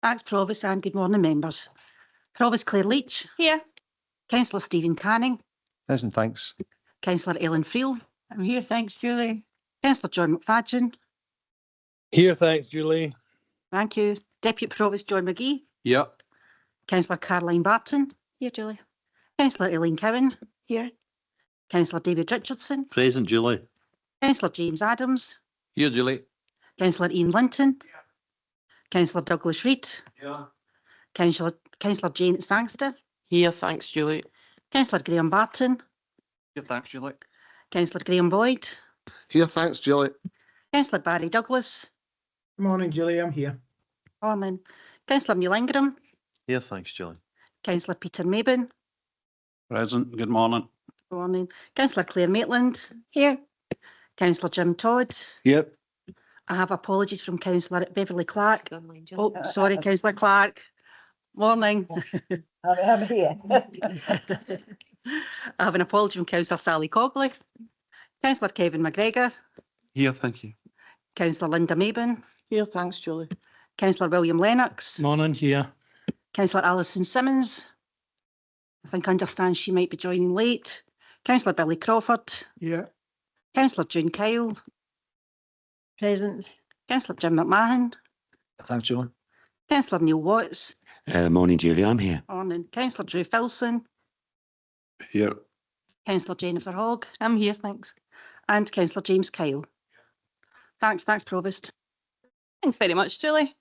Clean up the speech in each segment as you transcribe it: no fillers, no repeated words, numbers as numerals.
Thanks, Provost, and good morning, members. Provost Claire Leach. Here. Councillor Stephen Canning. Present, thanks. Councillor Ellen Friel. I'm here, thanks, Julie. Councillor John McFadden. Here, thanks, Julie. Thank you. Deputy Provost John McGee. Yep. Councillor Caroline Barton. Here, Julie. Councillor Elaine Cowan. Here. Councillor David Richardson. Present, Julie. Councillor James Adams. Here, Julie. Councillor Ian Linton. Councillor Douglas Reid. Yeah. Councillor Jane Sangster. Here, thanks, Julie. Councillor Graham Barton. Here, thanks, Julie. Councillor Graham Boyd. Here, thanks, Julie. Councillor Barry Douglas. Morning, Julie. I'm here. Morning. Councillor Neil Ingram. Here, thanks, Julie. Councillor Peter Mabin. Present. Good morning. Morning. Councillor Claire Maitland. Here. Councillor Jim Todd. Here. I have apologies from Councillor Beverly Clark. Julie. Oh, sorry, Councillor Clark. Morning. I'm here. I have an apology from Councillor Sally Cogley. Councillor Kevin McGregor. Here, thank you. Councillor Linda Mabin. Here, thanks, Julie. Councillor William Lennox. Morning, here. Councillor Alison Simmons. I understand she might be joining late. Councillor Billy Crawford. Yeah. Councillor June Kyle. Present. Councillor Jim McMahon. Thanks, Julie. Councillor Neil Watts. Morning, Julie. I'm here. Morning. Councillor Drew Filson. Here. Councillor Jennifer Hogg. I'm here, thanks. And Councillor James Kyle. Thanks, Provost. Thanks very much, Julie.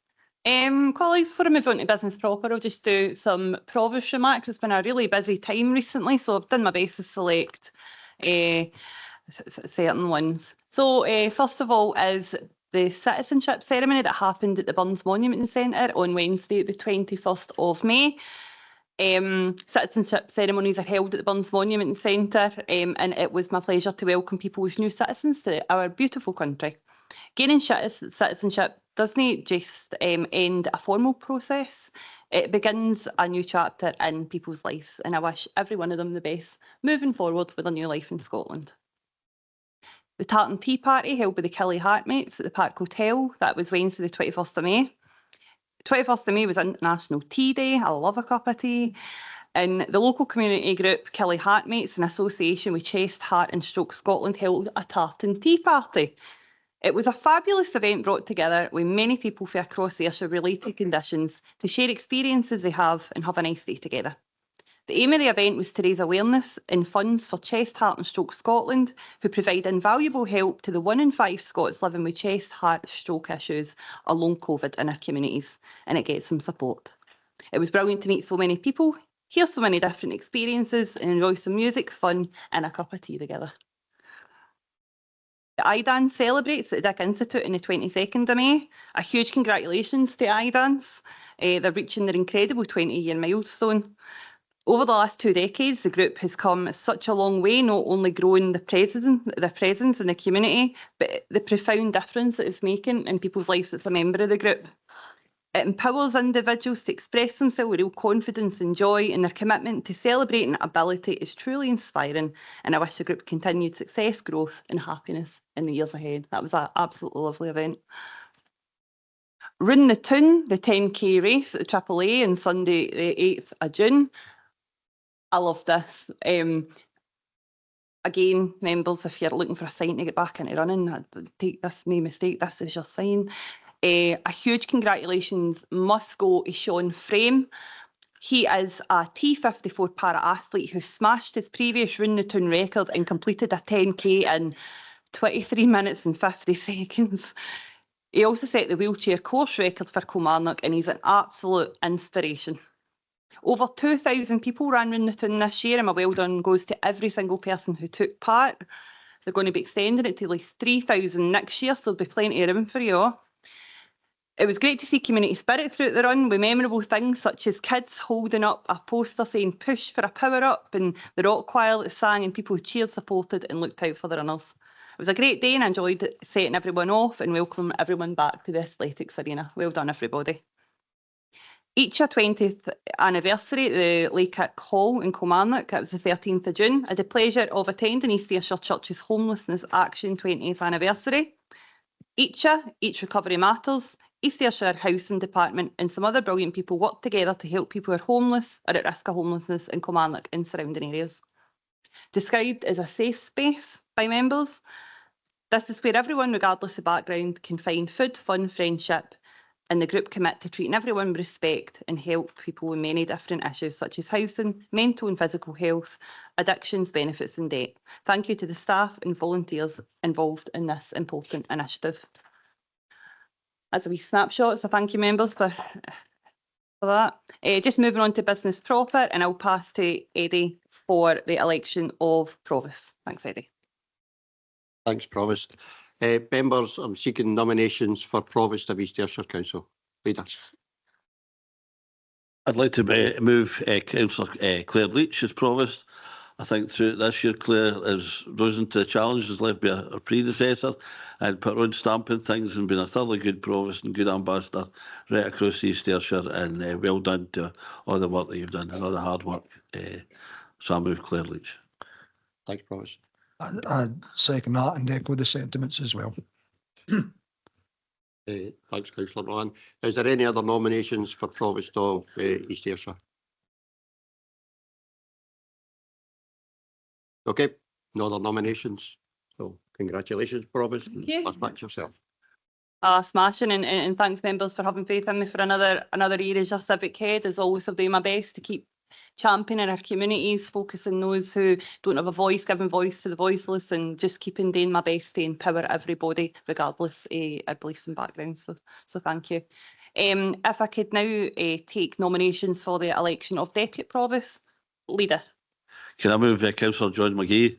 Colleagues, before I move on to business proper, I'll just do some Provost remarks. It's been a really busy time recently, so I've done my best to select certain ones. So first of all is the citizenship ceremony that happened at the Burns Monument Centre on Wednesday, the 21st of May. Citizenship ceremonies are held at the Burns Monument Centre, and it was my pleasure to welcome people as new citizens to our beautiful country. Gaining citizenship doesn't just end a formal process, it begins a new chapter in people's lives, and I wish every one of them the best moving forward with a new life in Scotland. The Tartan Tea Party held by the Killie Heartmates at the Park Hotel, that was Wednesday the 21st of May. 21st of May was International Tea Day. I love a cup of tea. And the local community group Killie Heartmates in association with Chest, Heart and Stroke Scotland held a tartan tea party. It was a fabulous event brought together with many people from across Ayrshire related conditions to share experiences they have and have a nice day together. The aim of the event was to raise awareness and funds for Chest, Heart and Stroke Scotland, who provide invaluable help to the 1 in 5 Scots living with chest, heart, stroke issues or long COVID in our communities, and it gets some support. It was brilliant to meet so many people, hear so many different experiences and enjoy some music, fun and a cup of tea together. The iDance celebrates at the Dick Institute on the 22nd of May. A huge congratulations to iDance. They're reaching their incredible 20-year milestone. Over the last 2 decades, the group has come such a long way, not only growing their presence in the community, but the profound difference that it's making in people's lives as a member of the group. It empowers individuals to express themselves with real confidence and joy, and their commitment to celebrating ability is truly inspiring, and I wish the group continued success, growth and happiness in the years ahead. That was an absolutely lovely event. Run the Toon, the 10k race at the AAA on Sunday the 8th of June. I love this. Again, members, if you're looking for a sign to get back into running, take this, no mistake, this is your sign. A huge congratulations must go to Sean Frame. He is a T54 para-athlete who smashed his previous Run the Toon record and completed a 10k in 23 minutes and 50 seconds. He also set the wheelchair course record for Kilmarnock, and he's an absolute inspiration. Over 2,000 people ran Run the Toon this year, and my well done goes to every single person who took part. They're going to be extending it to like 3,000 next year, so there'll be plenty of room for you all. It was great to see community spirit throughout the run with memorable things such as kids holding up a poster saying push for a power up, and the rock choir that sang and people who cheered, supported and looked out for the runners. It was a great day and I enjoyed setting everyone off and welcoming everyone back to the athletics arena. Well done everybody. Ayrshire 20th anniversary at the Laykirk Hall in Kilmarnock, it was the 13th of June. I had the pleasure of attending East Ayrshire Church's Homelessness Action 20th anniversary. Ayrshire, each recovery matters. East Ayrshire Housing Department and some other brilliant people work together to help people who are homeless or at risk of homelessness in Kilmarnock and surrounding areas. Described as a safe space by members, this is where everyone, regardless of background, can find food, fun, friendship, and the group commit to treating everyone with respect and help people with many different issues such as housing, mental and physical health, addictions, benefits and debt. Thank you to the staff and volunteers involved in this important initiative. As a wee snapshot, so thank you members for that. Just moving on to business proper, and I'll pass to Eddie for the election of Provost. Thanks, Eddie. Thanks, Provost. Members, I'm seeking nominations for Provost of East Ayrshire Council. Leader. I'd like to move Councillor Claire Leach as Provost. I think throughout this year, Claire has risen to the challenge, has left by her predecessor and put her own stamp on things and been a thoroughly good Provost and good ambassador right across East Ayrshire, and well done to all the work that you've done and all the hard work. So I move Claire Leach. Thanks, Provost. I second that and echo the sentiments as well. Thanks, Councillor Mohan. Is there any other nominations for Provost of East Ayrshire? Okay, no other nominations. So congratulations, Provost. Thank you. Pass back to yourself. Smashing, and thanks members for having faith in me for another year as your civic head. As always, I'll do my best to keep championing our communities, focusing those who don't have a voice, giving voice to the voiceless, and just keeping doing my best to empower everybody, regardless of our beliefs and backgrounds. So thank you. If I could now take nominations for the election of Deputy Provost. Leader. Can I move Councillor John McGee?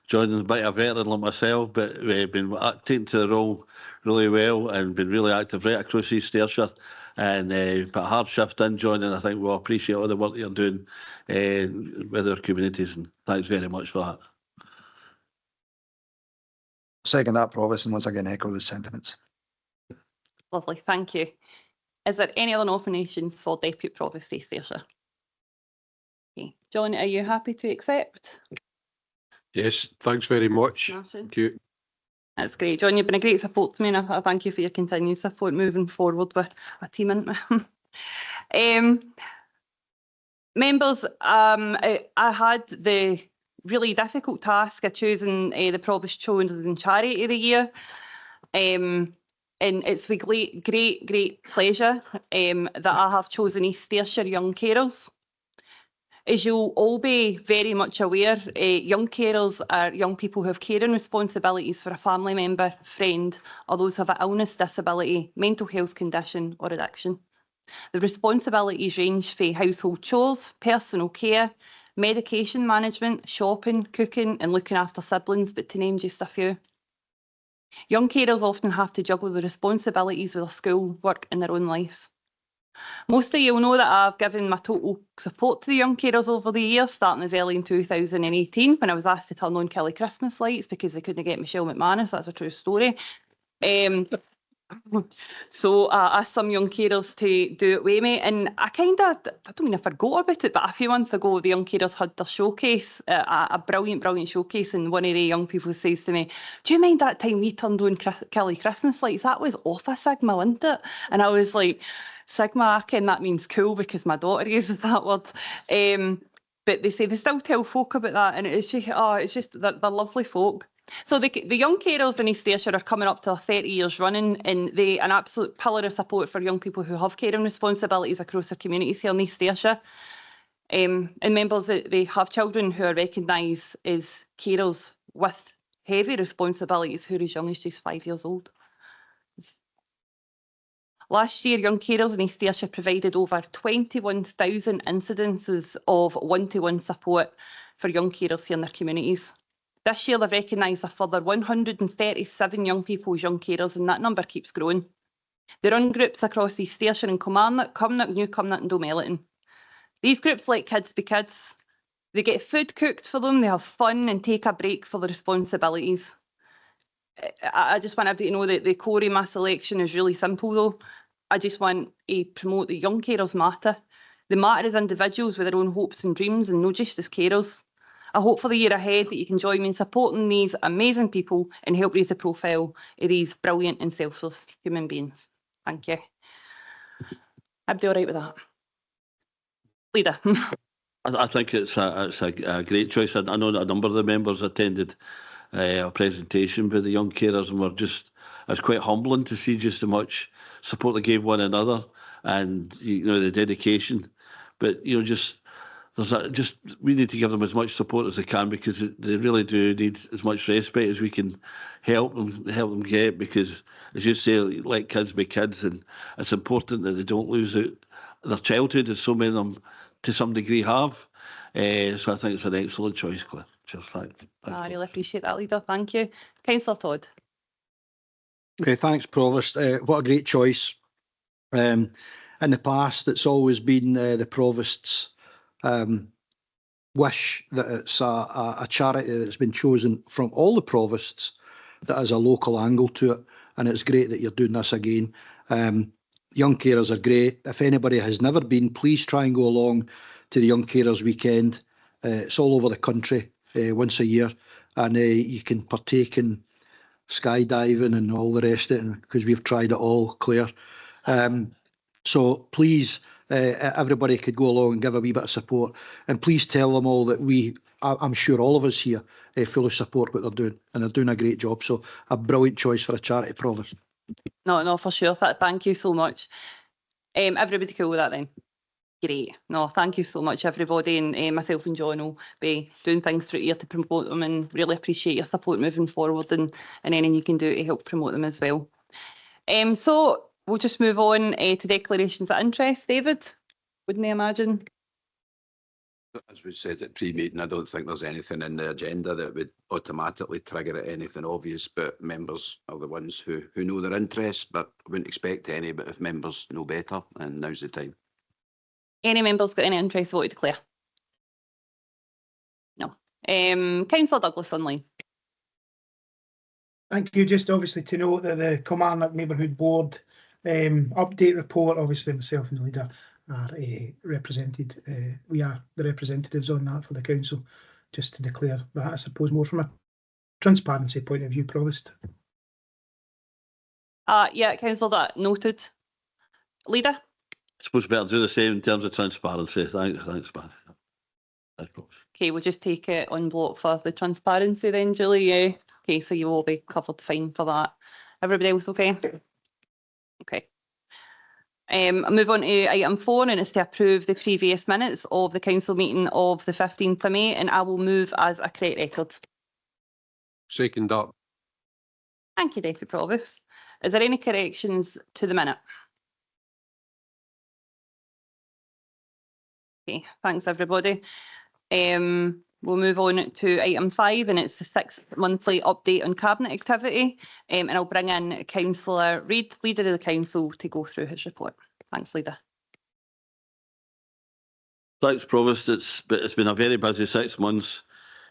John is a bit of a veteran like myself, but been acting to the role really well and been really active right across East Ayrshire, and put a hard shift in, John, and I think we'll appreciate all the work that you're doing with our communities, and thanks very much for that. Second that, Provost, and once again echo the sentiments. Lovely, thank you. Is there any other nominations for Deputy Provost East Ayrshire? Okay. John, are you happy to accept? Yes, thanks very much. Smashing. Thank you. That's great. John, you've been a great support to me, and I thank you for your continued support moving forward with a team. Members, I had the really difficult task of choosing the Provost Chosen Charity of the Year. And it's with great pleasure that I have chosen East Ayrshire Young Carers. As you'll all be very much aware, young carers are young people who have caring responsibilities for a family member, friend, or those who have an illness, disability, mental health condition or addiction. The responsibilities range from household chores, personal care, medication management, shopping, cooking and looking after siblings, but to name just a few. Young carers often have to juggle the responsibilities with their school, work and their own lives. Most of you will know that I've given my total support to the young carers over the years, starting as early in 2018 when I was asked to turn on Kelly Christmas lights because they couldn't get Michelle McManus. That's a true story. So I asked some young carers to do it with me, and I don't mean I forgot about it, but a few months ago the young carers had their showcase, a brilliant showcase, and one of the young people says to me, "Do you mind that time we turned on Kelly Christmas lights? That was off a signal, isn't it?" And I was like, Sigma, I ken that means cool because my daughter uses that word. But they say they still tell folk about that, and it's just they're lovely folk. So the young carers in East Ayrshire are coming up to 30 years running, and they're an absolute pillar of support for young people who have caring responsibilities across their communities here in East Ayrshire. And members, they have children who are recognised as carers with heavy responsibilities who are as young as just 5 years old. Last year, young carers in East Ayrshire provided over 21,000 incidences of one-to-one support for young carers here in their communities. This year, they've recognised a further 137 young people as young carers, and that number keeps growing. They run groups across East Ayrshire and Kilmarnock, New Cumnock and Domeliton. These groups let kids be kids. They get food cooked for them, they have fun and take a break for the responsibilities. I just want everybody to know that the core of my selection is really simple though. I just want to promote the young carers matter. They matter as individuals with their own hopes and dreams, and not just as carers. I hope for the year ahead that you can join me in supporting these amazing people and help raise the profile of these brilliant and selfless human beings. Thank you. Everybody all right with that? Leader. I think it's a great choice. I know that a number of the members attended a presentation by the young carers, and it's quite humbling to see just how much support they gave one another, and the dedication. But we need to give them as much support as they can, because they really do need as much respect as we can help them get, because, as you say, let kids be kids, and it's important that they don't lose out their childhood, as so many of them to some degree have. So I think it's an excellent choice, Claire. Cheers, thanks. I really appreciate that, Leader. Thank you. Councillor Todd. Thanks, Provost. What a great choice. In the past, it's always been the Provost's wish that it's a charity that's been chosen from all the Provosts that has a local angle to it, and it's great that you're doing this again. Young carers are great. If anybody has never been, please try and go along to the Young Carers Weekend. It's all over the country once a year, and you can partake in skydiving and all the rest of it, because we've tried it all, Claire. So please, everybody could go along and give a wee bit of support, and please tell them all that I'm sure all of us here fully support what they're doing, and they're doing a great job. So a brilliant choice for a charity, Provost. No, for sure. Thank you so much. Everybody cool with that then? Great. No, thank you so much, everybody, and myself and John will be doing things through here to promote them, and really appreciate your support moving forward, and anything you can do to help promote them as well. So we'll just move on to declarations of interest. David, wouldn't you imagine? As we said at pre-meeting, I don't think there's anything in the agenda that would automatically trigger anything obvious, but members are the ones who know their interests, but I wouldn't expect any, but if members know better, and now's the time. Any members got any interest to vote to declare? No. Councillor Douglas online. Thank you. Just obviously to note that the Kilmarnock Neighbourhood Board update report, obviously myself and the leader are represented. We are the representatives on that for the council, just to declare that, I suppose, more from a transparency point of view, Provost. Yeah, councillor, that noted. Leader? I suppose we better do the same in terms of transparency. Thanks, man. Okay, we'll just take it on block for the transparency then, Julie. Yeah. Okay, so you will be covered fine for that. Everybody else okay? Okay. I'll move on to item 4, and it's to approve the previous minutes of the council meeting of the 15th of May, and I will move as a correct record. Second up. Thank you, Deputy Provost. Is there any corrections to the minute? Okay, thanks everybody. We'll move on to item 5, and it's the 6th monthly update on cabinet activity. And I'll bring in Councillor Reid, Leader of the Council, to go through his report. Thanks, Leader. Thanks, Provost. It's been a very busy 6 months,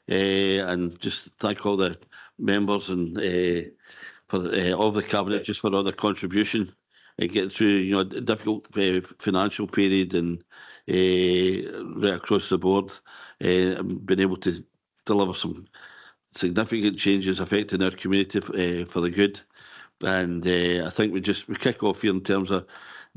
and just thank all the members and for all the cabinet just for all their contribution and getting through a difficult financial period, and right across the board, been able to deliver some significant changes affecting our community for the good. And I think we kick off here in terms of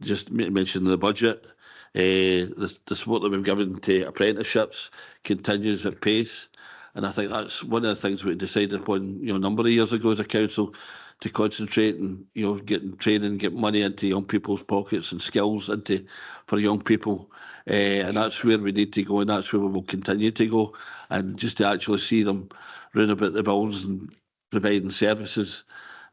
just mentioning the budget. The support that we've given to apprenticeships continues at pace, and I think that's one of the things we decided upon a number of years ago as a council, to concentrate and getting training, get money into young people's pockets and skills for young people, and that's where we need to go, and that's where we will continue to go, and just to actually see them round about the buildings and providing services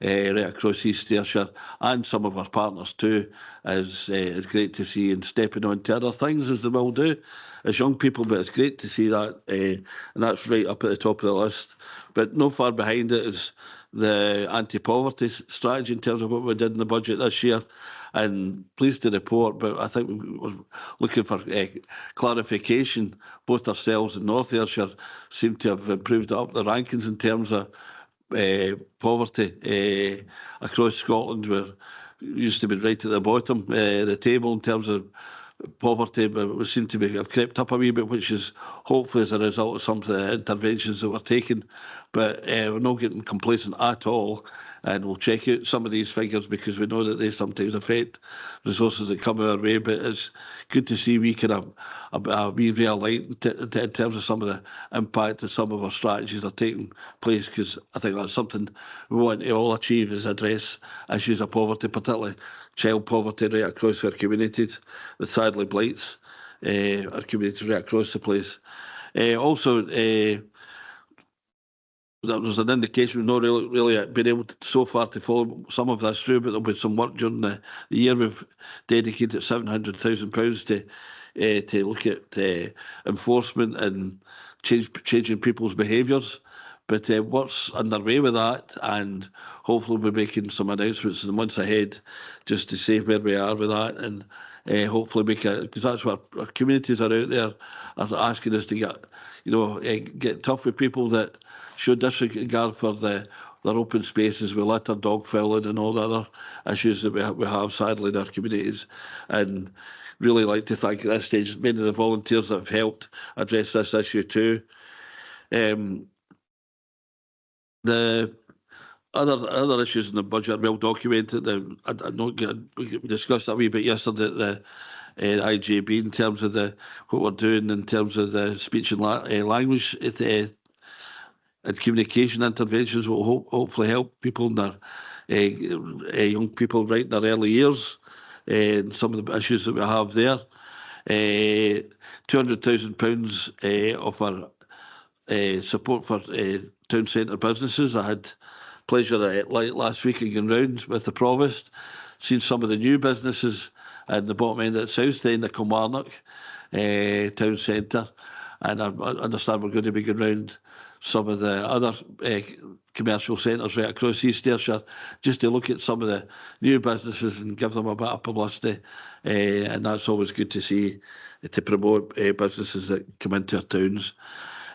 right across East Ayrshire and some of our partners too is great to see, and stepping on to other things as they will do as young people. But it's great to see that, and that's right up at the top of the list. But no far behind it is the anti-poverty strategy in terms of what we did in the budget this year. And pleased to report, but I think we were looking for clarification. Both ourselves and North Ayrshire seem to have improved up the rankings in terms of poverty across Scotland. We used to be right at the bottom of the table in terms of poverty, but we seem to have crept up a wee bit, which is hopefully as a result of some of the interventions that were taken. But we're not getting complacent at all, and we'll check out some of these figures because we know that they sometimes affect resources that come our way. But it's good to see we can be realigned in terms of some of the impact that some of our strategies are taking place, because I think that's something we want to all achieve, is address issues of poverty, particularly child poverty right across our communities that sadly blights our communities right across the place. Also, there was an indication we've not really been able to, so far, to follow some of this through, but there'll be some work during the year. We've dedicated £700,000 to look at enforcement and changing people's behaviours. But work's underway with that, and hopefully we'll be making some announcements in the months ahead just to say where we are with that, and hopefully make it, because that's what our communities are out there are asking us to get tough with people that show disregard for their open spaces with litter, dog fouling and all the other issues that we have sadly in our communities. And really like to thank at this stage many of the volunteers that have helped address this issue too. The other issues in the budget are well documented. I know we discussed that a wee bit yesterday at the IJB in terms of what we're doing in terms of the speech and language and communication interventions will hopefully help people in their young people right in their early years, and some of the issues that we have there. £200,000 of our support for town centre businesses. I had pleasure last week of going round with the Provost, seen some of the new businesses at the bottom end of the south end of Kilmarnock town centre, and I understand we're going to be going round some of the other commercial centres right across East Ayrshire, just to look at some of the new businesses and give them a bit of publicity, and that's always good to see, to promote businesses that come into our towns.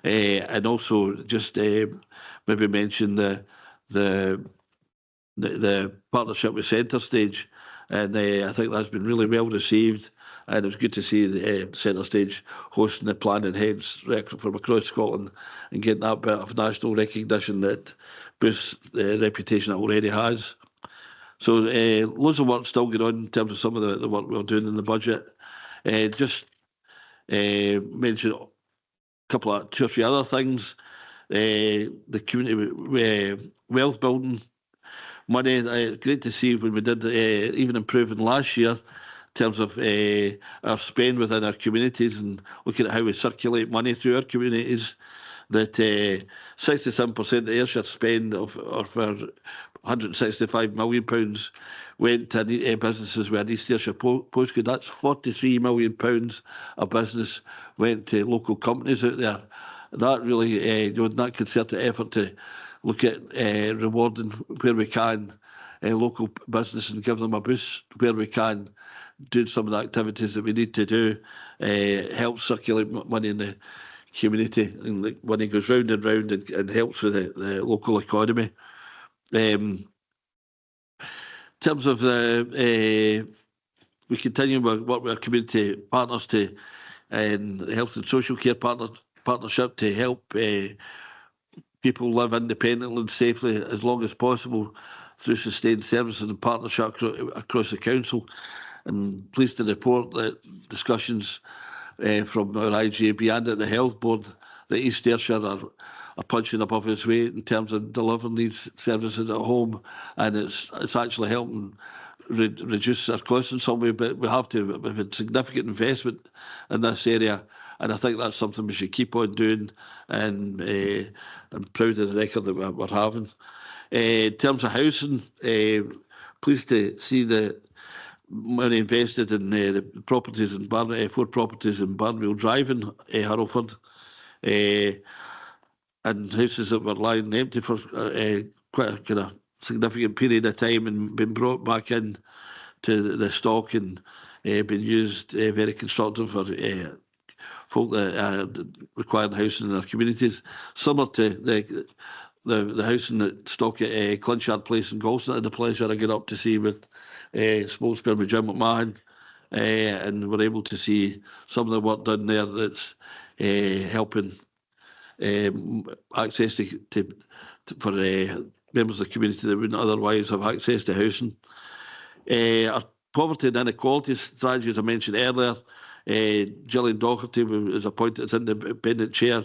And also just maybe mention the partnership with Centre Stage, and I think that's been really well received, and it was good to see the Centre Stage hosting the planning heads from across Scotland and getting that bit of national recognition that boosts the reputation it already has. So loads of work still going on in terms of some of the work we're doing in the budget. Just mention couple of 2 or 3 other things. The community wealth building money, great to see when we did even improving last year in terms of our spend within our communities and looking at how we circulate money through our communities, that 67% of Ayrshire spend of our £165 million went to businesses with an East Ayrshire postcode. That's £43 million of business went to local companies out there. That really, that concerted effort to look at rewarding where we can local business and give them a boost where we can, do some of the activities that we need to do, help circulate money in the community, and money goes round and round and helps with the local economy. In terms of we continue to work with our community partners and health and social care partnership to help people live independently and safely as long as possible through sustained services and partnership across the council. And pleased to report that discussions from our IJB and at the Health Board, that East Ayrshire are punching above its weight in terms of delivering these services at home, and it's actually helping reduce our costs in some way. But we've had significant investment in this area, and I think that's something we should keep on doing, and I'm proud of the record that we're having. In terms of housing, pleased to see the money invested in the properties in 4 properties in Barnwell Drive in Hurlford, and houses that were lying empty for quite a kind of significant period of time and been brought back in to the stock and been used very constructive for folk that require housing in their communities, similar to the housing that stock at Clinchard Place in Galston. I had the pleasure of getting up to see with spokesperson Jim McMahon, and we're able to see some of the work done there that's helping access for members of the community that wouldn't otherwise have access to housing. Our poverty and inequality strategy, as I mentioned earlier, Gillian Doherty was appointed as independent chair,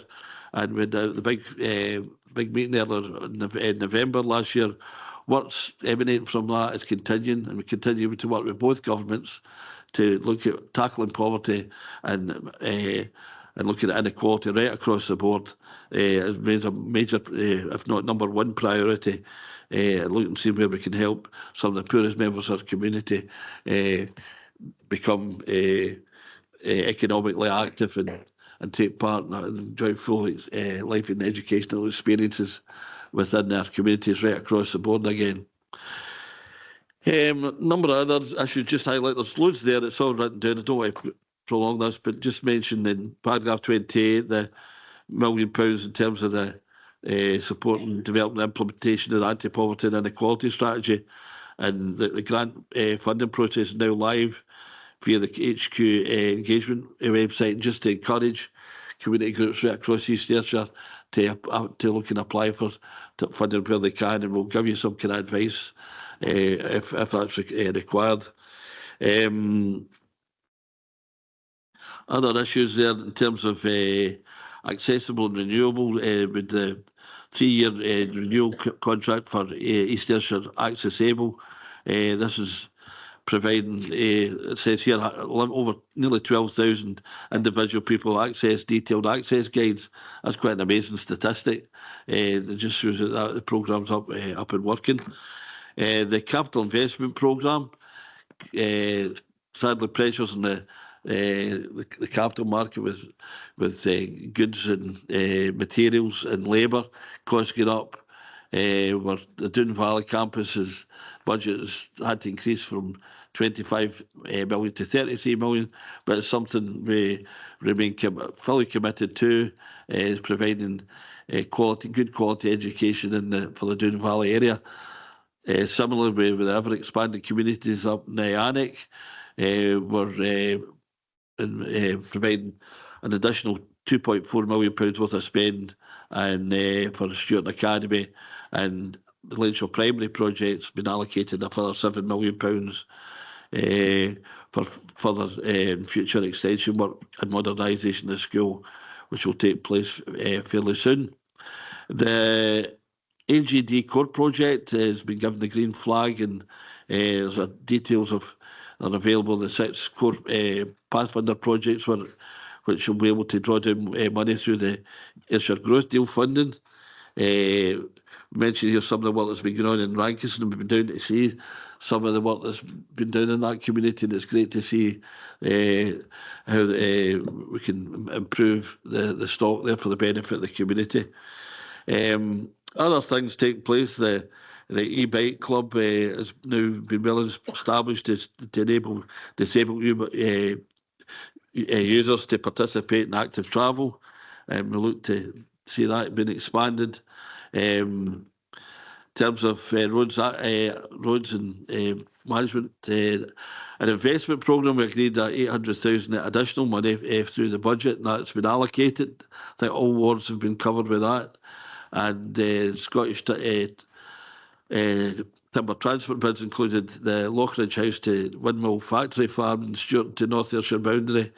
and with the big meeting earlier in November last year. Works emanating from that is continuing, and we continue to work with both governments to look at tackling poverty and looking at inequality right across the board. It remains a major, if not number one priority, looking to see where we can help some of the poorest members of our community become economically active and take part and enjoy full life and educational experiences within our communities right across the board again. Number of others, I should just highlight, there's loads there that's all written down. I don't want to prolong this, but just mention in paragraph 28 the £1 million in terms of the support and development and implementation of the anti-poverty and inequality strategy, and the grant funding process is now live via the HQ engagement website, just to encourage community groups right across East Ayrshire to look and apply for funding where they can, and we'll give you some kind of advice if that's required. Other issues there in terms of accessible and renewable, with the 3-year renewal contract for East Ayrshire Accessible. This is providing, it says here, over nearly 12,000 individual people access detailed access guides. That's quite an amazing statistic. It just shows that the programme's up and working. The capital investment programme, sadly, pressures on the capital market with goods and materials and labour costs get up. Where the Doon Valley campus's budget has had to increase from 25 million to 33 million, but it's something we remain fully committed to, is providing good quality education for the Doon Valley area. Similarly, with the ever-expanding communities up in Alnwick, we're providing an additional £2.4 million worth of spend and for the Stuart Academy, and the Lenshaw Primary project's been allocated a further £7 million for further future extension work and modernisation of the school, which will take place fairly soon. The AGD core project has been given the green flag, and there's details are available. The 6 core Pathfinder projects which will be able to draw down money through the Ayrshire Growth Deal funding. Mentioned here some of the work that's been going on in Rankinson, and we've been down to see some of the work that's been done in that community, and it's great to see how we can improve the stock there for the benefit of the community. Other things taking place, the e-bike club has now been well established to enable disabled users to participate in active travel, and we look to see that being expanded. In terms of roads and management, an investment programme, we agreed that 800,000 additional money through the budget, and that's been allocated. I think all wards have been covered with that, and Scottish timber transport bids included the Lockridge House to Windmill Factory Farm and Stuart to North Ayrshire boundary,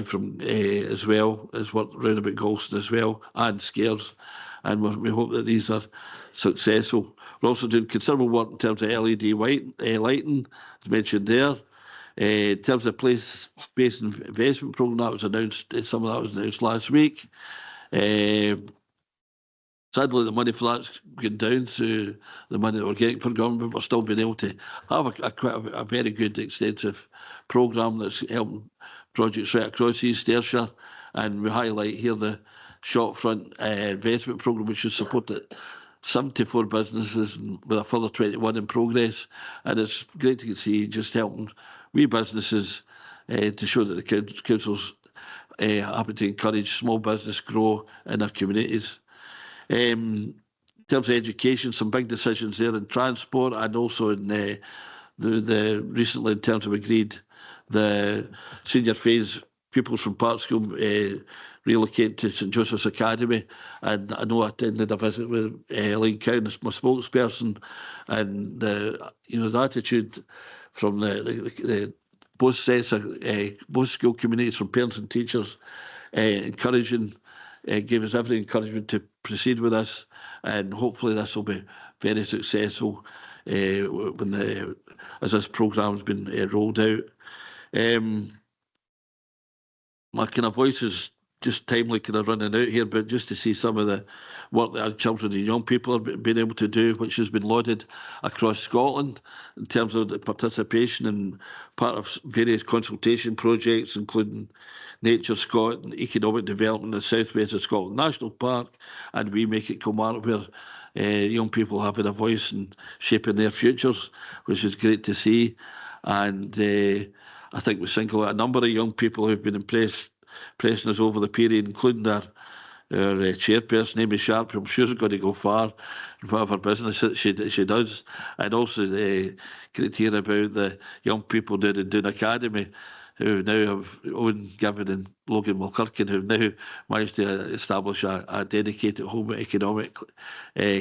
from as well as work round about Galston as well, and Scares, and we hope that these are successful. We're also doing considerable work in terms of LED lighting, as mentioned there. In terms of place-based investment programme, that was announced. Some of that was announced last week. Sadly, the money for that's gone down through the money that we're getting from government, but we're still being able to have a very good, extensive programme that's helping projects right across East Ayrshire. And we highlight here the shopfront investment programme, which has supported 74 businesses with a further 21 in progress. And it's great to see just helping wee businesses to show that the council's happy to encourage small business grow in our communities. In terms of education, some big decisions there in transport, and also in the recently, in terms of agreed, the senior phase pupils from Park School relocate to St Joseph's Academy, and I know I attended a visit with Elaine Cowan, my spokesperson, and the attitude from the both sets of both school communities, from parents and teachers, encouraging, gave us every encouragement to proceed with this, and hopefully this will be very successful when as this programme has been rolled out. My kind of voice is just timely kind of running out here, but just to see some of the work that our children and young people have been able to do, which has been lauded across Scotland in terms of the participation and part of various consultation projects, including Nature Scotland, economic development in the South West of Scotland National Park, and We Make It Kilmarnock, where young people having a voice and shaping their futures, which is great to see. And I think we single out a number of young people who've been impressing us over the period, including our chairperson, Amy Sharp, who I'm sure is going to go far in whatever business she does. And also great to hear about the young people down in Doon Academy, who now have Owen Given and Logan Mulkirkin, who have now managed to establish a dedicated home economic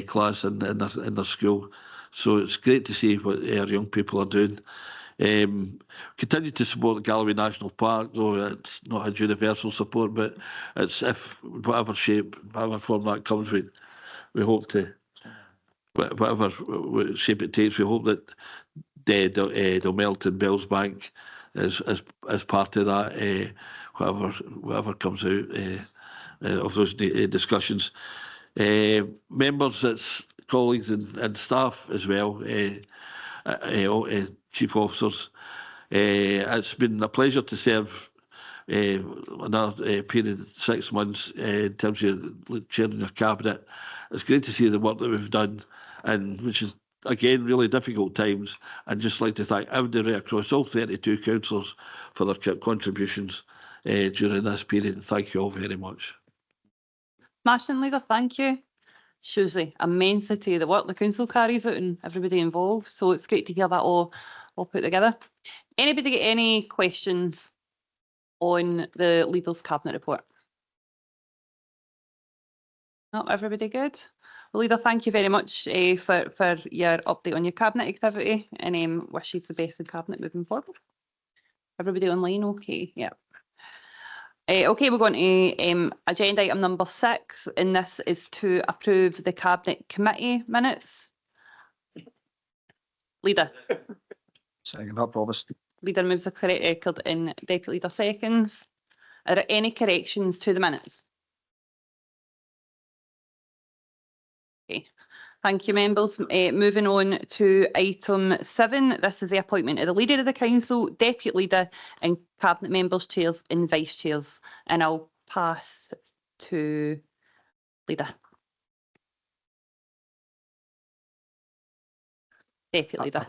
class in their school. So it's great to see what our young people are doing. Continue to support the Galloway National Park, though it's not had universal support, but it's, if whatever shape, whatever form that comes with, we hope to, whatever shape it takes, we hope that Delmelton Bellsbank is part of that, whatever comes out of those discussions. Members, it's colleagues and staff as well, chief officers. It's been a pleasure to serve another period of 6 months in terms of chairing your cabinet. It's great to see the work that we've done, and which is again really difficult times. I'd just like to thank everybody across all 32 councillors for their contributions during this period. Thank you all very much. Smashing, Leader, thank you. Shows the immensity of the work the council carries out and everybody involved. So it's great to hear that all put together. Anybody get any questions on the Leader's Cabinet report? No, everybody good? Well, Leader, thank you very much for your update on your Cabinet activity, and wish you the best in Cabinet moving forward. Everybody online okay? Yeah. Okay, we're going to agenda item number 6, and this is to approve the Cabinet Committee minutes. Leader. Second that, Provost. Leader moves the correct record and Deputy Leader seconds. Are there any corrections to the minutes? Okay, thank you, members. Moving on to item 7. This is the appointment of the Leader of the Council, Deputy Leader and Cabinet members, chairs and vice chairs. And I'll pass to Leader. Deputy Leader.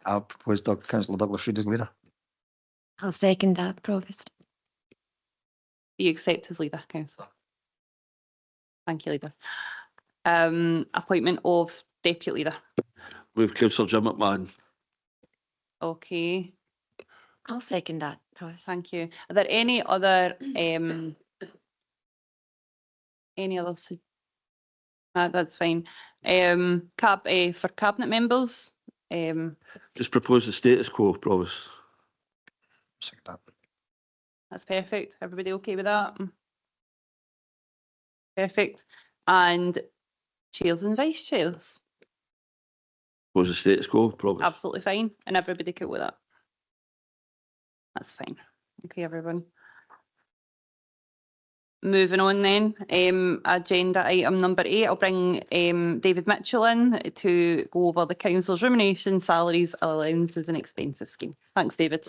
I propose Councillor Douglas Reid as Leader. I'll second that, Provost. Do you accept as Leader, Councillor? Thank you, Leader. Appointment of Deputy Leader. With Councillor Jim McMahon. Okay. I'll second that, Provost. Thank you. Are there any other that's fine. For Cabinet members. Just propose the status quo, Provost. Second that. That's perfect. Everybody okay with that? Perfect. And chairs and vice chairs. Propose the status quo, Provost. Absolutely fine. And everybody cool with that? That's fine. Okay, everyone. Moving on then, agenda item number 8, I'll bring David Mitchell in to go over the Council's remuneration, salaries, allowances and expenses scheme. Thanks, David.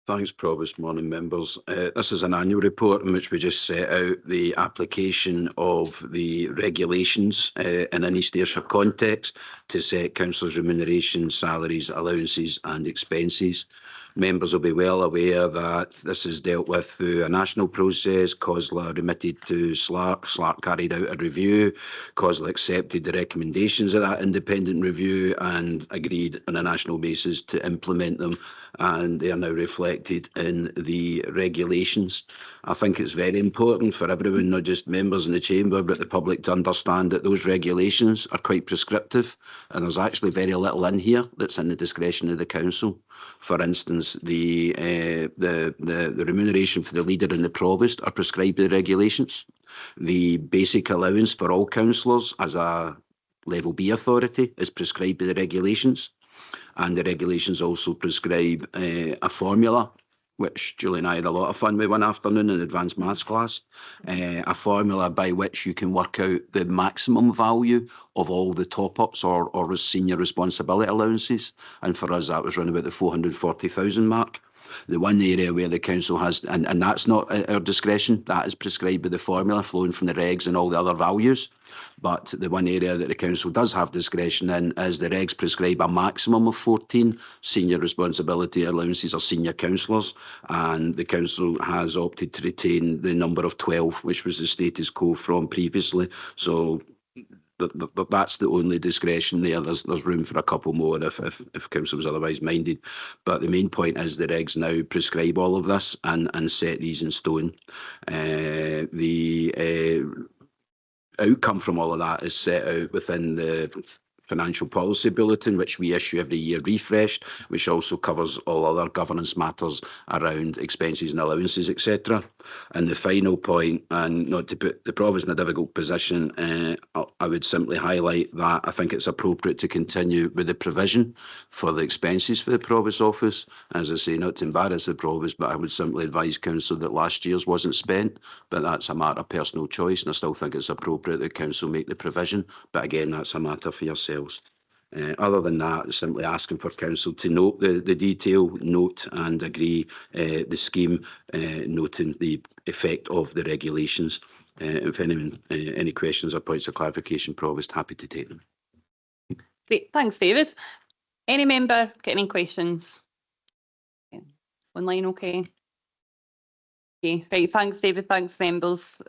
Thanks, Provost. Morning, members. This is an annual report in which we just set out the application of the regulations in an East Ayrshire context to set councillors' remuneration, salaries, allowances and expenses. Members will be well aware that this is dealt with through a national process. COSLA remitted to SLARC carried out a review. COSLA accepted the recommendations of that independent review and agreed on a national basis to implement them, and they are now reflected in the regulations. I think it's very important for everyone, not just members in the chamber, but the public, to understand that those regulations are quite prescriptive, and there's actually very little in here that's in the discretion of the council. For instance, the remuneration for the leader and the provost are prescribed by the regulations. The basic allowance for all councillors as a level B authority is prescribed by the regulations, and the regulations also prescribe a formula, which Julie and I had a lot of fun with one afternoon in advanced maths class, a formula by which you can work out the maximum value of all the top-ups or senior responsibility allowances. And for us, that was around about the 440,000 mark. The one area where the council has, and that's not at our discretion, that is prescribed by the formula flowing from the regs and all the other values. But the one area that the council does have discretion in is the regs prescribe a maximum of 14 senior responsibility allowances or senior councillors, and the council has opted to retain the number of 12, which was the status quo from previously. So that's the only discretion there. There's room for a couple more if council was otherwise minded. But the main point is the regs now prescribe all of this and set these in stone. The outcome from all of that is set out within the financial policy bulletin, which we issue every year refreshed, which also covers all other governance matters around expenses and allowances, etc. And the final point, and not to put the Provost in a difficult position, I would simply highlight that I think it's appropriate to continue with the provision for the expenses for the Provost office. As I say, not to embarrass the Provost, but I would simply advise Council that last year's wasn't spent, but that's a matter of personal choice, and I still think it's appropriate that Council make the provision. But again, that's a matter for yourselves. Other than that, simply asking for Council to note the detail, note and agree the scheme, noting the effect of the regulations. If anyone any questions or points of clarification, Provost, happy to take them. Great, thanks, David. Any member got any questions? Okay. Online, okay. Okay, right, thanks, David, thanks, members.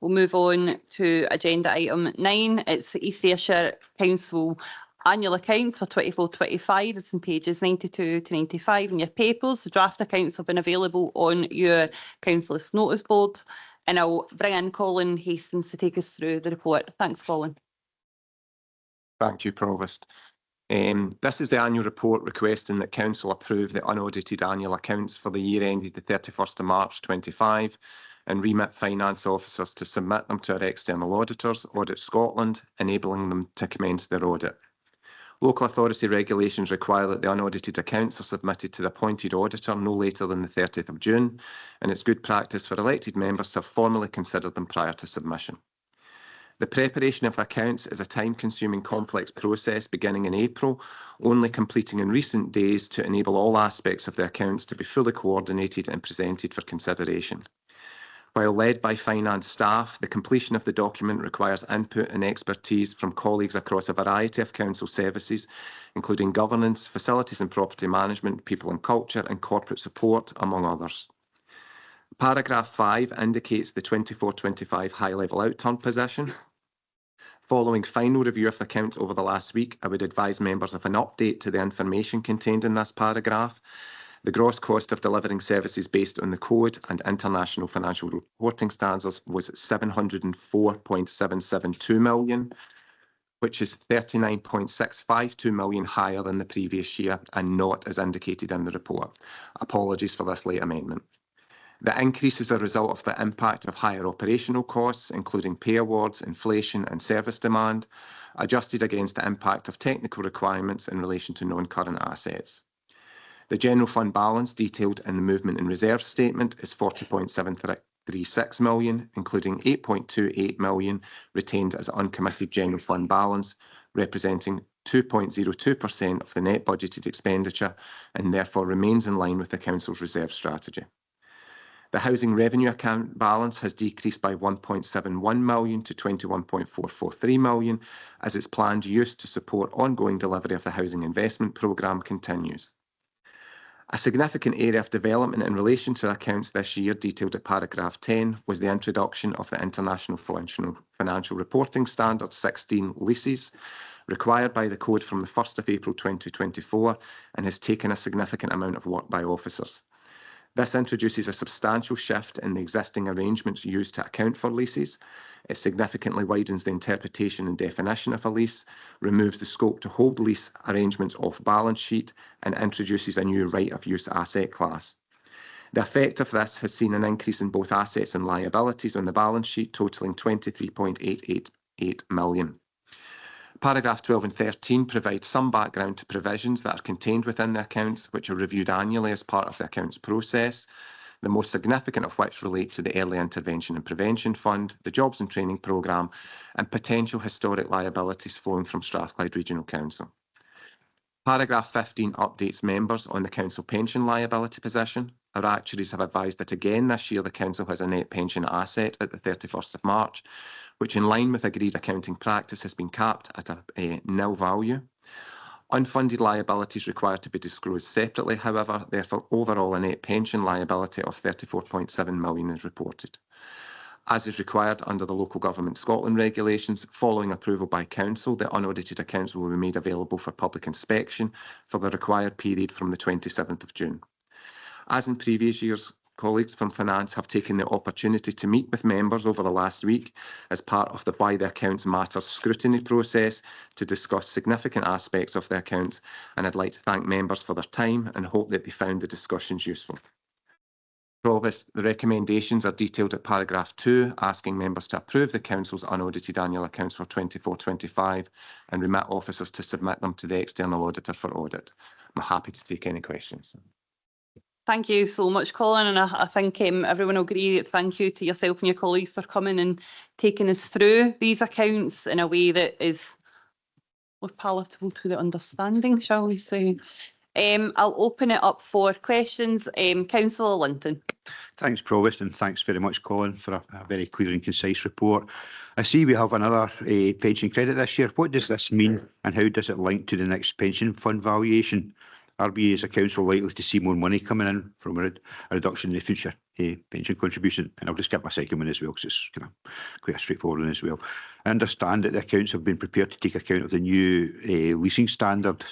We'll move on to agenda item 9. It's East Ayrshire Council annual accounts for 24-25. It's in pages 92 to 95 in your papers. The draft accounts have been available on your council list notice board. And I'll bring in Colin Hastings to take us through the report. Thanks, Colin. Thank you, Provost. This is the annual report requesting that Council approve the unaudited annual accounts for the year ended the 31st of March 25 and remit finance officers to submit them to our external auditors, Audit Scotland, enabling them to commence their audit. Local authority regulations require that the unaudited accounts are submitted to the appointed auditor no later than the 30th of June, and it's good practice for elected members to have formally considered them prior to submission. The preparation of accounts is a time-consuming, complex process beginning in April, only completing in recent days to enable all aspects of the accounts to be fully coordinated and presented for consideration. While led by finance staff, the completion of the document requires input and expertise from colleagues across a variety of council services, including governance, facilities and property management, people and culture, and corporate support, among others. Paragraph 5 indicates the 24-25 high-level outturn position. Following final review of the accounts over the last week, I would advise members of an update to the information contained in this paragraph. The gross cost of delivering services based on the Code and International Financial Reporting Standards was £704.772 million, which is £39.652 million higher than the previous year and not as indicated in the report. Apologies for this late amendment. The increase is a result of the impact of higher operational costs, including pay awards, inflation and service demand, adjusted against the impact of technical requirements in relation to non-current assets. The general fund balance detailed in the movement in reserve statement is £40.736 million, including £8.28 million retained as uncommitted general fund balance, representing 2.02% of the net budgeted expenditure and therefore remains in line with the Council's reserve strategy. The housing revenue account balance has decreased by £1.71 million to £21.443 million as its planned use to support ongoing delivery of the housing investment programme continues. A significant area of development in relation to accounts this year, detailed at paragraph 10, was the introduction of the International Financial Reporting Standard 16 leases, required by the Code from the 1st of April 2024, and has taken a significant amount of work by officers. This introduces a substantial shift in the existing arrangements used to account for leases. It significantly widens the interpretation and definition of a lease, removes the scope to hold lease arrangements off balance sheet, and introduces a new right of use asset class. The effect of this has seen an increase in both assets and liabilities on the balance sheet, totalling £23.888 million. Paragraph 12 and 13 provide some background to provisions that are contained within the accounts, which are reviewed annually as part of the accounts process, the most significant of which relate to the Early Intervention and Prevention Fund, the Jobs and Training Programme, and potential historic liabilities flowing from Strathclyde Regional Council. Paragraph 15 updates members on the council pension liability position. Our actuaries have advised that again this year the council has a net pension asset at the 31st of March, which in line with agreed accounting practice has been capped at a nil value. Unfunded liabilities required to be disclosed separately, however, therefore overall a net pension liability of £34.7 million is reported. As is required under the Local Government Scotland regulations, following approval by Council, the unaudited accounts will be made available for public inspection for the required period from the 27th of June. As in previous years, colleagues from Finance have taken the opportunity to meet with members over the last week as part of the Why the Accounts Matters scrutiny process to discuss significant aspects of the accounts, and I'd like to thank members for their time and hope that they found the discussions useful. Provost, the recommendations are detailed at paragraph 2, asking members to approve the Council's unaudited annual accounts for 24-25 and remit officers to submit them to the external auditor for audit. I'm happy to take any questions. Thank you so much, Colin, and I think everyone will agree. Thank you to yourself and your colleagues for coming and taking us through these accounts in a way that is more palatable to the understanding, shall we say. I'll open it up for questions. Councillor Linton. Thanks, Provost, and thanks very much, Colin, for a very clear and concise report. I see we have another pension credit this year. What does this mean, and how does it link to the next pension fund valuation? Are we as a council likely to see more money coming in from a reduction in the future pension contribution? And I'll just get my second one as well, because it's kind of quite a straightforward one as well. I understand that the accounts have been prepared to take account of the new leasing standard.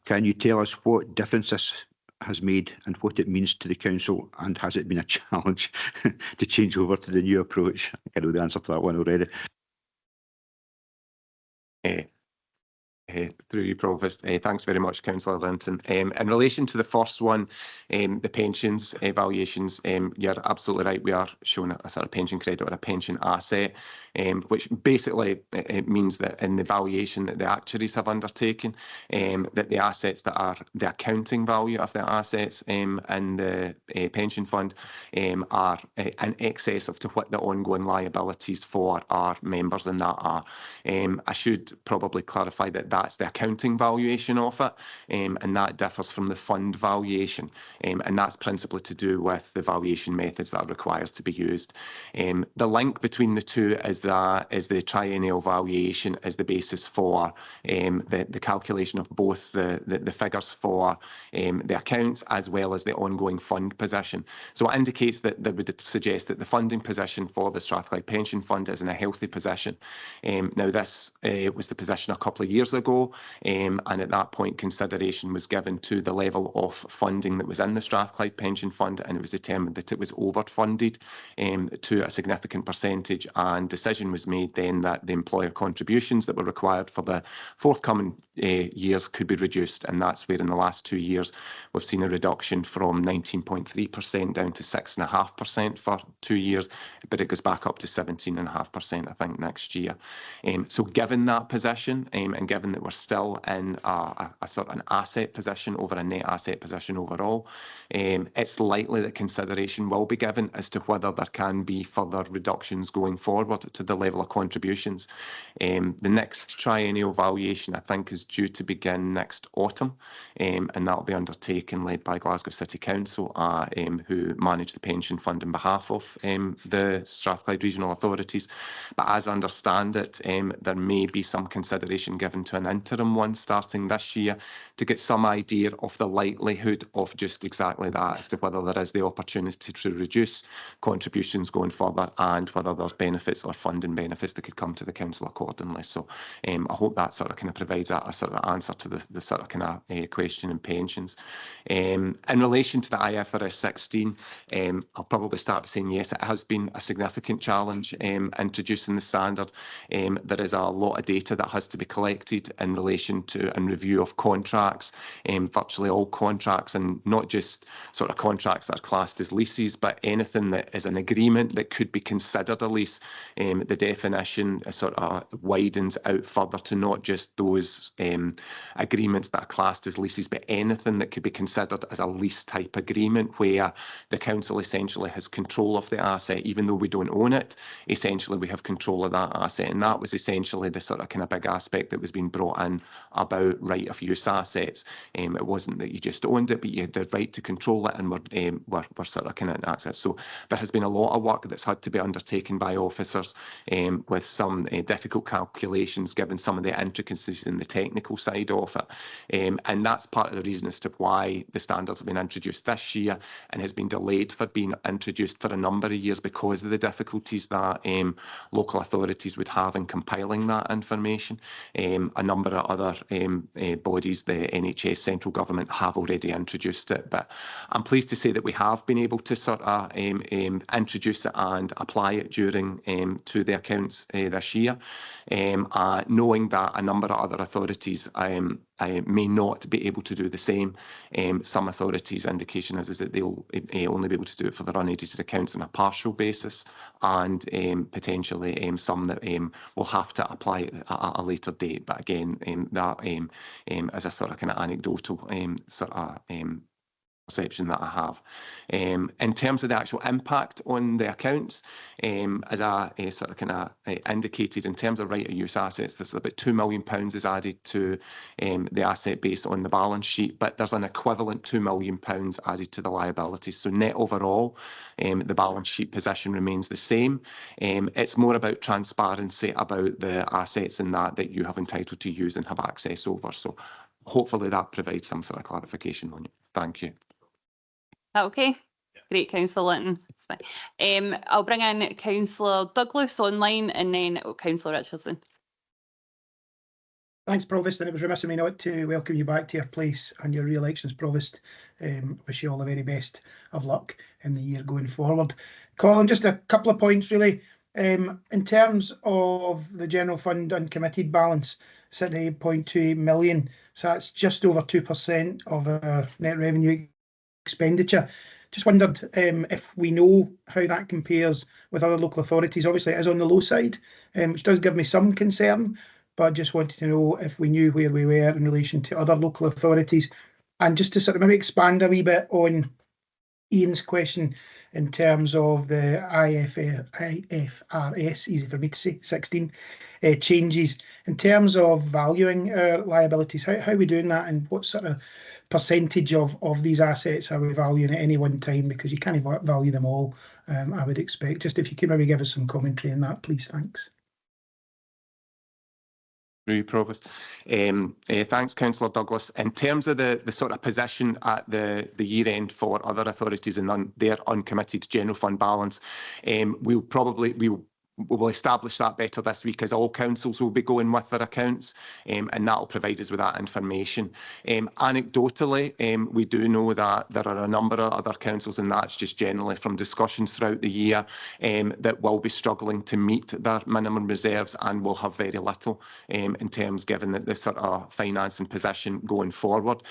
Can you tell us what difference this has made and what it means to the council, and has it been a challenge to change over to the new approach? I know the answer to that one already. Through you, Provost. Thanks very much, Councillor Linton. In relation to the first one, the pensions valuations, you're absolutely right. We are showing a sort of pension credit or a pension asset, which basically it means that in the valuation that the actuaries have undertaken, that the assets that are the accounting value of the assets and the pension fund are in excess of to what the ongoing liabilities for our members and that are. I should probably clarify that that's the accounting valuation of it, and that differs from the fund valuation, and that's principally to do with the valuation methods that are required to be used. The link between the two is the triennial valuation as the basis for the calculation of both the figures for the accounts as well as the ongoing fund position. So it indicates that would suggest that the funding position for the Strathclyde Pension Fund is in a healthy position. Now this was the position a couple of years ago, and at that point consideration was given to the level of funding that was in the Strathclyde Pension Fund, and it was determined that it was overfunded to a significant percentage, and decision was made then that the employer contributions that were required for the forthcoming years could be reduced, and that's where in the last 2 years we've seen a reduction from 19.3% down to 6.5% for 2 years, but it goes back up to 17.5% I think next year. So given that position, and given that we're still in a sort of an asset position over a net asset position overall, it's likely that consideration will be given as to whether there can be further reductions going forward to the level of contributions. The next triennial valuation I think is due to begin next autumn, and that will be undertaken led by Glasgow City Council, who manage the pension fund on behalf of the Strathclyde Regional Authorities. But as I understand it, there may be some consideration given to an interim one starting this year to get some idea of the likelihood of just exactly that, as to whether there is the opportunity to reduce contributions going forward and whether there's benefits or funding benefits that could come to the council accordingly. So I hope that sort of kind of provides a sort of answer to the sort of kind of question in pensions. In relation to the IFRS 16, I'll probably start by saying yes, it has been a significant challenge introducing the standard. There is a lot of data that has to be collected in relation to and review of contracts, virtually all contracts, and not just sort of contracts that are classed as leases, but anything that is an agreement that could be considered a lease. The definition sort of widens out further to not just those agreements that are classed as leases, but anything that could be considered as a lease type agreement where the council essentially has control of the asset, even though we don't own it. Essentially, we have control of that asset, and that was essentially the sort of kind of big aspect that was being brought in about right of use assets. It wasn't that you just owned it, but you had the right to control it, and were sort of kind of access. So there has been a lot of work that's had to be undertaken by officers with some difficult calculations, given some of the intricacies in the technical side of it. And that's part of the reason as to why the standards have been introduced this year and has been delayed for being introduced for a number of years because of the difficulties that local authorities would have in compiling that information. A number of other bodies, the NHS, central government, have already introduced it, but I'm pleased to say that we have been able to sort of introduce it and apply it during to the accounts this year, knowing that a number of other authorities may not be able to do the same. Some authorities' indication is that they'll only be able to do it for their unaudited accounts on a partial basis, and potentially some that will have to apply it at a later date. But again, that as a sort of kind of anecdotal sort of perception that I have. In terms of the actual impact on the accounts, as I sort of kind of indicated, in terms of right of use assets, there's about £2 million is added to the asset base on the balance sheet, but there's an equivalent £2 million added to the liabilities. So net overall, the balance sheet position remains the same. It's more about transparency about the assets and that you have entitled to use and have access over. So hopefully that provides some sort of clarification on it. Thank you. Okay, great, Councillor Linton. It's fine. I'll bring in Councillor Douglas online and then Councillor Richardson. Thanks, Provost, and it was remiss of me not to welcome you back to your place and your re-election as Provost. Wish you all the very best of luck in the year going forward. Colin, just a couple of points really. In terms of the general fund uncommitted balance, sitting at 8.28 million, so that's just over 2% of our net revenue expenditure. Just wondered if we know how that compares with other local authorities. Obviously it is on the low side, which does give me some concern, but just wanted to know if we knew where we were in relation to other local authorities. And just to sort of maybe expand a wee bit on Ian's question in terms of the IFRS, easy for me to say, 16 changes. In terms of valuing our liabilities, how are we doing that, and what sort of percentage of these assets are we valuing at any one time? Because you can't value them all, I would expect. Just if you could maybe give us some commentary on that, please. Thanks. Provost. Thanks, Councillor Douglas. In terms of the sort of position at the year end for other authorities and their uncommitted general fund balance, we will establish that better this week, as all councils will be going with their accounts, and that will provide us with that information. Anecdotally, we do know that there are a number of other councils, and that's just generally from discussions throughout the year, that will be struggling to meet their minimum reserves and will have very little in terms, given that this sort of financing position going forward.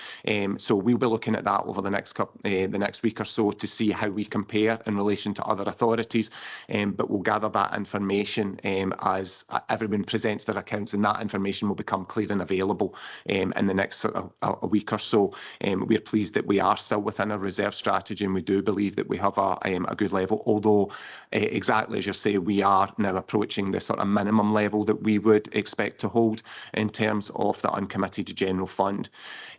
So we'll be looking at that over the next week or so to see how we compare in relation to other authorities, but we'll gather that information information as everyone presents their accounts, and that information will become clear and available in the next sort of a week or so. We're pleased that we are still within our reserve strategy, and we do believe that we have a good level, although exactly as you say, we are now approaching the sort of minimum level that we would expect to hold in terms of the uncommitted general fund.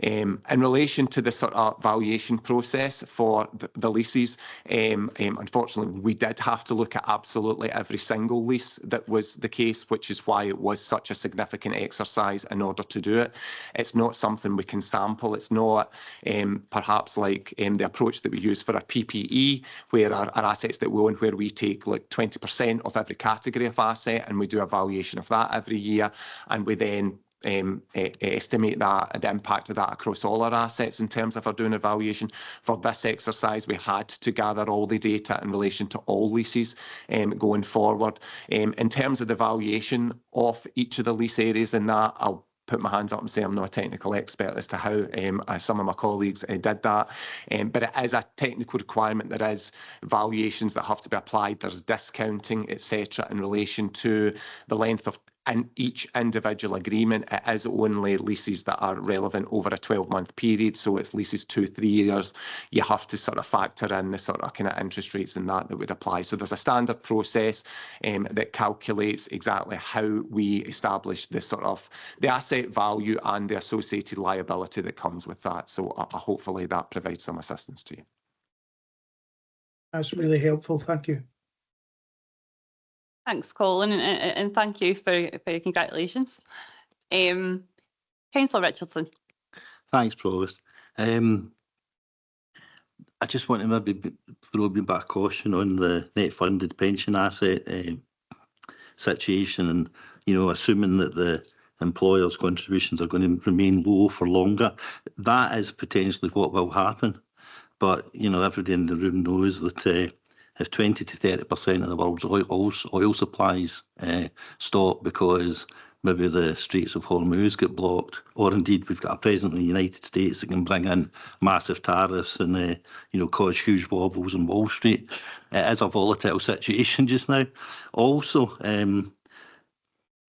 In relation to the sort of valuation process for the leases, unfortunately, we did have to look at absolutely every single lease that was the case, which is why it was such a significant exercise in order to do it. It's not something we can sample. It's not perhaps like the approach that we use for our PPE, where our assets that we own, where we take like 20% of every category of asset and we do a valuation of that every year, and we then estimate that the impact of that across all our assets in terms of our doing a valuation. For this exercise, we had to gather all the data in relation to all leases going forward. In terms of the valuation of each of the lease areas in that, I'll put my hands up and say I'm not a technical expert as to how some of my colleagues did that, but it is a technical requirement. There is valuations that have to be applied. There's discounting, etc., in relation to the length of each individual agreement. It is only leases that are relevant over a 12-month period, so it's leases 2-3 years. You have to sort of factor in the sort of kind of interest rates and that would apply. So there's a standard process that calculates exactly how we establish the sort of the asset value and the associated liability that comes with that. So hopefully that provides some assistance to you. That's really helpful. Thank you. Thanks, Colin, and thank you for your congratulations. Councillor Richardson. Thanks, Provost. I just want to maybe throw a bit back caution on the net funded pension asset situation, and assuming that the employers' contributions are going to remain low for longer, that is potentially what will happen. But everybody in the room knows that if 20 to 30% of the world's oil supplies stop because maybe the Straits of Hormuz get blocked, or indeed we've got a president in the United States that can bring in massive tariffs and cause huge wobbles on Wall Street, it is a volatile situation just now. Also,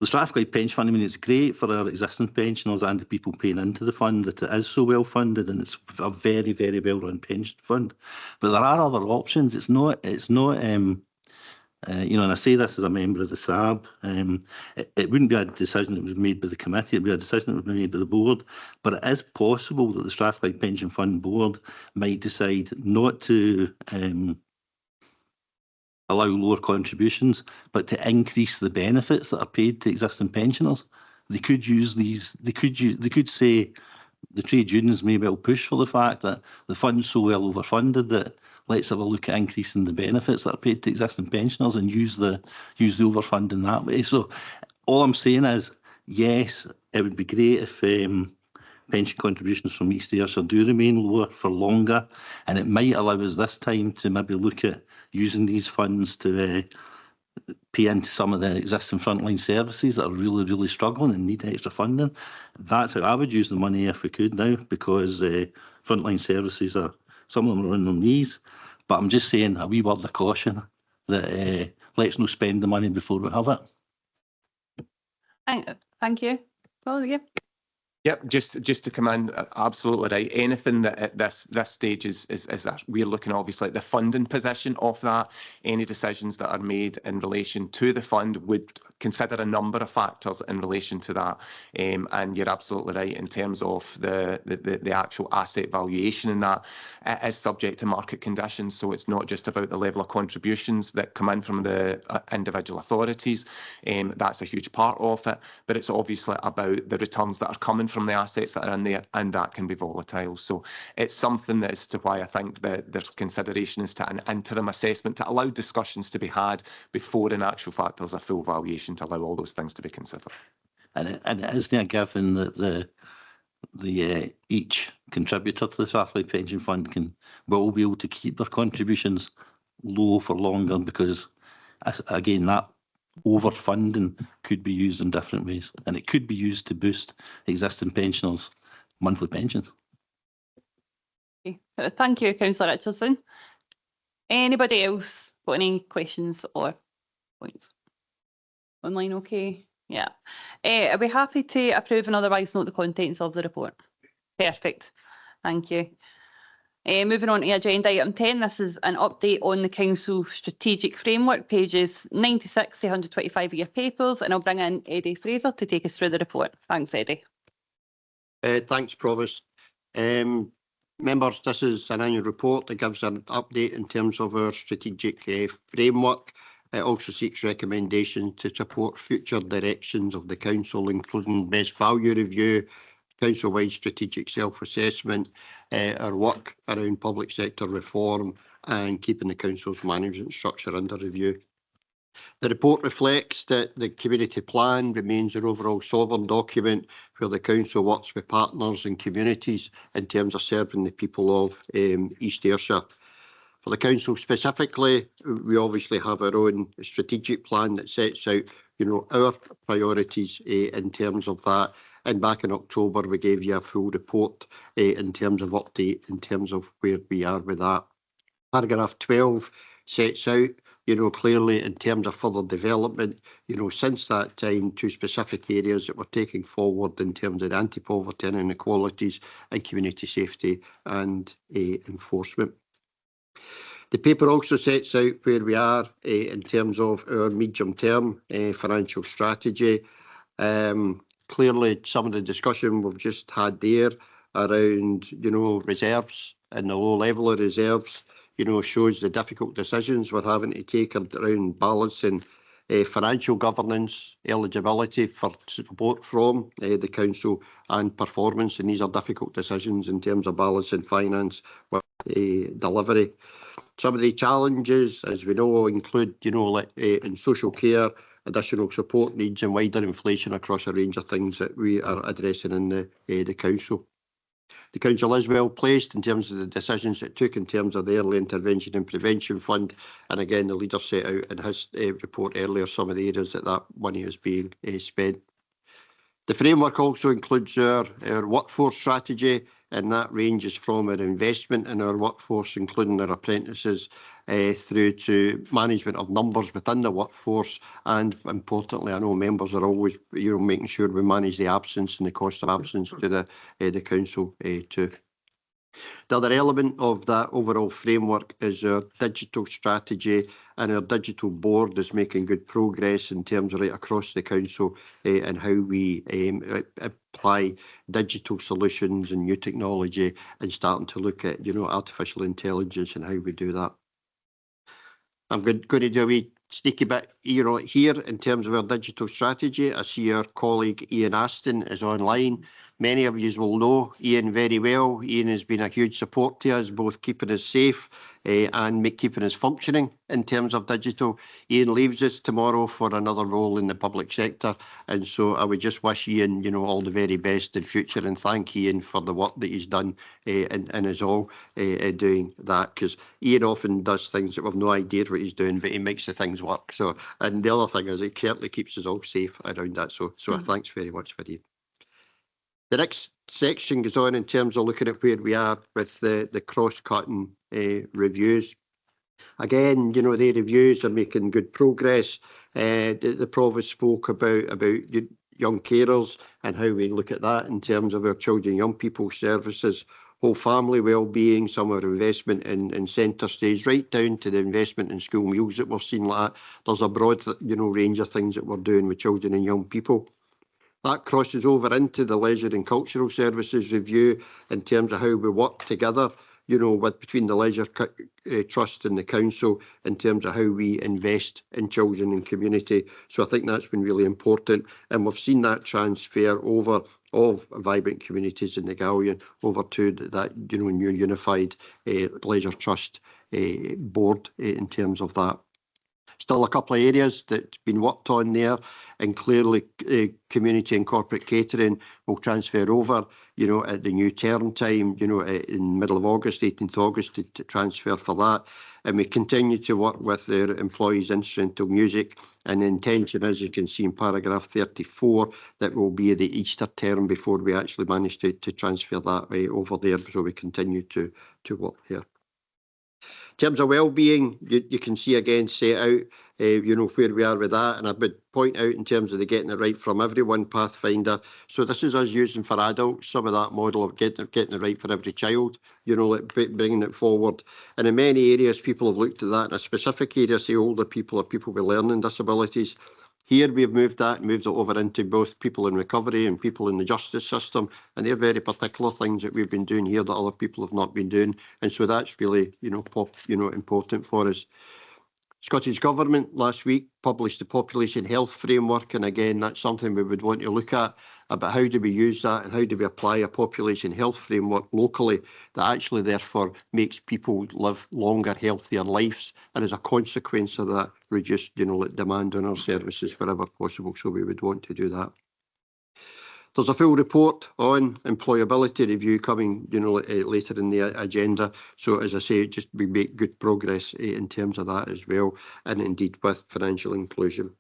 the Strathclyde Pension Fund, it's great for our existing pensioners and the people paying into the fund that it is so well funded, and it's a very, very well run pension fund. But there are other options. It's not. And I say this as a member of the SAB. It wouldn't be a decision that would be made by the committee. It would be a decision that would be made by the board. But it is possible that the Strathclyde Pension Fund board might decide not to allow lower contributions, but to increase the benefits that are paid to existing pensioners. They could use these. They could say the trade unions may well push for the fact that the fund's so well overfunded that let's have a look at increasing the benefits that are paid to existing pensioners and use the overfunding that way. So all I'm saying is, yes, it would be great if pension contributions from East Ayrshire do remain lower for longer, and it might allow us this time to maybe look at using these funds to pay into some of the existing frontline services that are really, really struggling and need extra funding. That's how I would use the money if we could now, because frontline services some of them are on their knees. But I'm just saying a wee word of caution that let's not spend the money before we have it. Thank you. Well, yeah. Yep, just to come in, absolutely right. Anything that at this stage is that we're looking obviously at the funding position of that. Any decisions that are made in relation to the fund would consider a number of factors in relation to that. And you're absolutely right in terms of the actual asset valuation in that. It is subject to market conditions, so it's not just about the level of contributions that come in from the individual authorities. That's a huge part of it, but it's obviously about the returns that are coming from the assets that are in there, and that can be volatile. So it's something that as to why I think that there's consideration as to an interim assessment to allow discussions to be had before in actual fact there's a full valuation to allow all those things to be considered. And it isn't a given that each contributor to the Strathclyde Pension Fund will be able to keep their contributions low for longer, because again that overfunding could be used in different ways, and it could be used to boost existing pensioners' monthly pensions. Okay. Thank you, Councillor Richardson. Anybody else got any questions or points? Online okay? Yeah. Are we happy to approve and otherwise note the contents of the report? Perfect. Thank you. Moving on to agenda item 10, this is an update on the Council Strategic Framework, pages 96 to 125 of your papers, and I'll bring in Eddie Fraser to take us through the report. Thanks, Eddie. Thanks, Provost. Members, this is an annual report that gives an update in terms of our strategic framework. It also seeks recommendations to support future directions of the Council, including best value review, council-wide strategic self-assessment, our work around public sector reform and keeping the Council's management structure under review. The report reflects that the community plan remains an overall sovereign document where the Council works with partners and communities in terms of serving the people of East Ayrshire. For the Council specifically, we obviously have our own strategic plan that sets out, our priorities in terms of that. And back in October, we gave you a full report in terms of update, in terms of where we are with that. Paragraph 12 sets out, clearly in terms of further development, since that time, 2 specific areas that we're taking forward in terms of anti-poverty and inequalities and community safety and enforcement. The paper also sets out where we are in terms of our medium-term financial strategy. Clearly, some of the discussion we've just had there around, reserves and the low level of reserves, shows the difficult decisions we're having to take around balancing financial governance, eligibility for support from the Council and performance. And these are difficult decisions in terms of balancing finance with delivery. Some of the challenges, as we know, include, in social care, additional support needs and wider inflation across a range of things that we are addressing in the Council. The Council is well placed in terms of the decisions it took in terms of the Early Intervention and Prevention Fund. And again, the leader set out in his report earlier some of the areas that money is being spent. The framework also includes our workforce strategy, and that ranges from our investment in our workforce, including our apprentices, through to management of numbers within the workforce. And importantly, I know members are always making sure we manage the absence and the cost of absence to the Council too. The other element of that overall framework is our digital strategy, and our digital board is making good progress in terms of right across the Council and how we apply digital solutions and new technology and starting to look at artificial intelligence and how we do that. I'm going to do a wee sneaky bit here in terms of our digital strategy. I see our colleague Ian Aston is online. Many of you will know Ian very well. Ian has been a huge support to us, both keeping us safe and keeping us functioning in terms of digital. Ian leaves us tomorrow for another role in the public sector. And so I would just wish Ian, all the very best in future and thank Ian for the work that he's done and is all doing that. Because Ian often does things that we've no idea what he's doing, but he makes the things work. So, and the other thing is it certainly keeps us all safe around that. So thanks very much for Ian. The next section goes on in terms of looking at where we are with the cross-cutting reviews. Again, the reviews are making good progress. The Provost spoke about young carers and how we look at that in terms of our children and young people services, whole family wellbeing, some of our investment in centre stage, right down to the investment in school meals that we've seen like that. There's a broad range of things that we're doing with children and young people. That crosses over into the leisure and cultural services review in terms of how we work together, between the Leisure Trust and the Council in terms of how we invest in children and community. So I think that's been really important. And we've seen that transfer over of Vibrant Communities in the Galleon over to that, new unified Leisure Trust board in terms of that. Still a couple of areas that's been worked on there, and clearly community and corporate catering will transfer over, at the new term time, in middle of August, 18th August, to transfer for that. And we continue to work with their employees' instrumental music, and the intention, as you can see in paragraph 34, that will be the Easter term before we actually manage to transfer that over there. So we continue to work there. In terms of well-being, you can see again set out, where we are with that. And I would point out in terms of the getting it right from everyone pathfinder. So this is us using for adults some of that model of getting it right for every child, bringing it forward. And in many areas, people have looked at that. In a specific area, say older people or people with learning disabilities. Here we've moved it over into both people in recovery and people in the justice system, and they're very particular things that we've been doing here that other people have not been doing, and so that's really important for us. Scottish Government last week published the Population Health Framework, and again that's something we would want to look at about how do we use that and how do we apply a population health framework locally that actually therefore makes people live longer, healthier lives, and as a consequence of that reduce demand on our services wherever possible. So we would want to do that. There's a full report on employability review coming later in the agenda. So as I say, we make good progress in terms of that as well, and indeed with financial inclusion.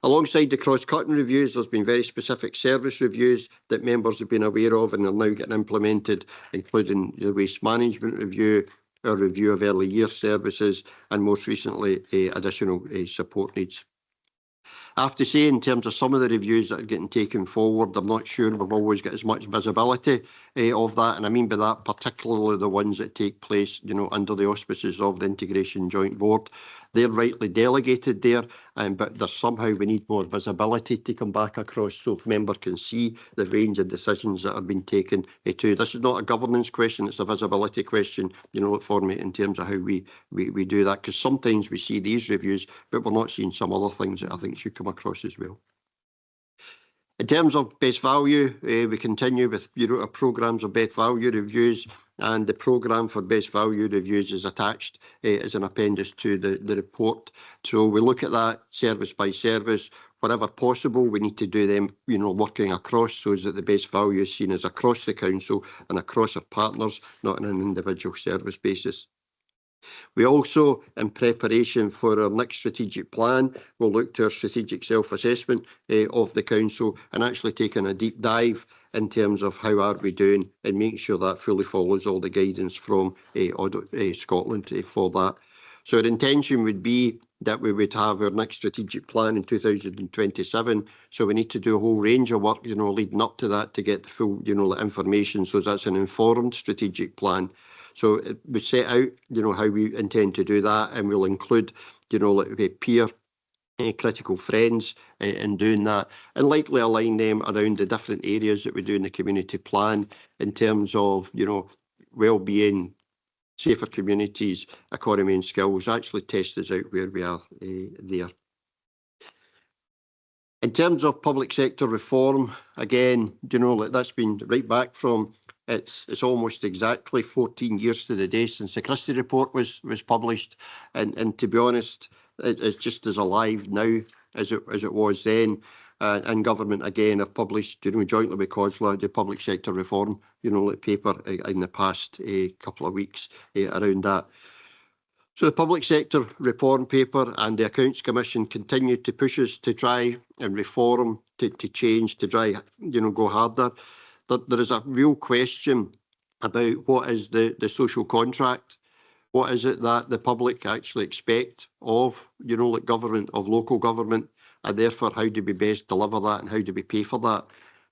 Alongside the cross-cutting reviews, there's been very specific service reviews that members have been aware of and are now getting implemented, including the waste management review, our review of early years services, and most recently additional support needs. I have to say, in terms of some of the reviews that are getting taken forward, I'm not sure we've always got as much visibility of that. And I mean by that particularly the ones that take place, under the auspices of the Integration Joint Board. They're rightly delegated there, but there's somehow we need more visibility to come back across so members can see the range of decisions that have been taken too. This is not a governance question, it's a visibility question, for me in terms of how we do that, because sometimes we see these reviews, but we're not seeing some other things that I think should come across as well. In terms of best value, we continue with our programmes of best value reviews, and the programme for best value reviews is attached as an appendix to the report. So we look at that service by service. Wherever possible, we need to do them, working across so that the best value is seen as across the council and across our partners, not on an individual service basis. We also, in preparation for our next strategic plan, will look to our strategic self-assessment of the council and actually taking a deep dive in terms of how are we doing and making sure that fully follows all the guidance from Scotland for that. So our intention would be that we would have our next strategic plan in 2027. So we need to do a whole range of work, leading up to that to get the full, information. So that's an informed strategic plan. So we set out, how we intend to do that, and we'll include, peer critical friends in doing that, and likely align them around the different areas that we do in the community plan in terms of, well-being, safer communities, economy and skills. Actually test us out where we are there. In terms of public sector reform, again, that's been right back from it's almost exactly 14 years to the day since the Christie report was published, and to be honest, it's just as alive now as it was then. And government again have published, jointly with COSLA, the public sector reform, paper in the past couple of weeks around that. So the public sector reform paper and the Accounts Commission continue to push us to try and reform, to change, to try, go harder. There is a real question about what is the social contract. What is it that the public actually expect of, government, of local government, and therefore how do we best deliver that and how do we pay for that?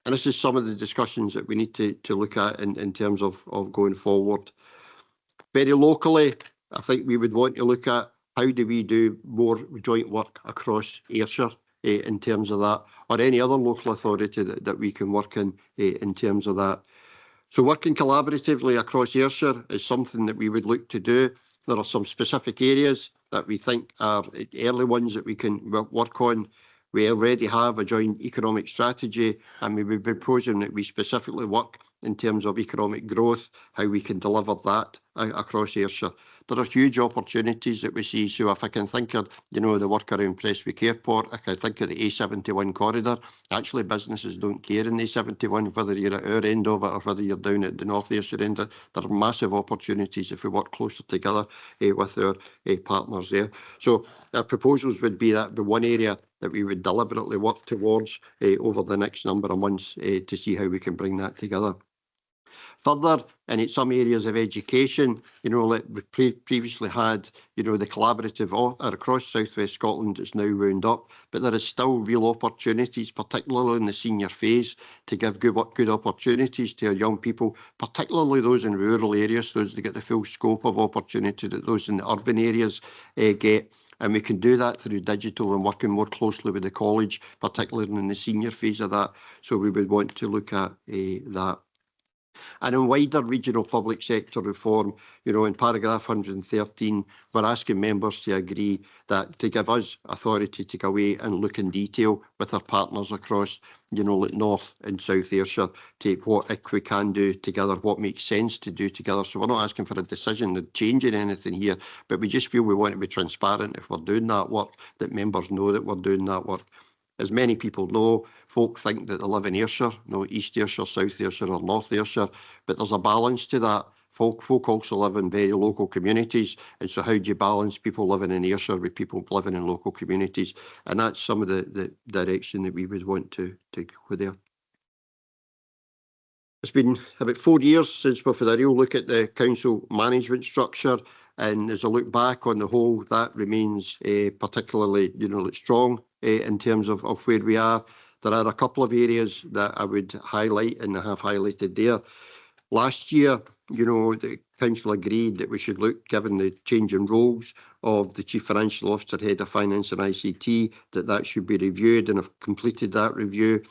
And this is some of the discussions that we need to look at in terms of going forward. Very locally, I think we would want to look at how do we do more joint work across Ayrshire in terms of that, or any other local authority that we can work in terms of that. So working collaboratively across Ayrshire is something that we would look to do. There are some specific areas that we think are early ones that we can work on. We already have a joint economic strategy, and we would be proposing that we specifically work in terms of economic growth, how we can deliver that across Ayrshire. There are huge opportunities that we see. So if I can think of, the work around Prestwick Airport, I can think of the A71 corridor. Actually, businesses don't care in the A71, whether you're at our end of it or whether you're down at the North Ayrshire end. There are massive opportunities if we work closer together with our partners there. So our proposals would be that the one area that we would deliberately work towards over the next number of months to see how we can bring that together. Further, in some areas of education, like we previously had, the collaborative across South West Scotland is now wound up, but there is still real opportunities, particularly in the senior phase, to give good opportunities to our young people, particularly those in rural areas, those that get the full scope of opportunity that those in the urban areas get. And we can do that through digital and working more closely with the college, particularly in the senior phase of that. So we would want to look at that. And in wider regional public sector reform, in paragraph 113, we're asking members to agree that to give us authority to go away and look in detail with our partners across, like North and South Ayrshire, to what if we can do together, what makes sense to do together. So we're not asking for a decision of changing anything here, but we just feel we want to be transparent if we're doing that work, that members know that we're doing that work. As many people know, folk think that they live in Ayrshire, East Ayrshire, South Ayrshire or North Ayrshire, but there's a balance to that. Folk also live in very local communities, and so how do you balance people living in Ayrshire with people living in local communities? And that's some of the direction that we would want to go there. It's been about 4 years since we've had a real look at the council management structure, and as I look back on the whole, that remains particularly strong in terms of where we are. There are a couple of areas that I would highlight, and I have highlighted there. Last year, the council agreed that we should look, given the change in roles of the Chief Financial Officer, Head of Finance and ICT, that should be reviewed, and have completed that review.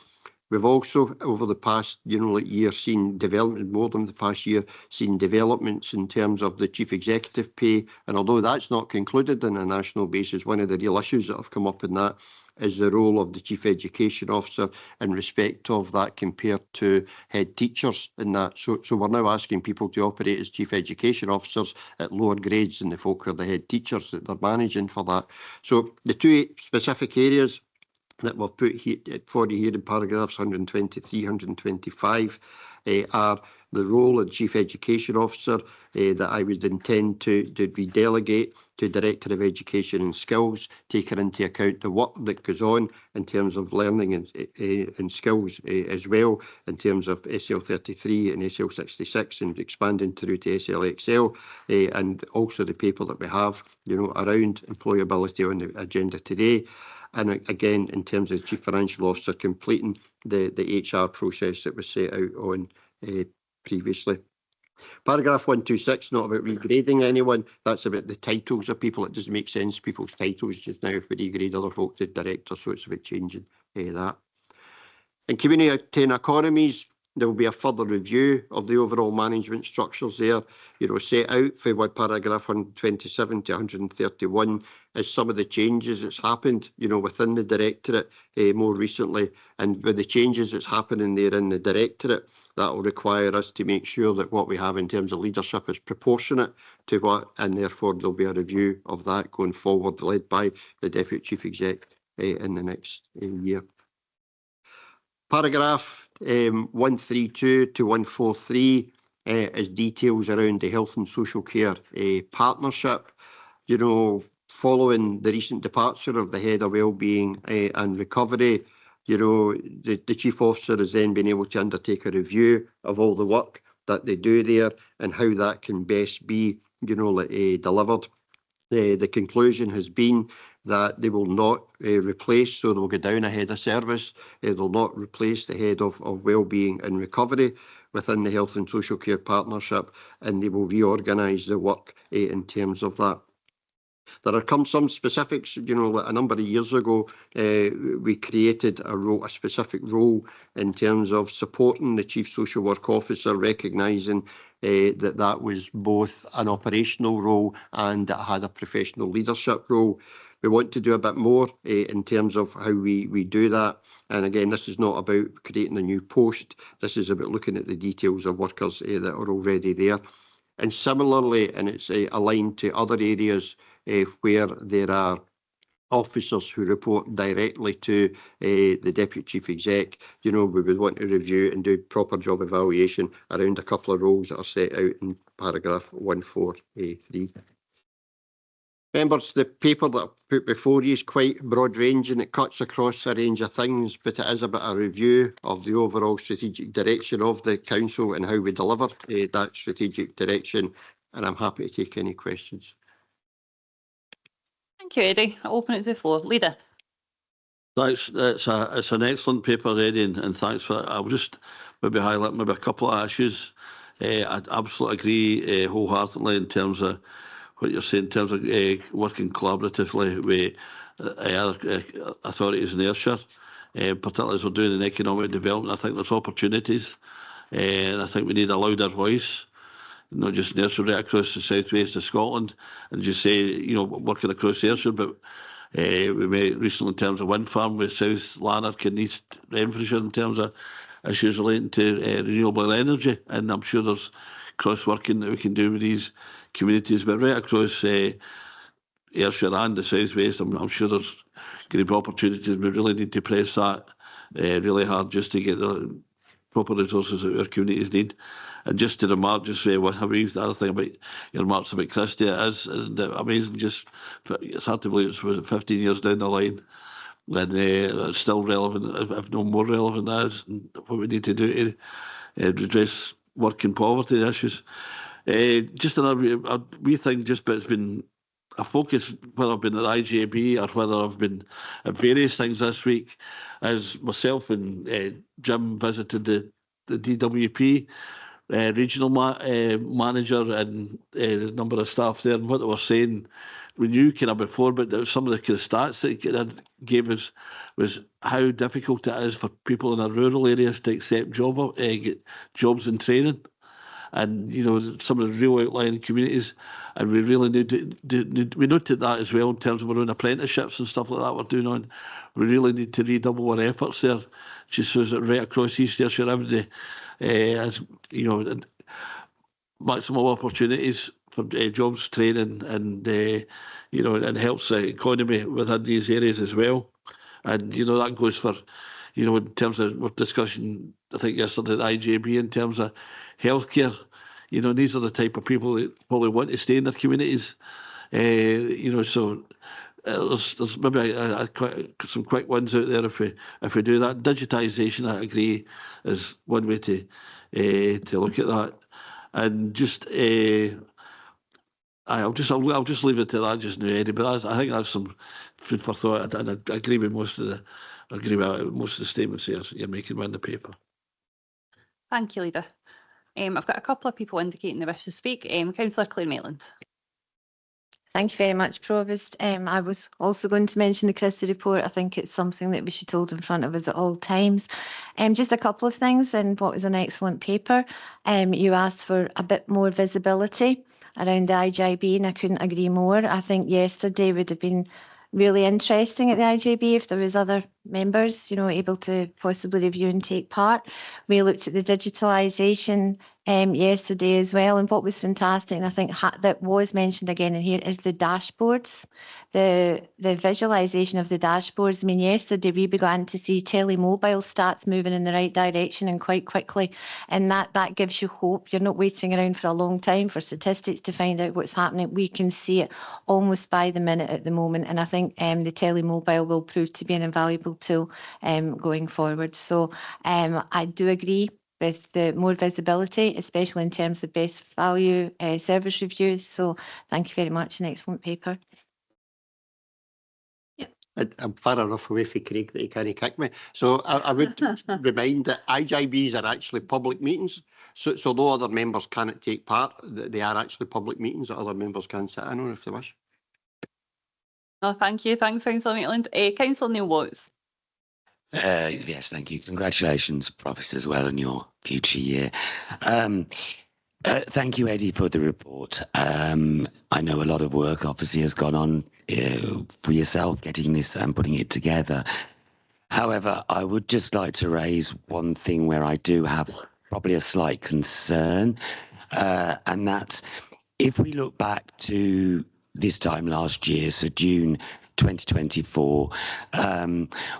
We've also, over the past year, seen development, more than the past year, seen developments in terms of the Chief Executive pay. And although that's not concluded on a national basis, one of the real issues that have come up in that is the role of the Chief Education Officer in respect of that compared to head teachers in that. So we're now asking people to operate as Chief Education Officers at lower grades than the folk who are the head teachers that they're managing for that. So the two specific areas that we've put for you here in paragraphs 123, 125 are the role of Chief Education Officer that I would intend to redelegate to Director of Education and Skills, taking into account the work that goes on in terms of learning and skills as well, in terms of SL33 and SL66, and expanding through to SLXL, and also the paper that we have, around employability on the agenda today. And again, in terms of the Chief Financial Officer, completing the HR process that was set out on previously. Paragraph 126, not about regrading anyone. That's about the titles of people. It doesn't make sense, people's titles just now, if we regrade other folk to director, so it's about changing that. In community and economies, there will be a further review of the overall management structures there, set out for paragraph 127 to 131 as some of the changes that's happened, within the directorate more recently. And with the changes that's happening there in the directorate, that will require us to make sure that what we have in terms of leadership is proportionate to what, and therefore there'll be a review of that going forward, led by the Deputy Chief Exec in the next year. Paragraph 132 to 143 is details around the health and social care partnership. Following the recent departure of the Head of Wellbeing and Recovery, the Chief Officer has then been able to undertake a review of all the work that they do there and how that can best be, delivered. The conclusion has been that they will not replace, so they'll go down a head of service. They'll not replace the Head of Wellbeing and Recovery within the Health and Social Care Partnership, and they will reorganise the work in terms of that. There are some specifics, a number of years ago, we created a specific role in terms of supporting the Chief Social Work Officer, recognising that was both an operational role and it had a professional leadership role. We want to do a bit more in terms of how we do that. And again, this is not about creating a new post. This is about looking at the details of workers that are already there. And similarly, and it's aligned to other areas where there are officers who report directly to the Deputy Chief Exec, we would want to review and do proper job evaluation around a couple of roles that are set out in paragraph 143. Members, the paper that I've put before you is quite broad-ranging. It cuts across a range of things, but it is a bit of a review of the overall strategic direction of the council and how we deliver that strategic direction. And I'm happy to take any questions. Thank you, Eddie. I'll open it to the floor. Leader. Thanks. It's an excellent paper, Eddie, and thanks for it. I'll just maybe highlight maybe a couple of issues. I absolutely agree wholeheartedly in terms of what you're saying in terms of working collaboratively with other authorities in Ayrshire, particularly as we're doing in economic development. I think there's opportunities, and I think we need a louder voice, not just in Ayrshire, right across the southwest of Scotland, and just say, you know, working across Ayrshire, but we met recently in terms of wind farm with South Lanark and East Renfrewshire in terms of issues relating to renewable energy, and I'm sure there's cross-working that we can do with these communities, but right across Ayrshire and the southwest, I'm sure there's going to be opportunities. We really need to press that really hard just to get the proper resources that our communities need. And just to remark, just say, well, I mean, the other thing about your remarks about Christie, isn't it amazing? Just it's hard to believe it's 15 years down the line, and it's still relevant, if no more relevant as what we need to do to redress working poverty issues. Just another wee thing, but it's been a focus, whether I've been at IJB or whether I've been at various things this week, as myself and Jim visited the DWP regional manager and a number of staff there, and what they were saying, we knew kind of before, but some of the kind of stats that gave us was how difficult it is for people in our rural areas to accept get jobs and training. And, you know, some of the real outlying communities, and we really need to, we noted that as well in terms of our own apprenticeships and stuff like that we're doing on. We really need to redouble our efforts there, just so that right across East Ayrshire, everybody has, you know, maximum opportunities for jobs, training, and, you know, and helps the economy within these areas as well. And, you know, that goes for, you know, in terms of our discussion, I think yesterday at IJB, in terms of healthcare, you know, these are the type of people that probably want to stay in their communities. You know, so there's maybe some quick ones out there if we do that. Digitisation, I agree, is one way to look at that. And just I'll just leave it to that just now, Eddie. But I think that's some food for thought, and I agree with most of the statements you're making in the paper. Thank you, Leader. I've got a couple of people indicating they wish to speak. Councillor Claire Maitland. Thank you very much, Provost. I was also going to mention the Christie report. I think it's something that we should hold in front of us at all times. Just a couple of things in what was an excellent paper. You asked for a bit more visibility around the IJB, and I couldn't agree more. I think yesterday would have been really interesting at the IJB if there was other members, you know, able to possibly review and take part. We looked at the digitalisation yesterday as well, and what was fantastic, and I think that was mentioned again in here, is the dashboards, the visualisation of the dashboards. I mean, yesterday we began to see telemobile stats moving in the right direction and quite quickly, and that gives you hope. You're not waiting around for a long time for statistics to find out what's happening. We can see it almost by the minute at the moment, and I think the telemobile will prove to be an invaluable tool going forward. So I do agree with the more visibility, especially in terms of best value service reviews. So thank you very much, an excellent paper. I'm far enough away from Craig that he can't kick me. So I would remind that IJBs are actually public meetings. So though other members cannot take part, they are actually public meetings that other members can sit in on if they wish. Oh, thank you. Thanks, Councillor Maitland. Councillor Neil Watts. Yes, thank you. Congratulations, Provost, as well on your future year. Thank you, Eddie, for the report. I know a lot of work obviously has gone on for yourself getting this and putting it together. However, I would just like to raise one thing where I do have probably a slight concern, and that's if we look back to this time last year, so June 2024,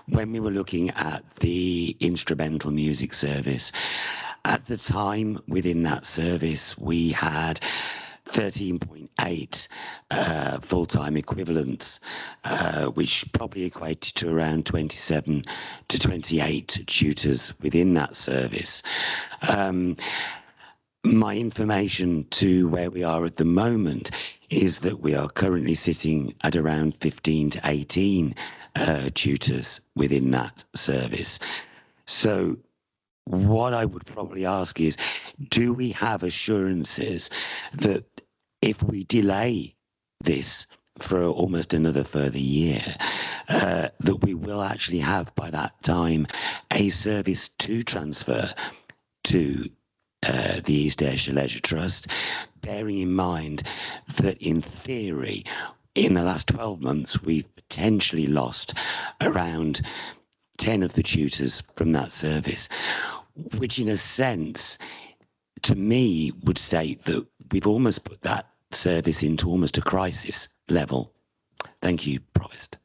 when we were looking at the instrumental music service. At the time, within that service, we had 13.8 full-time equivalents, which probably equated to around 27 to 28 tutors within that service. My information to where we are at the moment is that we are currently sitting at around 15 to 18 tutors within that service. So what I would probably ask is, do we have assurances that if we delay this for almost another further year, that we will actually have by that time a service to transfer to the East Ayrshire Leisure Trust, bearing in mind that in theory, in the last 12 months, we've potentially lost around 10 of the tutors from that service, which in a sense, to me, would state that we've almost put that service into almost a crisis level. Thank you, Provost.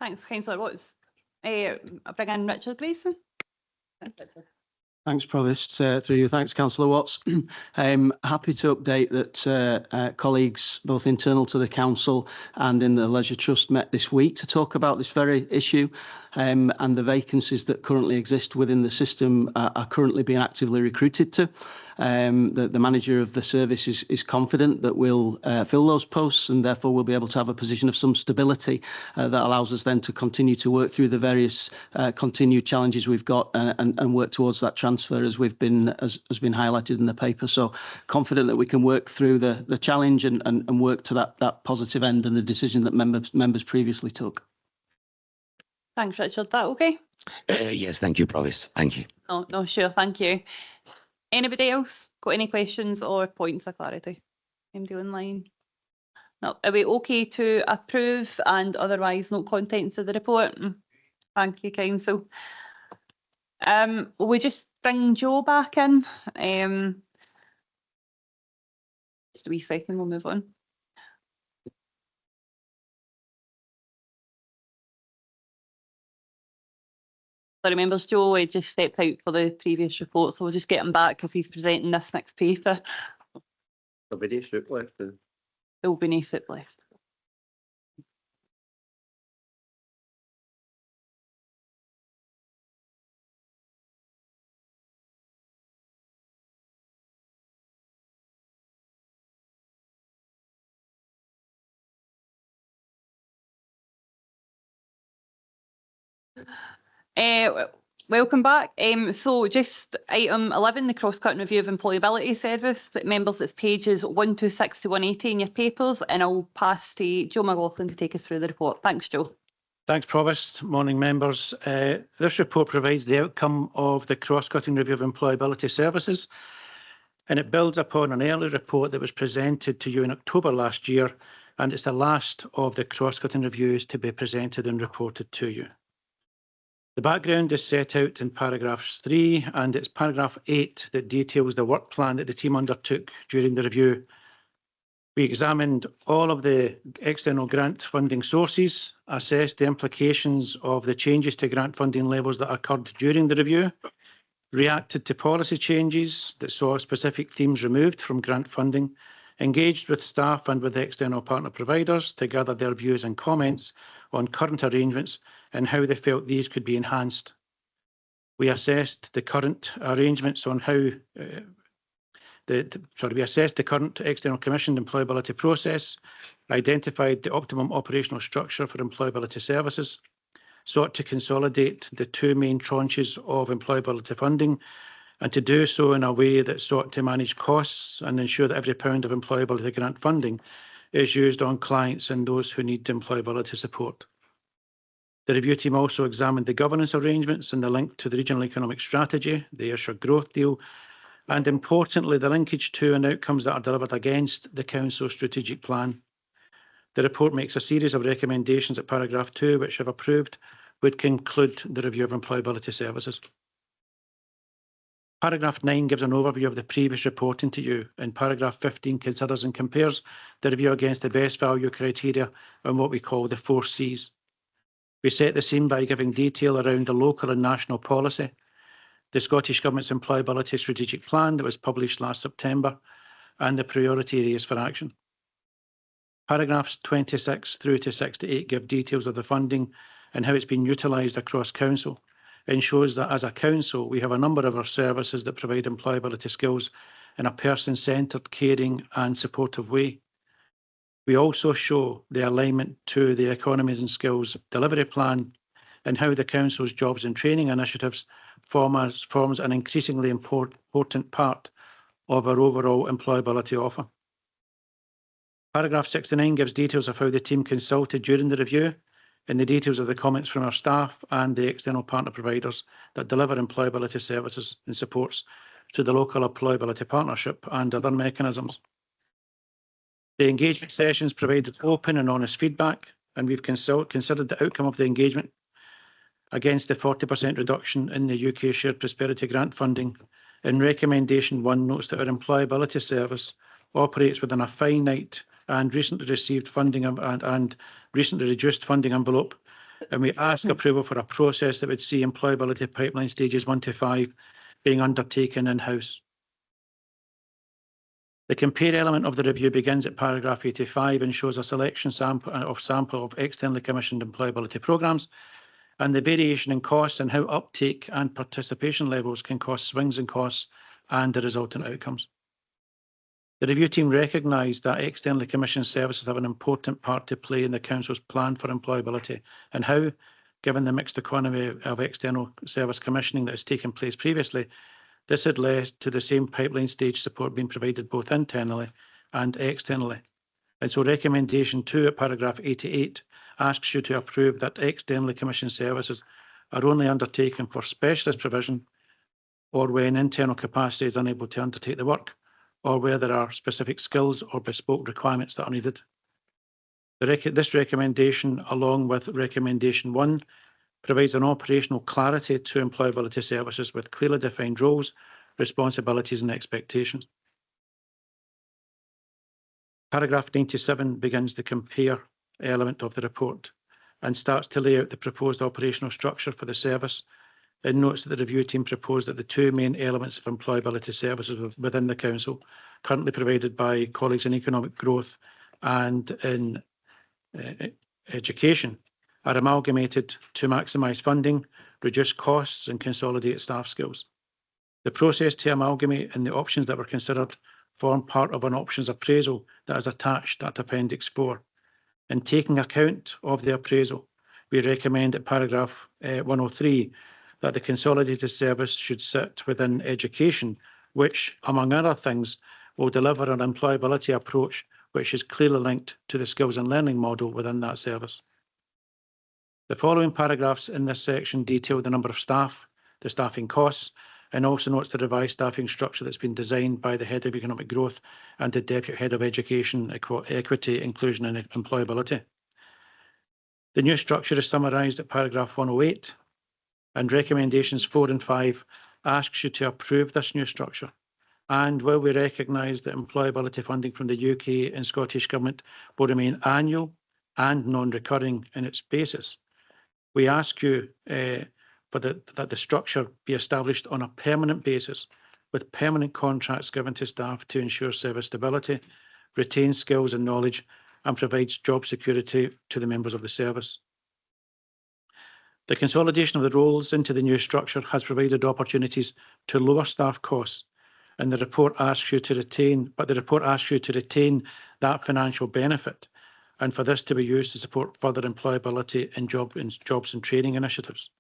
Thanks, Councillor Watts. Bring in Richard Grayson. Thanks, Provost. Through you. Thanks, Councillor Watts. I'm happy to update that colleagues, both internal to the Council and in the Leisure Trust, met this week to talk about this very issue, and the vacancies that currently exist within the system are currently being actively recruited to. The manager of the service is confident that we'll fill those posts, and therefore we'll be able to have a position of some stability that allows us then to continue to work through the various continued challenges we've got and work towards that transfer as we've been as has been highlighted in the paper. So confident that we can work through the challenge and work to that positive end and the decision that members previously took. Thanks, Richard. That okay? Yes, thank you, Provost. Thank you. No, sure. Thank you. Anybody else got any questions or points of clarity? Anybody online? No. Are we okay to approve and otherwise note contents of the report? Thank you, Council. Will we just bring Joe back in? Just a wee second, we'll move on. Sorry, members, Joe just stepped out for the previous report, so we'll just get him back because he's presenting this next paper. There'll be no soup left. There will be no soup left. Welcome back. So just item 11, the cross-cutting review of employability service. Members, it's pages 126 to 180 in your papers, and I'll pass to Joe McLaughlin to take us through the report. Thanks, Joe. Thanks, Provost. Morning, members. This report provides the outcome of the cross-cutting review of employability services, and it builds upon an early report that was presented to you in October last year, and it's the last of the cross-cutting reviews to be presented and reported to you. The background is set out in paragraphs 3, and it's paragraph 8 that details the work plan that the team undertook during the review. We examined all of the external grant funding sources, assessed the implications of the changes to grant funding levels that occurred during the review, reacted to policy changes that saw specific themes removed from grant funding, engaged with staff and with external partner providers to gather their views and comments on current arrangements and how they felt these could be enhanced. We assessed the current arrangements on how we assessed the current external commissioned employability process, identified the optimum operational structure for employability services, sought to consolidate the two main tranches of employability funding, and to do so in a way that sought to manage costs and ensure that every pound of employability grant funding is used on clients and those who need employability support. The review team also examined the governance arrangements and the link to the regional economic strategy, the Ayrshire growth deal, and importantly, the linkage to and outcomes that are delivered against the Council's strategic plan. The report makes a series of recommendations at paragraph 2, which, if approved, would conclude the review of employability services. Paragraph 9 gives an overview of the previous reporting to you, and paragraph 15 considers and compares the review against the best value criteria and what we call the 4 Cs. We set the scene by giving detail around the local and national policy, the Scottish Government's employability strategic plan that was published last September, and the priority areas for action. Paragraphs 26 through to 68 give details of the funding and how it's been utilised across council, and shows that as a council we have a number of our services that provide employability skills in a person-centred, caring and supportive way. We also show the alignment to the Economies and Skills Delivery Plan and how the Council's jobs and training initiatives forms an increasingly important part of our overall employability offer. Paragraph 69 gives details of how the team consulted during the review and the details of the comments from our staff and the external partner providers that deliver employability services and supports to the local employability partnership and other mechanisms. The engagement sessions provided open and honest feedback, and we've considered the outcome of the engagement against the 40% reduction in the UK Shared Prosperity Grant funding. In Recommendation 1 notes that our employability service operates within a finite and recently received funding and recently reduced funding envelope, and we ask approval for a process that would see employability pipeline stages 1 to 5 being undertaken in-house. The compare element of the review begins at paragraph 85 and shows a selection sample of externally commissioned employability programmes and the variation in costs and how uptake and participation levels can cause swings in costs and the resultant outcomes. The review team recognised that externally commissioned services have an important part to play in the Council's plan for employability and how, given the mixed economy of external service commissioning that has taken place previously, this had led to the same pipeline stage support being provided both internally and externally. And so Recommendation 2 at paragraph 88 asks you to approve that externally commissioned services are only undertaken for specialist provision or when internal capacity is unable to undertake the work, or where there are specific skills or bespoke requirements that are needed. This recommendation, along with Recommendation 1, provides an operational clarity to employability services with clearly defined roles, responsibilities and expectations. Paragraph 97 begins the compare element of the report and starts to lay out the proposed operational structure for the service. It notes that the review team proposed that the two main elements of employability services within the Council, currently provided by colleagues in economic growth and in education, are amalgamated to maximise funding, reduce costs and consolidate staff skills. The process to amalgamate and the options that were considered form part of an options appraisal that is attached at Appendix 4. In taking account of the appraisal, we recommend at paragraph 103 that the consolidated service should sit within education, which, among other things, will deliver an employability approach which is clearly linked to the skills and learning model within that service. The following paragraphs in this section detail the number of staff, the staffing costs, and also notes the revised staffing structure that's been designed by the Head of Economic Growth and the Deputy Head of Education, Equity, Inclusion and Employability. The new structure is summarised at paragraph 108, and Recommendations 4 and 5 asks you to approve this new structure. And while we recognise that employability funding from the UK and Scottish Government will remain annual and non-recurring in its basis, we ask you that the structure be established on a permanent basis with permanent contracts given to staff to ensure service stability, retain skills and knowledge, and provides job security to the members of the service. The consolidation of the roles into the new structure has provided opportunities to lower staff costs, and the report asks you to retain that financial benefit, and for this to be used to support further employability and jobs and training initiatives.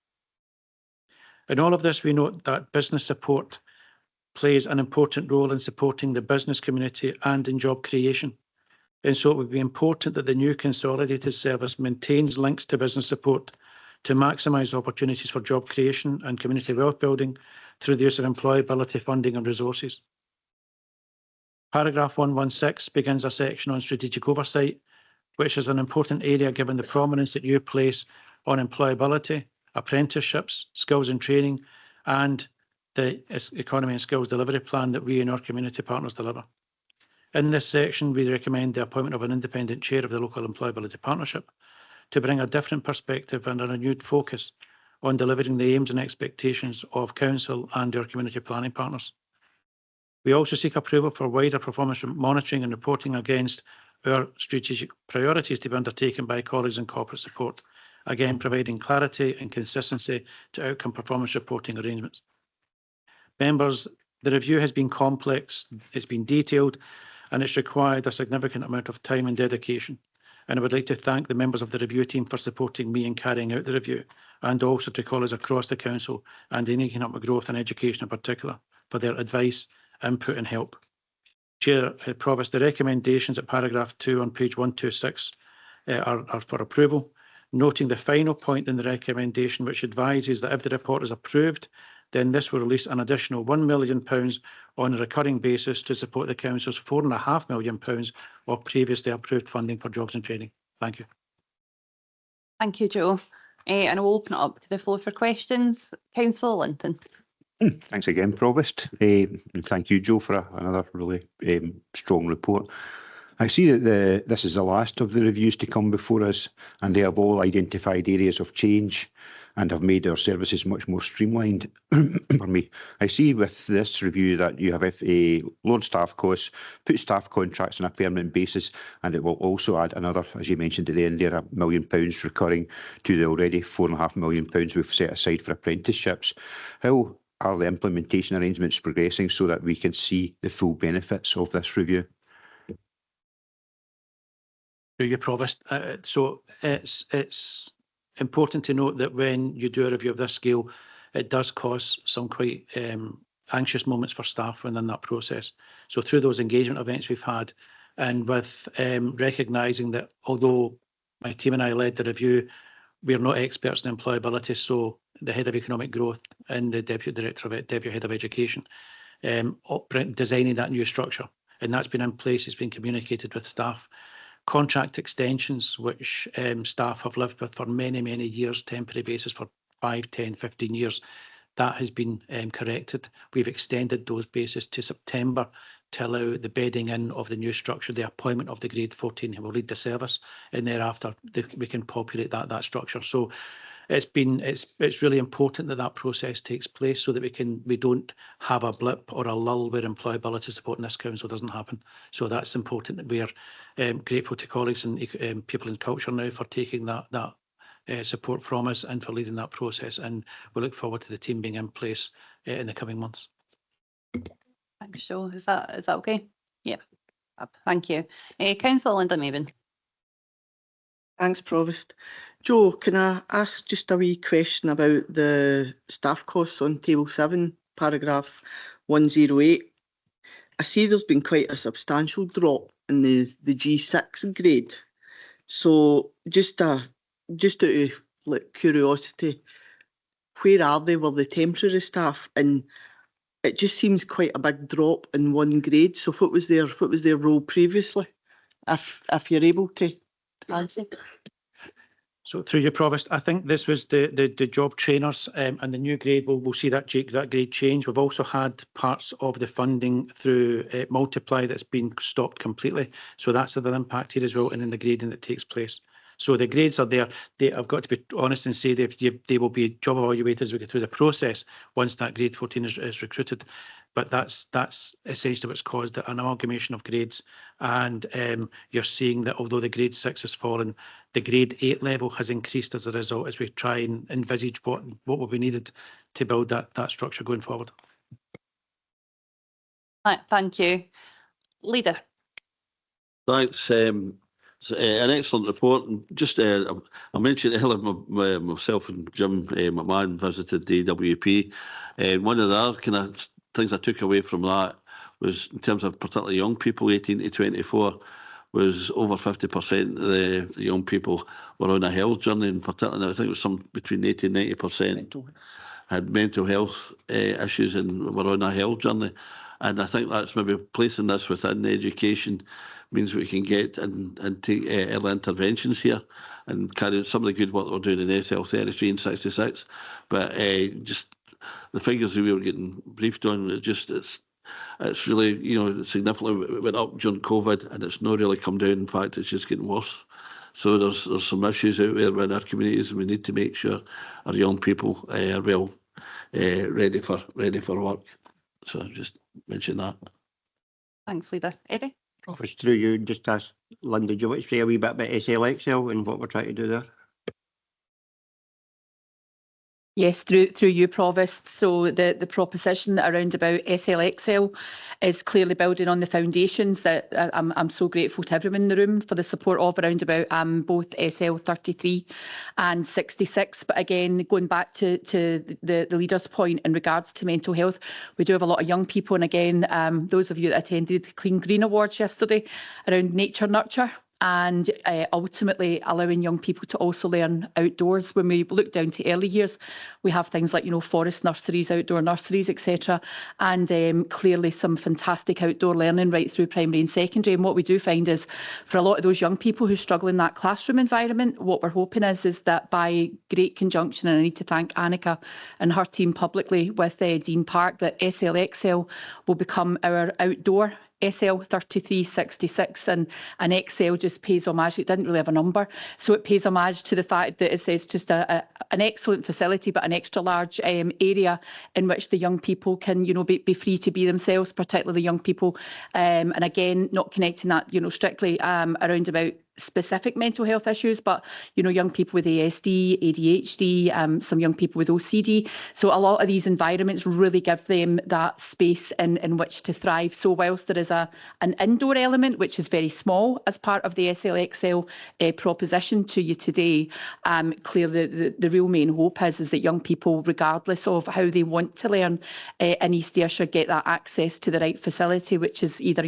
In all of this, we note that business support plays an important role in supporting the business community and in job creation. And so it would be important that the new consolidated service maintains links to business support to maximise opportunities for job creation and community wealth building through the use of employability funding and resources. Paragraph 116 begins a section on strategic oversight, which is an important area given the prominence that you place on employability, apprenticeships, skills and training, and the Economy and Skills Delivery Plan that we and our community partners deliver. In this section, we recommend the appointment of an independent chair of the Local Employability Partnership to bring a different perspective and a renewed focus on delivering the aims and expectations of Council and our community planning partners. We also seek approval for wider performance monitoring and reporting against our strategic priorities to be undertaken by colleagues in corporate support, again providing clarity and consistency to outcome performance reporting arrangements. Members, the review has been complex, it's been detailed, and it's required a significant amount of time and dedication. And I would like to thank the members of the review team for supporting me in carrying out the review, and also to colleagues across the council and in economic growth and education in particular for their advice, input and help. Chair Provost, the recommendations at paragraph 2 on page 126 are for approval, noting the final point in the recommendation which advises that if the report is approved, then this will release an additional £1 million on a recurring basis to support the Council's £4.5 million of previously approved funding for jobs and training. Thank you. Thank you, Joe. And I will open it up to the floor for questions. Councillor Linton. Thanks again, Provost. And thank you, Joe, for another really strong report. I see that this is the last of the reviews to come before us, and they have all identified areas of change and have made our services much more streamlined. For me, I see with this review that you have lowered staff costs, put staff contracts on a permanent basis, and it will also add another, as you mentioned at the end there, £1 million recurring to the already £4.5 million we've set aside for apprenticeships. How are the implementation arrangements progressing so that we can see the full benefits of this review? You Provost. So it's important to note that when you do a review of this scale, it does cause some quite anxious moments for staff within that process. So through those engagement events we've had, and with recognising that although my team and I led the review, we're not experts in employability, so the head of economic growth and the deputy head of education designing that new structure, and that's been in place. It's been communicated with staff. Contract extensions, which staff have lived with for many, many years, temporary basis for 5, 10, 15 years, that has been corrected. We've extended those bases to September to allow the bedding in of the new structure, the appointment of the grade 14 who will lead the service, and thereafter we can populate that structure. So it's really important that that process takes place so that we don't have a blip or a lull where employability support in this council doesn't happen. So that's important. We are grateful to colleagues and people in culture now for taking that support from us and for leading that process, and we look forward to the team being in place in the coming months. Thanks, Joe. Is that okay? Yeah. Thank you. Councillor Linda Maven. Thanks, Provost. Joe, can I ask just a wee question about the staff costs on table 7, paragraph 108? I see there's been quite a substantial drop in the G6 grade. So just out of curiosity, where are they? Were the temporary staff? And it just seems quite a big drop in one grade. So what was their role previously? If you're able to answer. So through you, Provost, I think this was the job trainers, and the new grade we'll see that grade change. We've also had parts of the funding through Multiply that's been stopped completely. So that's the impact here as well, and in the grading that takes place. So the grades are there. I've got to be honest and say they will be job evaluated as we get through the process once that grade 14 is recruited. But that's essentially what's caused an amalgamation of grades. And you're seeing that although the grade 6 has fallen, the grade 8 level has increased as a result, as we try and envisage what will be needed to build that structure going forward. Thank you. Leader. Thanks. It's an excellent report. And just I mentioned earlier, myself and Jim McMahon visited DWP. One of the other kind of things I took away from that was, in terms of particularly young people, 18 to 24, was over 50% of the young people were on a health journey, and particularly I think it was some between 80 and 90% had mental health issues and were on a health journey. And I think that's maybe placing this within education means we can get and take early interventions here and carry on some of the good work we're doing in SL33 and 66. But just the figures that we were getting briefed on, it's really, significantly went up during COVID, and it's not really come down. In fact, it's just getting worse. So there's some issues out there in our communities, and we need to make sure our young people are well ready for work. So just mention that. Thanks, Leader. Eddie? Provost, through you, just ask Linda, do you want to say a wee bit about SLXL and what we're trying to do there? Yes, through you, Provost. So the proposition around about SLXL is clearly building on the foundations that I'm so grateful to everyone in the room for the support of around about both SL 33 and 66. But again, going back to the leader's point in regards to mental health, we do have a lot of young people. And again, those of you that attended the Clean Green Awards yesterday around nature nurture, and ultimately allowing young people to also learn outdoors. When we look down to early years, we have things like, forest nurseries, outdoor nurseries, etc. And clearly some fantastic outdoor learning right through primary and secondary. And what we do find is for a lot of those young people who struggle in that classroom environment, what we're hoping is that by great conjunction, and I need to thank Annika and her team publicly with Dean Park, that SLXL will become our outdoor SL 3366 and XL just pays homage. It didn't really have a number, so it pays homage to the fact that it's just an excellent facility, but an extra large area in which the young people can, be free to be themselves, particularly the young people. And again, not connecting that, strictly around about specific mental health issues, but young people with ASD, ADHD, some young people with OCD. So a lot of these environments really give them that space in which to thrive. So whilst there is an indoor element, which is very small as part of the SLXL proposition to you today, clearly the real main hope is that young people, regardless of how they want to learn in East Ayrshire, get that access to the right facility, which is either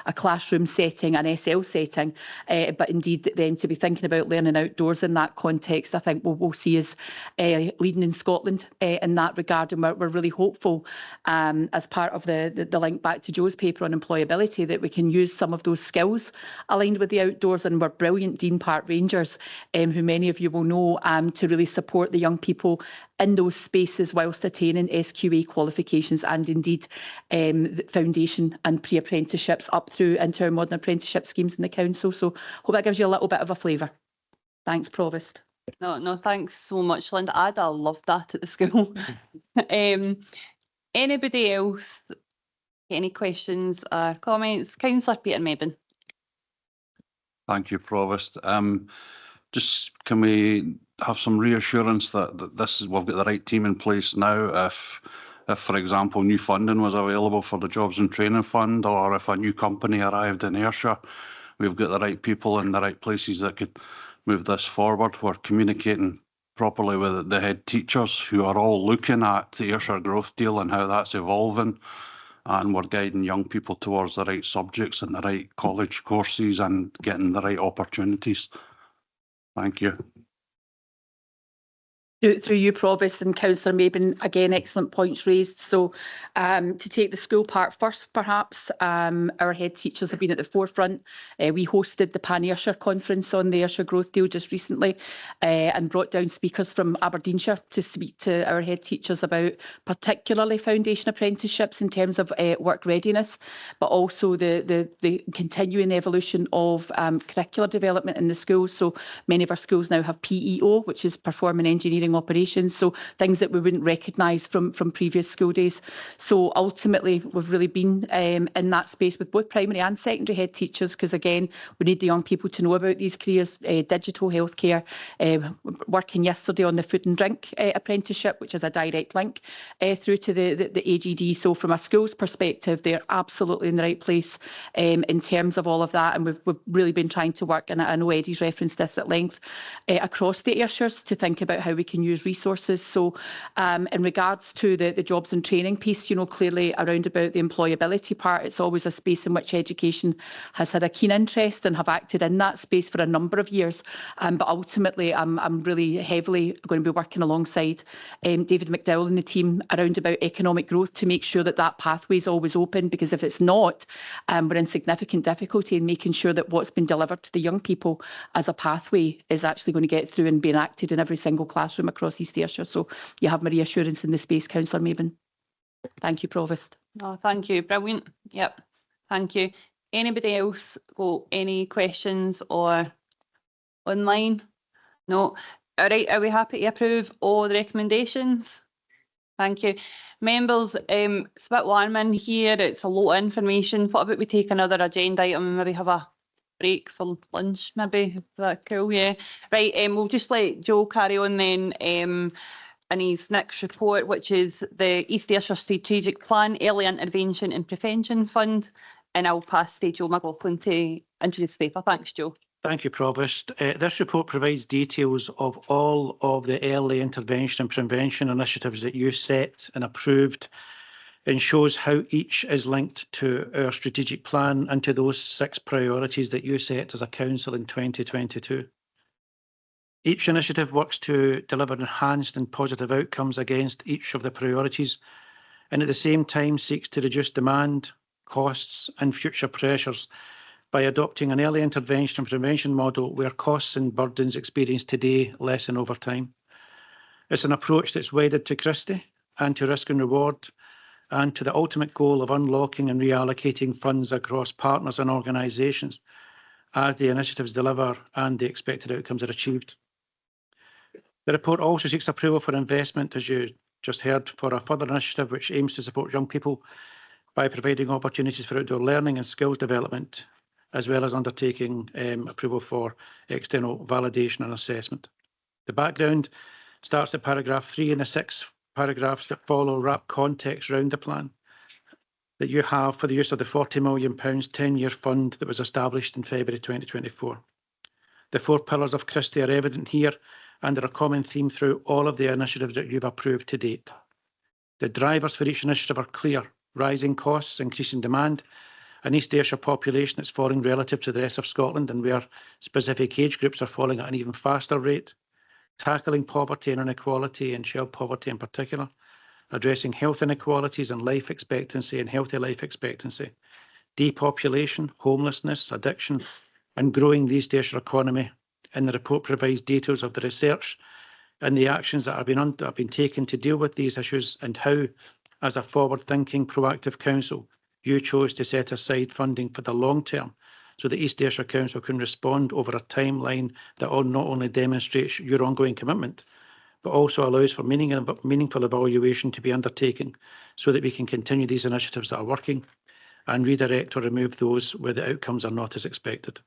a classroom setting, an SL setting, but indeed then to be thinking about learning outdoors in that context, I think we'll see us leading in Scotland in that regard. And we're really hopeful as part of the link back to Joe's paper on employability that we can use some of those skills aligned with the outdoors. And we're brilliant Dean Park Rangers, who many of you will know, to really support the young people in those spaces whilst attaining SQA qualifications and indeed the foundation and pre-apprenticeships up through into our modern apprenticeship schemes in the council. So hope that gives you a little bit of a flavour. Thanks, Provost. No, thanks so much, Linda. I'd have loved that at the school. Anybody else? Any questions or comments? Councillor Peter Mebane. Thank you, Provost. Just can we have some reassurance that we've got the right team in place now? If, for example, new funding was available for the Jobs and Training Fund, or if a new company arrived in Ayrshire, we've got the right people in the right places that could move this forward. We're communicating properly with the head teachers who are all looking at the Ayrshire Growth Deal and how that's evolving. And we're guiding young people towards the right subjects and the right college courses and getting the right opportunities. Thank you. Through you, Provost, and Councillor Mabin, again, excellent points raised. So to take the school part first, perhaps, our head teachers have been at the forefront. We hosted the Pan Ayrshire conference on the Ayrshire Growth Deal just recently and brought down speakers from Aberdeenshire to speak to our head teachers about particularly foundation apprenticeships in terms of work readiness, but also the continuing evolution of curricular development in the schools. So many of our schools now have PEO, which is Performing Engineering Operations, so things that we wouldn't recognise from previous school days. So ultimately, we've really been in that space with both primary and secondary head teachers, because again, we need the young people to know about these careers, digital healthcare, working yesterday on the food and drink apprenticeship, which is a direct link through to the AGD. So from a school's perspective, they're absolutely in the right place in terms of all of that, and we've really been trying to work, and I know Eddie's referenced this at length, across the Ayrshires to think about how we can use resources. So in regards to the jobs and training piece, clearly around about the employability part, it's always a space in which education has had a keen interest and have acted in that space for a number of years. But ultimately, I'm really heavily going to be working alongside David McDowell and the team around about economic growth to make sure that that pathway is always open, because if it's not, we're in significant difficulty in making sure that what's been delivered to the young people as a pathway is actually going to get through and be enacted in every single classroom across East Ayrshire. So you have my reassurance in the space, Councillor Mabin. Thank you, Provost. Oh, thank you. Brilliant. Yep. Thank you. Anybody else got any questions or online? No. All right. Are we happy to approve all the recommendations? Thank you. Members, it's a bit warm here. It's a lot of information. What about we take another agenda item and maybe have a break for lunch, maybe? Is that cool? Yeah. Right, we'll just let Joe carry on then in his next report, which is the East Ayrshire Strategic Plan, Early Intervention and Prevention Fund. And I'll pass to Joe McLaughlin to introduce the paper. Thanks, Joe. Thank you, Provost. This report provides details of all of the early intervention and prevention initiatives that you set and approved, and shows how each is linked to our strategic plan and to those 6 priorities that you set as a council in 2022. Each initiative works to deliver enhanced and positive outcomes against each of the priorities, and at the same time seeks to reduce demand, costs and future pressures by adopting an early intervention and prevention model where costs and burdens experienced today lessen over time. It's an approach that's wedded to Christie and to risk and reward, and to the ultimate goal of unlocking and reallocating funds across partners and organisations as the initiatives deliver and the expected outcomes are achieved. The report also seeks approval for investment, as you just heard, for a further initiative which aims to support young people by providing opportunities for outdoor learning and skills development, as well as undertaking approval for external validation and assessment. The background starts at paragraph 3 in the 6 paragraphs that follow wrap context around the plan that you have for the use of the £40 million 10-year fund that was established in February 2024. The 4 pillars of Christie are evident here and are a common theme through all of the initiatives that you've approved to date. The drivers for each initiative are clear: rising costs, increasing demand, an East Ayrshire population that's falling relative to the rest of Scotland and where specific age groups are falling at an even faster rate, tackling poverty and inequality and child poverty in particular, addressing health inequalities and life expectancy and healthy life expectancy, depopulation, homelessness, addiction, and growing the East Ayrshire economy. And the report provides details of the research and the actions that have been taken to deal with these issues, and how, as a forward-thinking, proactive council, you chose to set aside funding for the long term so that East Ayrshire Council can respond over a timeline that not only demonstrates your ongoing commitment, but also allows for meaningful evaluation to be undertaken so that we can continue these initiatives that are working and redirect or remove those where the outcomes are not as expected.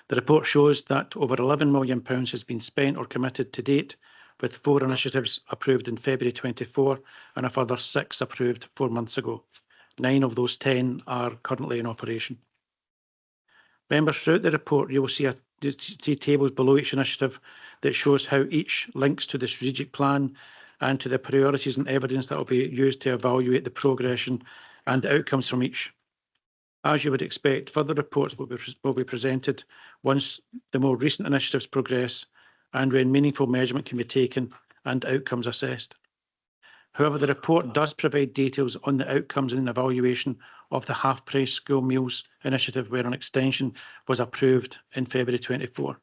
The report shows that over £11 million has been spent or committed to date, with 4 initiatives approved in February 24 and a further 6 approved 4 months ago. 9 of those 10 are currently in operation. Members, throughout the report, you will see tables below each initiative that shows how each links to the strategic plan and to the priorities and evidence that will be used to evaluate the progression and the outcomes from each. As you would expect, further reports will be presented once the more recent initiatives progress and when meaningful measurement can be taken and outcomes assessed. However, the report does provide details on the outcomes and evaluation of the half-price school meals initiative, where an extension was approved in February 24,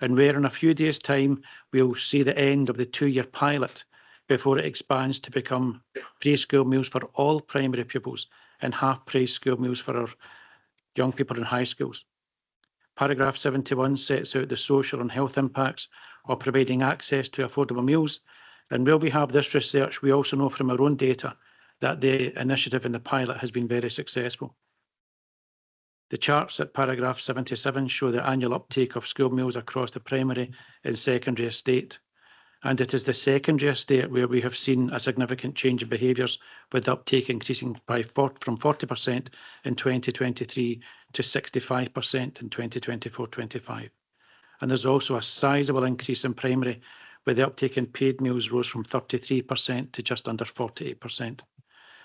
and where in a few days' time we'll see the end of the 2-year pilot before it expands to become free school meals for all primary pupils and half-price school meals for our young people in high schools. Paragraph 71 sets out the social and health impacts of providing access to affordable meals, and where we have this research, we also know from our own data that the initiative in the pilot has been very successful. The charts at paragraph 77 show the annual uptake of school meals across the primary and secondary estate, and it is the secondary estate where we have seen a significant change in behaviours, with the uptake increasing from 40% in 2023 to 65% in 2024-25. And there's also a sizable increase in primary, where the uptake in paid meals rose from 33% to just under 48%.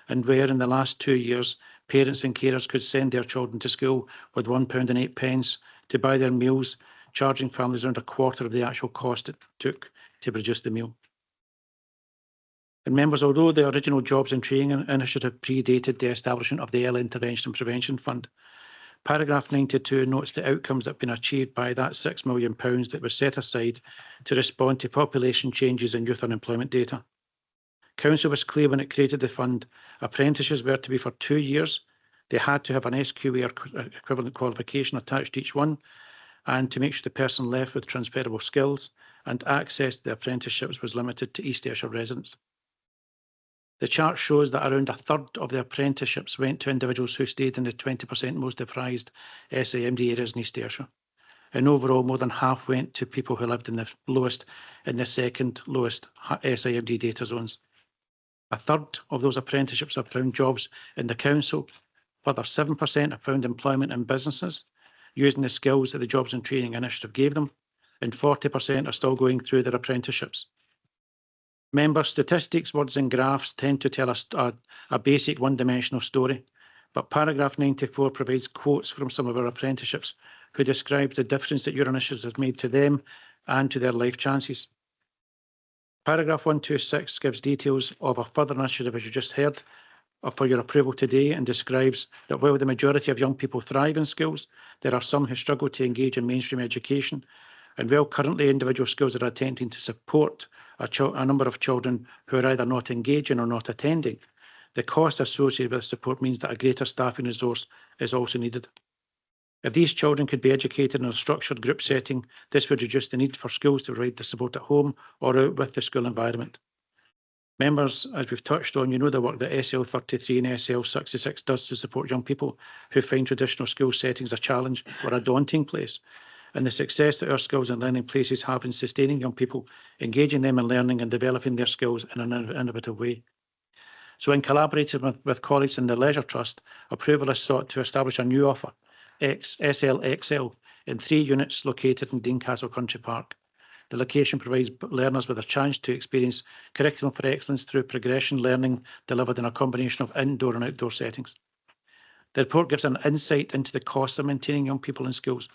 And where in the last 2 years, parents and carers could send their children to school with £1.08 to buy their meals, charging families around a quarter of the actual cost it took to produce the meal. And members, although the original Jobs and Training Initiative predated the establishment of the Early Intervention and Prevention Fund, paragraph 92 notes the outcomes that have been achieved by that £6 million that was set aside to respond to population changes in youth unemployment data. Council was clear when it created the fund. Apprentices were to be for 2 years. They had to have an SQA or equivalent qualification attached to each one, and to make sure the person left with transferable skills, and access to the apprenticeships was limited to East Ayrshire residents. The chart shows that around a third of the apprenticeships went to individuals who stayed in the 20% most deprived SIMD areas in East Ayrshire. And overall, more than half went to people who lived in the second lowest SIMD data zones. A third of those apprenticeships have found jobs in the council. Further 7% have found employment in businesses using the skills that the Jobs and Training Initiative gave them, and 40% are still going through their apprenticeships. Member statistics, words and graphs tend to tell us a basic one-dimensional story, but paragraph 94 provides quotes from some of our apprenticeships who describe the difference that your initiatives have made to them and to their life chances. Paragraph 126 gives details of a further initiative, as you just heard, for your approval today, and describes that while the majority of young people thrive in schools, there are some who struggle to engage in mainstream education. And while currently individual schools are attempting to support a number of children who are either not engaging or not attending, the cost associated with support means that a greater staffing resource is also needed. If these children could be educated in a structured group setting, this would reduce the need for schools to provide the support at home or out with the school environment. Members, as we've touched on, you know the work that SL 33 and SL 66 does to support young people who find traditional school settings a challenge or a daunting place, and the success that our skills and learning places have in sustaining young people, engaging them in learning and developing their skills in an innovative way. So in collaborating with colleagues in the Leisure Trust, approval is sought to establish a new offer, SLXL, in 3 units located in Deancastle Country Park. The location provides learners with a chance to experience curriculum for excellence through progression learning delivered in a combination of indoor and outdoor settings. The report gives an insight into the costs of maintaining young people in schools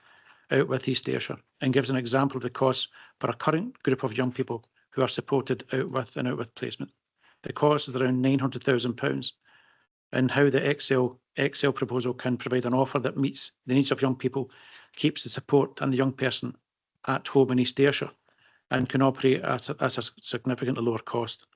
out with East Ayrshire and gives an example of the costs for a current group of young people who are supported out with placement. The cost is around £900,000, and how the XL proposal can provide an offer that meets the needs of young people, keeps the support and the young person at home in East Ayrshire, and can operate at a significantly lower cost.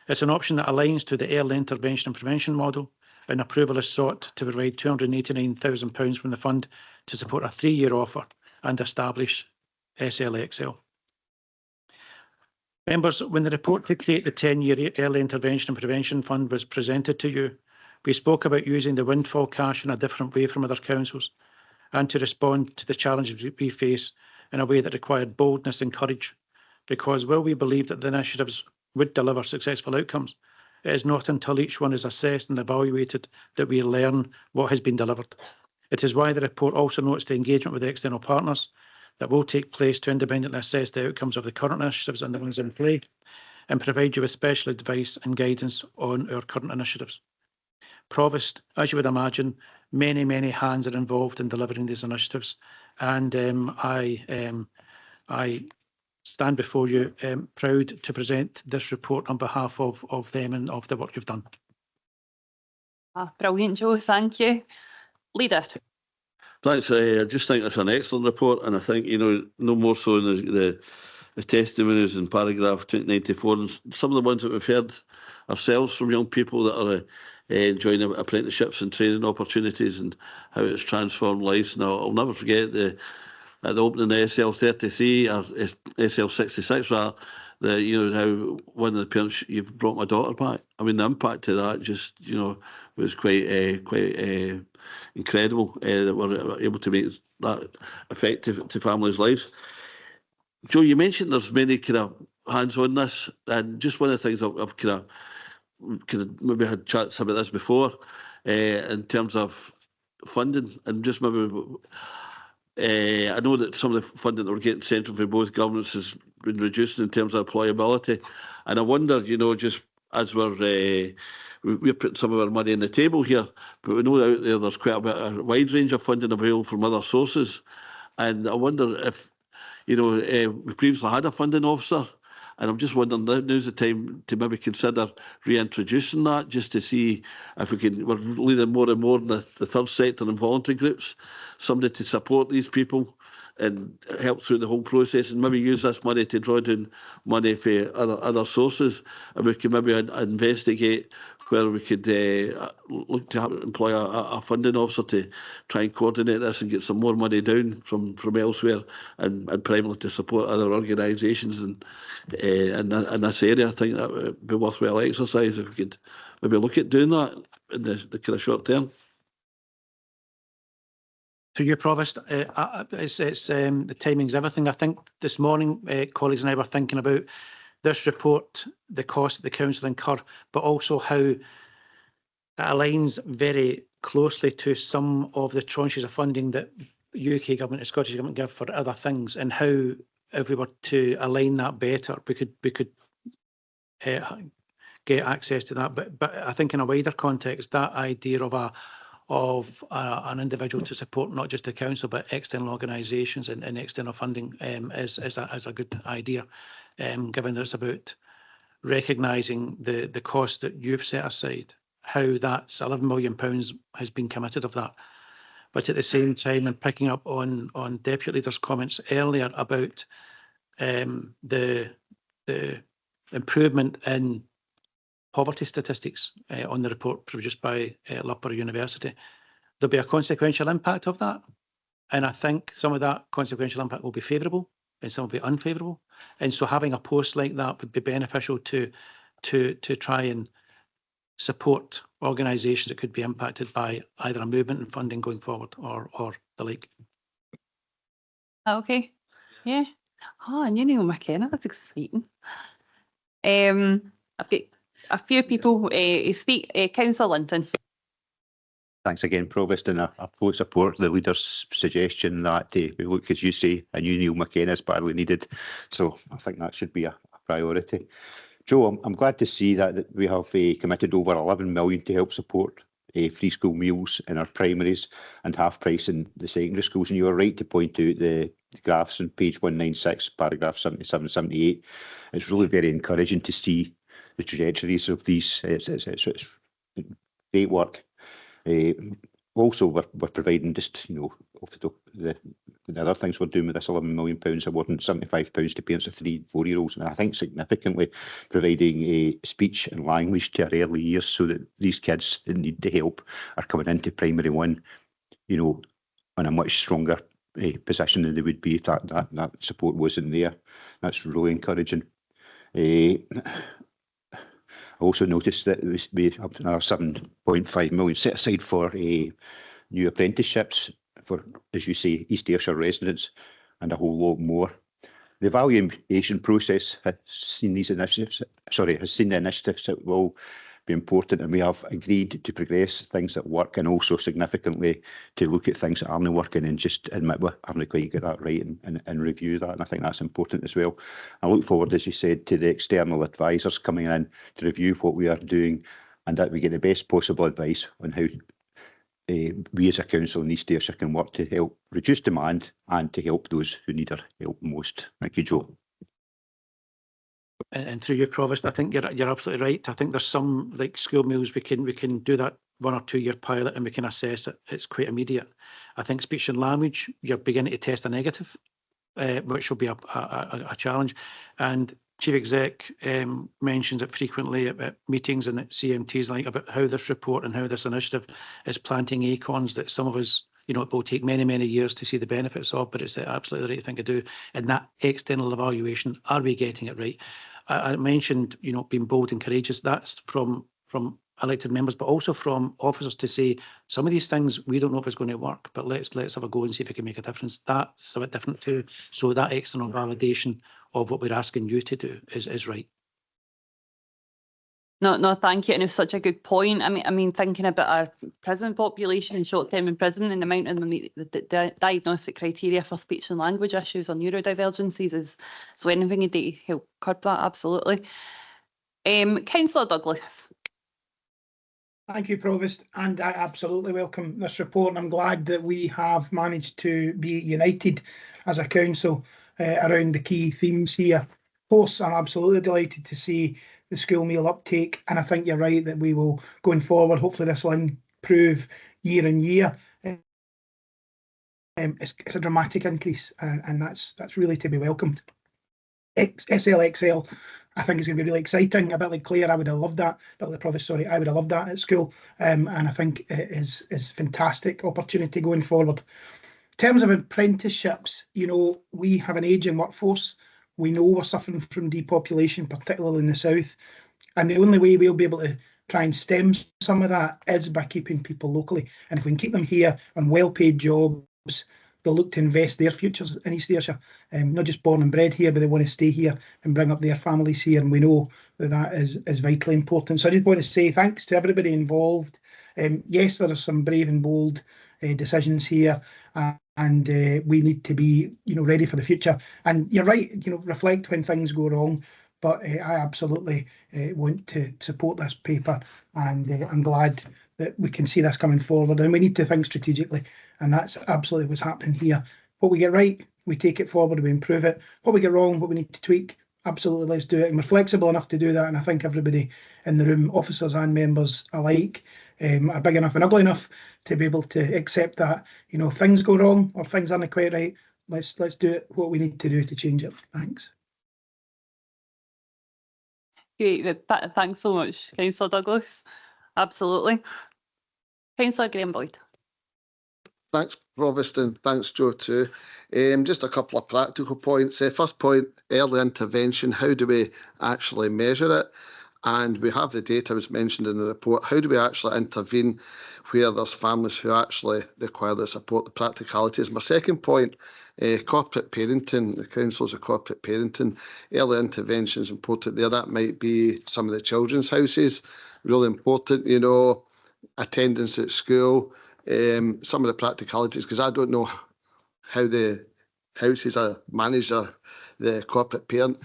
It's an option that aligns to the early intervention and prevention model, and approval is sought to provide £289,000 from the fund to support a 3-year offer and establish SLXL. Members, when the report to create the 10-year Early Intervention and Prevention Fund was presented to you, we spoke about using the windfall cash in a different way from other councils and to respond to the challenges we face in a way that required boldness and courage, because while we believe that the initiatives would deliver successful outcomes, it is not until each one is assessed and evaluated that we learn what has been delivered. It is why the report also notes the engagement with external partners that will take place to independently assess the outcomes of the current initiatives and the ones in play, and provide you with special advice and guidance on our current initiatives. Provost, as you would imagine, many hands are involved in delivering these initiatives, and I stand before you proud to present this report on behalf of them and of the work you've done. Brilliant, Joe. Thank you. Leader. Thanks. I just think it's an excellent report, and I think, no more so in the testimonies in paragraph 94 and some of the ones that we've heard ourselves from young people that are enjoying apprenticeships and training opportunities and how it's transformed lives. Now, I'll never forget at the opening of SL 33 or SL 66, how one of the parents, you brought my daughter back. I mean, the impact of that just, was quite incredible that we're able to make that effective to families' lives. Joe, you mentioned there's many kind of hands on this, and just one of the things I've kind of maybe had chats about this before in terms of funding, and just maybe I know that some of the funding that we're getting central from both governments has been reduced in terms of employability, and I wonder, just as we're putting some of our money on the table here, but we know out there's quite a wide range of funding available from other sources, and I wonder if we previously had a funding officer, and I'm just wondering now's the time to maybe consider reintroducing that, just to see if we're leading more and more in the third sector and voluntary groups, somebody to support these people and help through the whole process, and maybe use this money to draw down money for other sources, and we can maybe investigate where we could look to employ a funding officer to try and coordinate this and get some more money down from elsewhere, and primarily to support other organisations in this area. I think that would be worthwhile exercise if we could maybe look at doing that in the kind of short term. To you, Provost, it's the timing's everything. I think this morning colleagues and I were thinking about this report, the cost that the council incur, but also how it aligns very closely to some of the tranches of funding that UK government and Scottish government give for other things, and how, if we were to align that better, we could get access to that. But I think in a wider context, that idea of an individual to support not just the council but external organisations and external funding is a good idea, given that it's about recognising the cost that you've set aside, how that's £11 million has been committed of that. But at the same time, and picking up on Deputy Leader's comments earlier about the improvement in poverty statistics on the report produced by Loughborough University, there'll be a consequential impact of that. And I think some of that consequential impact will be favourable and some will be unfavourable. And so having a post like that would be beneficial to try and support organisations that could be impacted by either a movement in funding going forward or the like. Okay. Yeah. Oh, and you know McKenna, that's exciting. I've got a few people who speak. Councillor Linton. Thanks again, Provost, and I fully support the leader's suggestion that we look, as you say, a new Neil McKenna is badly needed. So I think that should be a priority. Joe, I'm glad to see that we have committed over 11 million to help support free school meals in our primaries and half price in the secondary schools. And you were right to point out the graphs on page 196, paragraph 77, 78. It's really very encouraging to see the trajectories of these. It's great work. Also, we're providing just, the other things we're doing with this £11 million, awarding £75 to parents of 3 and 4 year olds, and I think significantly providing speech and language to our early years so that these kids that need the help are coming into primary one, on a much stronger position than they would be if that support wasn't there. That's really encouraging. I also noticed that we have another 7.5 million set aside for new apprenticeships for, as you say, East Ayrshire residents, and a whole lot more. The evaluation process has seen the initiatives that will be important, and we have agreed to progress things that work and also significantly to look at things that aren't working and just admit we haven't quite got that right and review that. And I think that's important as well. I look forward, as you said, to the external advisors coming in to review what we are doing and that we get the best possible advice on how we as a council in East Ayrshire can work to help reduce demand and to help those who need our help most. Thank you, Joe. And through you, Provost, I think you're absolutely right. I think there's some, like school meals, we can do that 1 or 2 year pilot and we can assess it. It's quite immediate. I think speech and language, you're beginning to test a negative, which will be a challenge. And Chief Exec mentions it frequently at meetings and at CMTs, like about how this report and how this initiative is planting acorns that some of us, it will take many, many years to see the benefits of, but it's absolutely the right thing to do. And that external evaluation, are we getting it right? I mentioned, being bold and courageous. That's from elected members, but also from officers to say, some of these things, we don't know if it's going to work, but let's have a go and see if it can make a difference. That's a bit different too. So that external validation of what we're asking you to do is right. No, thank you. And it's such a good point. I mean, thinking about our prison population and short-term imprisonment and the amount of the diagnostic criteria for speech and language issues or neurodivergencies is so anything you do to help curb that, absolutely. Councillor Douglas. Thank you, Provost, and I absolutely welcome this report. And I'm glad that we have managed to be united as a council around the key themes here. Of course, I'm absolutely delighted to see the school meal uptake, and I think you're right that we will, going forward, hopefully this will improve year on year. It's a dramatic increase, and that's really to be welcomed. SLXL I think it's going to be really exciting. A bit like Claire, I would have loved that. A bit like the Provost, sorry, I would have loved that at school. And I think it is fantastic opportunity going forward. In terms of apprenticeships, you know, we have an ageing workforce. We know we're suffering from depopulation, particularly in the south. And the only way we'll be able to try and stem some of that is by keeping people locally. And if we can keep them here on well-paid jobs, they'll look to invest their futures in East Ayrshire. Not just born and bred here, but they want to stay here and bring up their families here. And we know that that is vitally important. So I just want to say thanks to everybody involved. Yes, there are some brave and bold decisions here, and we need to be, you know, ready for the future. And you're right, you know, reflect when things go wrong. But I absolutely want to support this paper, and I'm glad that we can see this coming forward. And we need to think strategically, and that's absolutely what's happening here. What we get right, we take it forward, we improve it. What we get wrong, what we need to tweak, absolutely let's do it. And we're flexible enough to do that. And I think everybody in the room, officers and members alike, are big enough and ugly enough to be able to accept that. You know, if things go wrong or things aren't quite right, let's do it, what we need to do to change it. Thanks. Great, thanks so much, Councillor Douglas. Absolutely. Councillor Graham-Boyd. Thanks, Provost, and thanks, Joe, too. Just a couple of practical points. First point, early intervention. How do we actually measure it? And we have the data as mentioned in the report. How do we actually intervene where there's families who actually require the support, the practicalities? My second point, corporate parenting, the councils of corporate parenting, early intervention is important there. That might be some of the children's houses, really important, you know, attendance at school, some of the practicalities, because I don't know how the houses are managed, the corporate parent.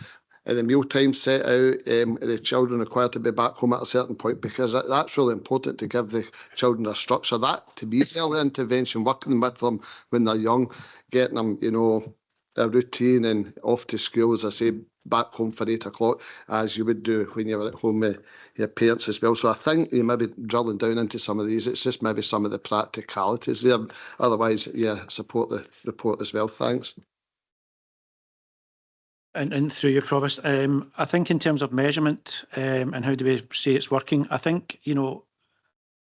And the meal time set out, the children required to be back home at a certain point, because that's really important to give the children a structure. That to be early intervention, working with them when they're young, getting them, you know, a routine and off to school, as I say, back home for 8 o'clock, as you would do when you were at home with your parents as well. So I think you maybe drilling down into some of these, it's just maybe some of the practicalities there. Otherwise, yeah, support the report as well. Thanks. And through you, Provost, I think in terms of measurement and how do we say it's working, I think, you know,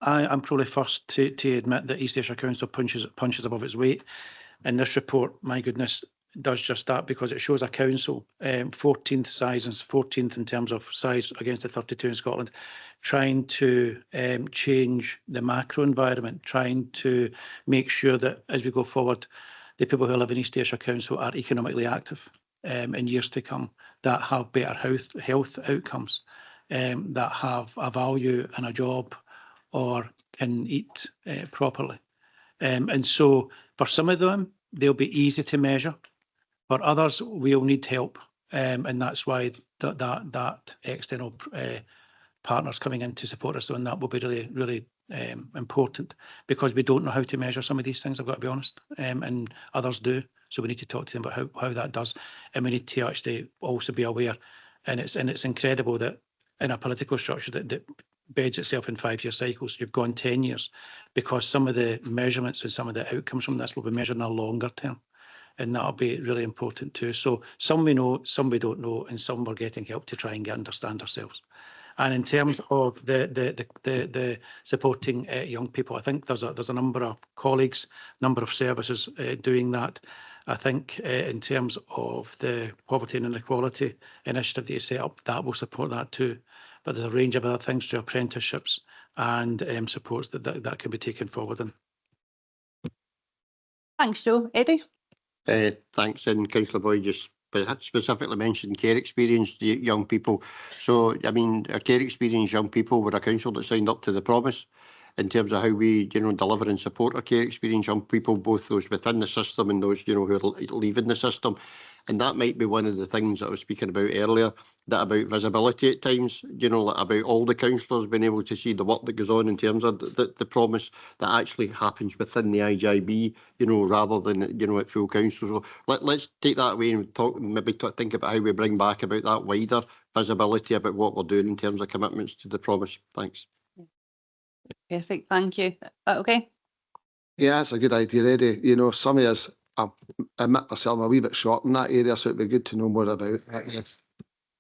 I'm probably first to admit that East Ayrshire Council punches above its weight. And this report, my goodness, does just that, because it shows a council 14th size and 14th in terms of size against the 32 in Scotland, trying to change the macro environment, trying to make sure that as we go forward, the people who live in East Ayrshire Council are economically active in years to come, that have better health outcomes, that have a value and a job, or can eat properly. And so for some of them, they'll be easy to measure. For others, we'll need help. And that's why that external partners coming in to support us on that will be really, really important, because we don't know how to measure some of these things, I've got to be honest, and others do. So we need to talk to them about how that does, and we need to actually also be aware. And it's incredible that in a political structure that beds itself in 5-year cycles, you've gone 10 years, because some of the measurements and some of the outcomes from this will be measured in a longer term, and that'll be really important too. So some we know, some we don't know, and some we're getting help to try and understand ourselves. And in terms of the supporting young people, I think there's a number of colleagues, number of services doing that. I think in terms of the poverty and inequality initiative that you set up, that will support that too. But there's a range of other things to apprenticeships and supports that can be taken forward. Thanks, Joe. Eddie? Thanks, and Councillor Boyd just specifically mentioned care experienced young people. So, I mean, our care experienced young people were a council that signed up to the promise in terms of how we, you know, deliver and support our care experienced young people, both those within the system and those, you know, who are leaving the system. And that might be one of the things that I was speaking about earlier, that about visibility at times, you know, about all the councillors being able to see the work that goes on in terms of the promise that actually happens within the IJB, you know, rather than, you know, at full council. So let's take that away and think about how we bring back about that wider visibility about what we're doing in terms of commitments to the promise. Thanks. Perfect, thank you. Okay. Yeah, that's a good idea, Eddie. You know, some of us, I admit myself, I'm a wee bit short in that area, so it'd be good to know more about that. Yes.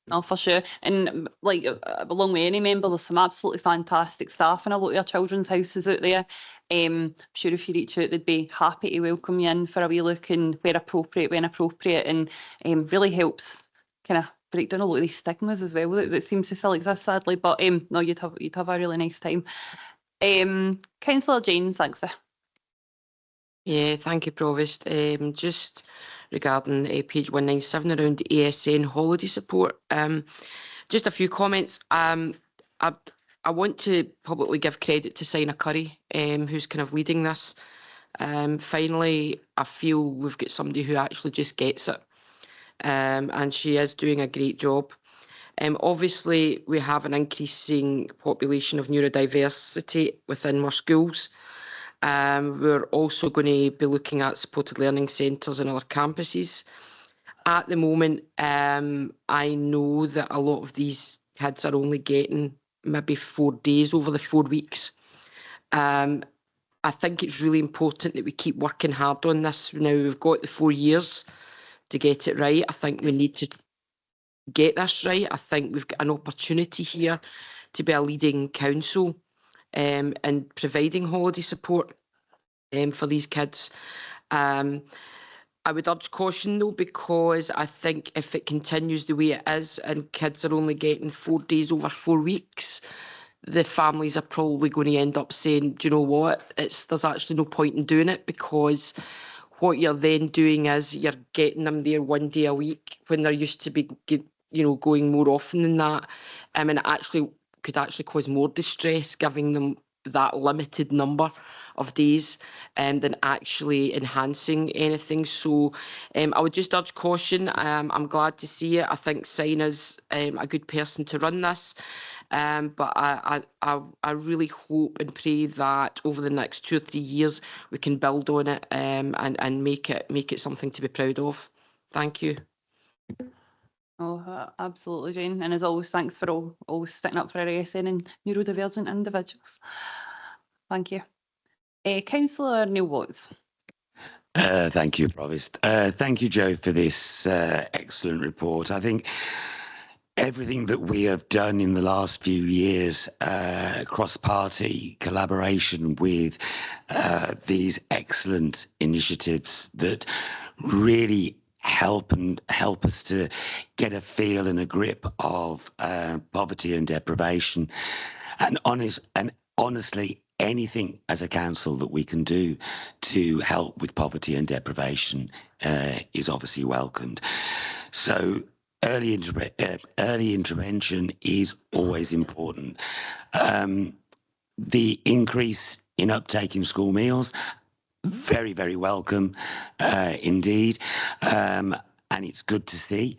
No, for sure. And like along with any member, there's some absolutely fantastic staff in a lot of our children's houses out there. I'm sure if you reach out, they'd be happy to welcome you in for a wee look and where appropriate, when appropriate, and really helps kind of break down a lot of these stigmas as well that seems to still exist, sadly. But no, you'd have a really nice time. Councillor Jane, thanks. Yeah, thank you, Provost. Just regarding page 197 around the ASN holiday support, just a few comments. I want to publicly give credit to Sina Curry, who's kind of leading this. Finally, I feel we've got somebody who actually just gets it, and she is doing a great job. Obviously, we have an increasing population of neurodiversity within our schools. We're also going to be looking at supported learning centres in other campuses. At the moment, I know that a lot of these kids are only getting maybe 4 days over the 4 weeks. I think it's really important that we keep working hard on this. Now we've got the 4 years to get it right. I think we need to get this right. I think we've got an opportunity here to be a leading council in providing holiday support for these kids. I would urge caution though, because I think if it continues the way it is and kids are only getting 4 days over 4 weeks, the families are probably going to end up saying, do you know what, there's actually no point in doing it, because what you're then doing is you're getting them there 1 day a week when they're used to be, going more often than that. And it actually could actually cause more distress giving them that limited number of days than actually enhancing anything. So I would just urge caution. I'm glad to see it. I think Sina's a good person to run this. But I really hope and pray that over the next 2 or 3 years we can build on it and make it something to be proud of. Thank you. Oh, absolutely, Jane. And as always, thanks for always sticking up for our ASN and neurodivergent individuals. Thank you. Councillor Neil Watts. Thank you, Provost. Thank you, Joe, for this excellent report. I think everything that we have done in the last few years, cross-party collaboration with these excellent initiatives that really help us to get a feel and a grip of poverty and deprivation, and honestly, anything as a council that we can do to help with poverty and deprivation is obviously welcomed. So early intervention is always important. The increase in uptake in school meals, very, very welcome indeed. And it's good to see.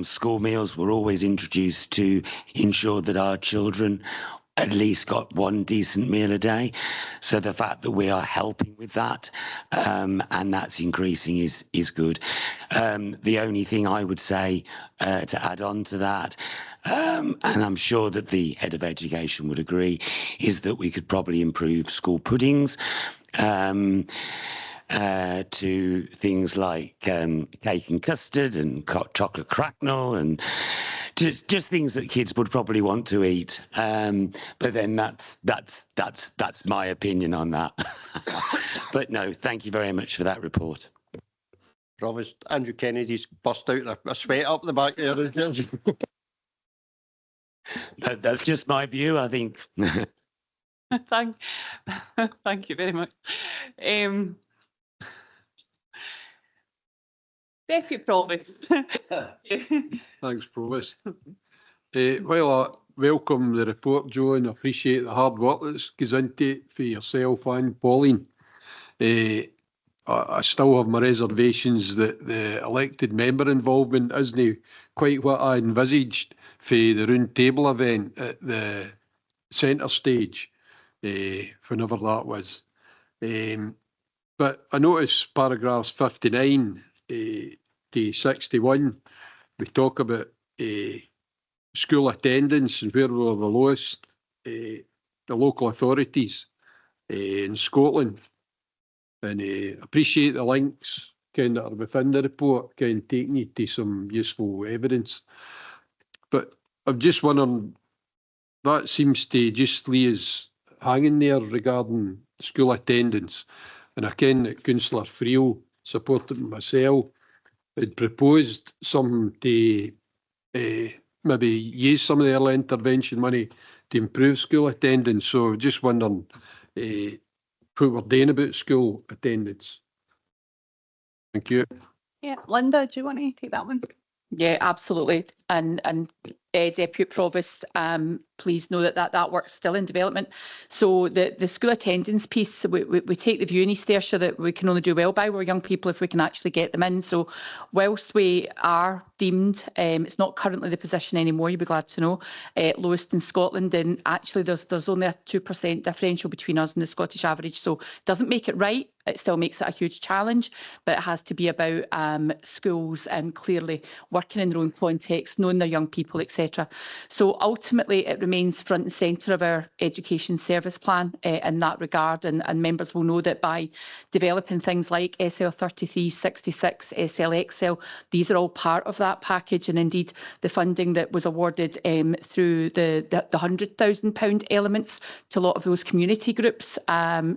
School meals were always introduced to ensure that our children at least got one decent meal a day. So the fact that we are helping with that and that's increasing is good. The only thing I would say to add on to that, and I'm sure that the head of education would agree, is that we could probably improve school puddings to things like cake and custard and chocolate cracknel and just things that kids would probably want to eat. But then that's my opinion on that. But no, thank you very much for that report. Provost, Andrew Kennedy's burst out a sweat up the back there. That's just my view, I think. Thank you very much. Deputy Provost. Thanks, Provost. While I welcome the report, Joe, and appreciate the hard work that goes into it for yourself and Pauline, I still have my reservations that the elected member involvement isn't quite what I envisaged for the round table event at the centre stage, whenever that was. But I noticed paragraphs 59 to 61, we talk about school attendance and where we're the lowest, the local authorities in Scotland. And appreciate the links that are within the report, taking you to some useful evidence. but I'm just wondering, that seems to just leave us hanging there regarding school attendance. And I ken that Councillor Friel, supporting myself, had proposed something to maybe use some of the early intervention money to improve school attendance. So just wondering what we're doing about school attendance. Thank you. Yeah, Linda, do you want to take that one? Yeah, absolutely. And Deputy Provost, please know that work's still in development. So the school attendance piece, we take the view in East Ayrshire that we can only do well by our young people if we can actually get them in. So whilst we are deemed, it's not currently the position anymore, you'll be glad to know, lowest in Scotland, and actually there's only a 2% differential between us and the Scottish average. So it doesn't make it right. It still makes it a huge challenge, but it has to be about schools and clearly working in their own context, knowing their young people, etc. So ultimately, it remains front and centre of our education service plan in that regard, and members will know that by developing things like SL 3366, SL Excel, these are all part of that package, and indeed the funding that was awarded through the £100,000 elements to a lot of those community groups.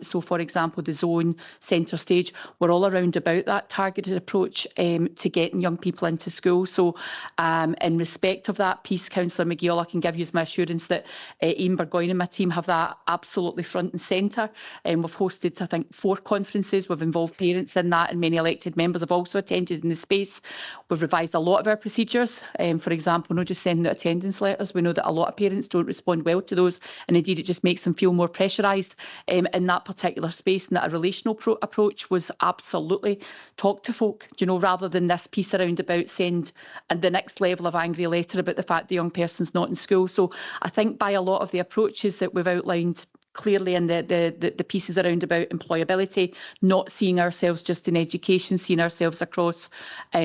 So for example, the Zone, Centre Stage, we're all around about that targeted approach to getting young people into school. So in respect of that piece, Councillor McGill, I can give you my assurance that Ian Burgoyne and my team have that absolutely front and centre. We've hosted, I think, 4 conferences. We've involved parents in that, and many elected members have also attended in the space. We've revised a lot of our procedures. For example, not just sending out attendance letters. We know that a lot of parents don't respond well to those, and indeed it just makes them feel more pressurised in that particular space, and that a relational approach was absolutely talk to folk, you know, rather than this piece around about send and the next level of angry letter about the fact the young person's not in school. So I think by a lot of the approaches that we've outlined clearly in the pieces around about employability, not seeing ourselves just in education, seeing ourselves across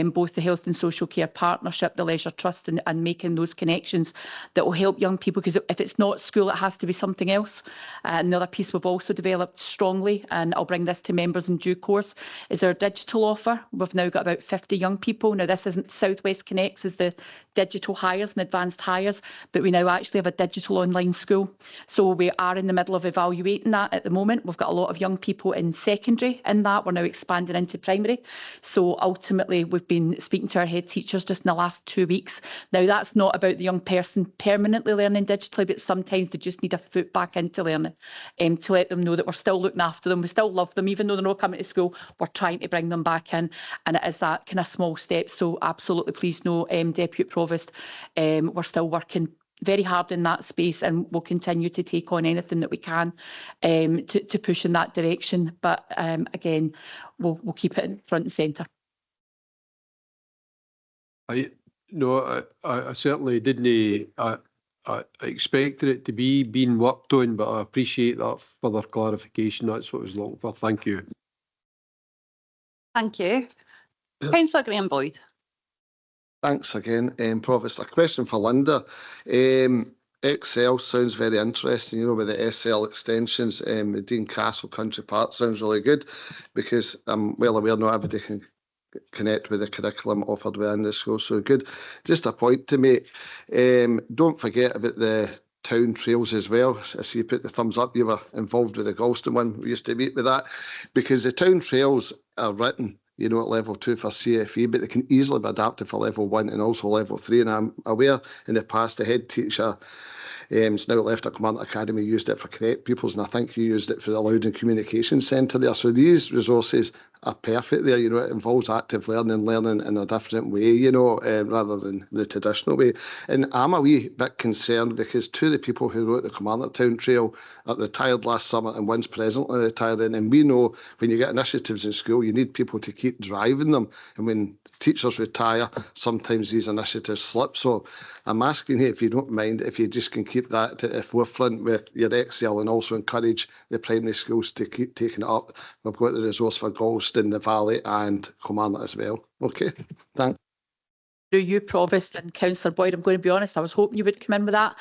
both the Health and Social Care Partnership, the Leisure Trust, and making those connections that will help young people, because if it's not school, it has to be something else. Another piece we've also developed strongly, and I'll bring this to members in due course, is our digital offer. We've now got about 50 young people. Now, this isn't South West Connects as the digital hires and advanced hires, but we now actually have a digital online school. So we are in the middle of evaluating that at the moment. We've got a lot of young people in secondary in that. We're now expanding into primary. So ultimately, we've been speaking to our head teachers just in the last 2 weeks. Now, that's not about the young person permanently learning digitally, but sometimes they just need a foot back into learning, to let them know that we're still looking after them. We still love them, even though they're not coming to school. We're trying to bring them back in, and it is that kind of small step. So absolutely, please know, Deputy Provost, we're still working very hard in that space, and we'll continue to take on anything that we can to push in that direction. But again, we'll keep it in front and centre. I certainly didn't. I expected it to be being worked on, but I appreciate that further clarification. That's what I was looking for. Thank you. Thank you. Councillor Graham Boyd. Thanks again, Provost. A question for Linda. Excel sounds very interesting, you know, with the SL extensions. The Dean Castle Country Park sounds really good, because I'm well aware not everybody can connect with the curriculum offered within the school. So good. Just a point to make. Don't forget about the town trails as well. I see you put the thumbs up. You were involved with the Galston one. We used to meet with that, because the town trails are written, you know, at level 2 for CFE, but they can easily be adapted for level 1 and also level 3. And I'm aware in the past the head teacher has now left a Command Academy, used it for Connect Pupils, and I think you used it for the Loudon Communication Centre there. So these resources are perfect there. You know, it involves active learning in a different way, you know, rather than the traditional way. And I'm a wee bit concerned, because 2 of the people who wrote the Commander Town Trail are retired last summer, and one's presently retiring. And we know when you get initiatives in school, you need people to keep driving them. And when teachers retire, sometimes these initiatives slip. So I'm asking you, if you don't mind, if you just can keep that at the forefront with your Excel, and also encourage the primary schools to keep taking it up. We've got the resource for Galston, the Valley and Kilmarnock as well. Okay, thanks. through you, Provost, and Councillor Boyd, I'm going to be honest, I was hoping you would come in with that,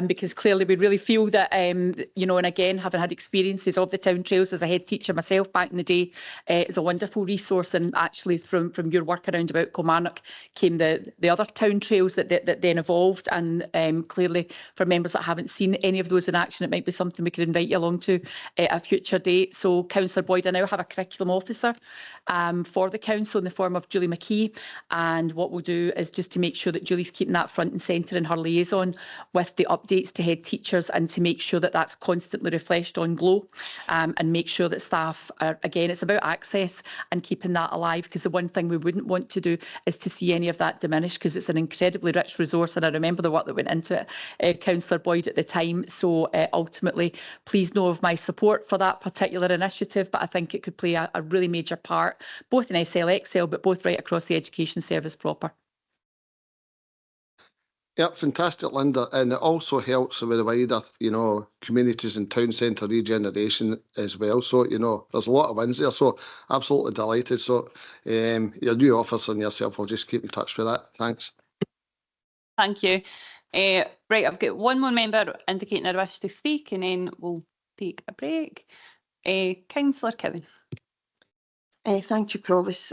because clearly we really feel that, you know, and again, having had experiences of the town trails as a head teacher myself back in the day, is a wonderful resource. And actually from your work around about Kilmarnock came the other town trails that then evolved. And clearly for members that haven't seen any of those in action, it might be something we could invite you along to a future date. So Councillor Boyd, I now have a curriculum officer for the council in the form of Julie McKee, and what we'll do is just to make sure that Julie's keeping that front and centre in her liaison with the updates to head teachers, and to make sure that that's constantly refreshed on Glow, and make sure that staff are, again, it's about access and keeping that alive, because the one thing we wouldn't want to do is to see any of that diminish, because it's an incredibly rich resource, and I remember the work that went into it, Councillor Boyd, at the time. So ultimately, please know of my support for that particular initiative, but I think it could play a really major part, both in SLXL, but both right across the education service proper. Yep, fantastic, Linda. And it also helps with the wider, you know, communities and town centre regeneration as well. So, you know, there's a lot of wins there. So absolutely delighted. So your new officer and yourself will just keep in touch with that. Thanks. Thank you. Right, I've got one more member indicating their wish to speak, and then we'll take a break. Councillor Cowan. Thank you, Provost.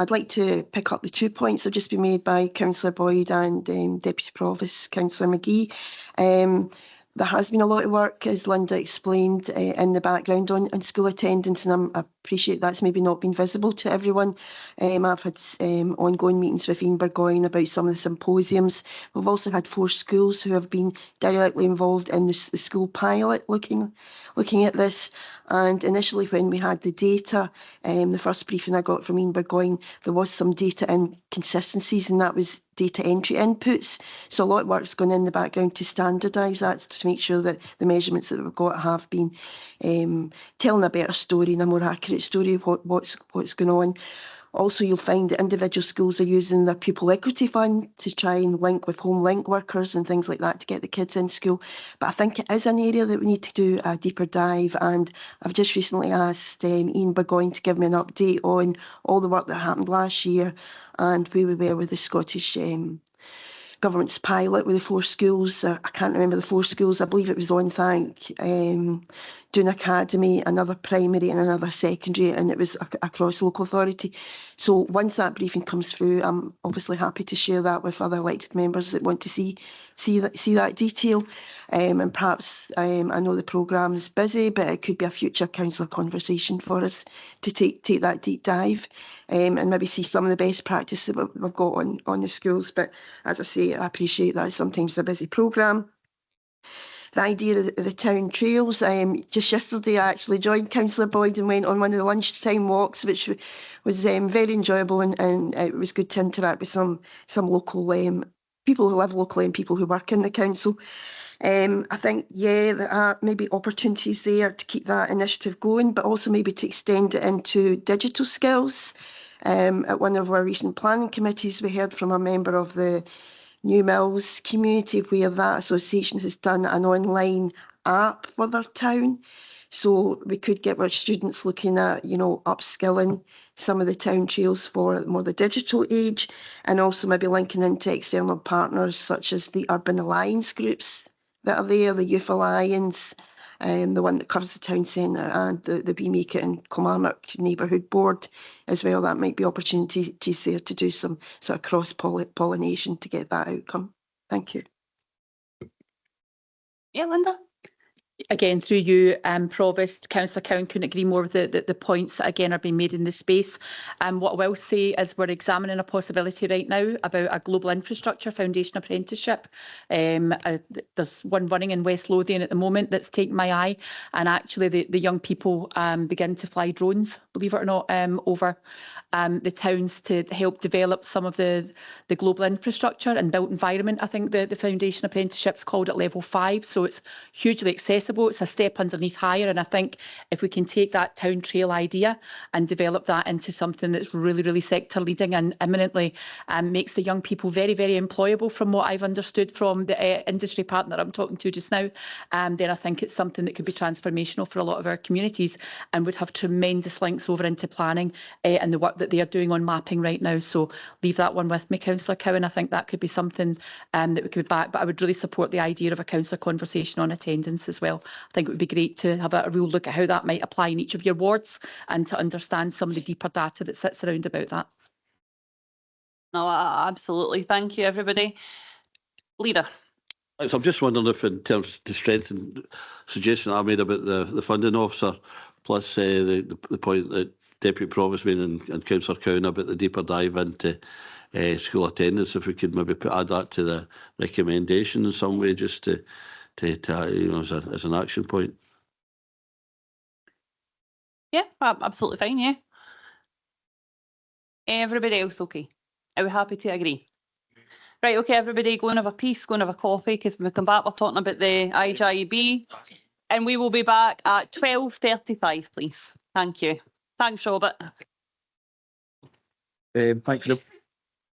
I'd like to pick up the 2 points that have just been made by Councillor Boyd and Deputy Provost Councillor McGee. There has been a lot of work, as Linda explained, in the background on school attendance, and I appreciate that's maybe not been visible to everyone. I've had ongoing meetings with Ian Burgoyne about some of the symposiums. We've also had 4 schools who have been directly involved in the school pilot looking at this. And initially, when we had the data, the first briefing I got from Ian Burgoyne, there was some data inconsistencies, and that was data entry inputs. So a lot of work's gone in the background to standardise that, to make sure that the measurements that we've got have been telling a better story and a more accurate story of what's going on. Also, you'll find that individual schools are using their pupil equity fund to try and link with home link workers and things like that to get the kids in school. But I think it is an area that we need to do a deeper dive, and I've just recently asked Ian Burgoyne to give me an update on all the work that happened last year and where we were with the Scottish Government's pilot with the 4 schools. I can't remember the 4 schools. I believe it was On Thank, Doon Academy, another primary and another secondary, and it was across local authority. So once that briefing comes through, I'm obviously happy to share that with other elected members that want to see that detail. And perhaps I know the programme is busy, but it could be a future councillor conversation for us to take that deep dive, and maybe see some of the best practice that we've got on the schools. But as I say, I appreciate that sometimes it's a busy programme. The idea of the town trails, just yesterday I actually joined Councillor Boyd and went on one of the lunchtime walks, which was very enjoyable, and it was good to interact with some local people who live locally and people who work in the council. I think, yeah, there are maybe opportunities there to keep that initiative going, but also maybe to extend it into digital skills. At one of our recent planning committees, we heard from a member of the New Mills community where that association has done an online app for their town. So we could get our students looking at, you know, upskilling some of the town trails for more the digital age, and also maybe linking into external partners such as the Urban Alliance groups that are there, the Youth Alliance, the one that covers the town centre, and the Be Make It and Kilmarnock Neighbourhood Board as well. That might be opportunities there to do some sort of cross-pollination to get that outcome. Thank you. Yeah, Linda. Again, through you, Provost, Councillor Cowan couldn't agree more with the points that again are being made in this space. What I will say is we're examining a possibility right now about a global infrastructure foundation apprenticeship. There's one running in West Lothian at the moment that's taken my eye, and actually the young people begin to fly drones, believe it or not, over the towns to help develop some of the global infrastructure and built environment. I think the foundation apprenticeship's called at level 5, so it's hugely accessible accessible. It's a step underneath higher, and I think if we can take that town trail idea and develop that into something that's really, really sector leading and imminently makes the young people very, very employable from what I've understood from the industry partner I'm talking to just now, then I think it's something that could be transformational for a lot of our communities and would have tremendous links over into planning and the work that they are doing on mapping right now. So leave that one with me, Councillor Cowan. I think that could be something that we could back, but I would really support the idea of a councillor conversation on attendance as well. I think it would be great to have a real look at how that might apply in each of your wards and to understand some of the deeper data that sits around about that. No, absolutely. Thank you, everybody. Leader. So I'm just wondering if, in terms to strengthen suggestion I made about the funding officer, plus the point that Deputy Provost made and Councillor Cowan about the deeper dive into school attendance, if we could maybe add that to the recommendation in some way, just to as an action point. Yeah, absolutely fine. Yeah. Everybody else okay? Are we happy to agree? Right, okay, everybody, go and have a piece, go and have a coffee, because when we come back, we're talking about the IJB, and we will be back at 12:35, please. Thank you. Thanks, Robert.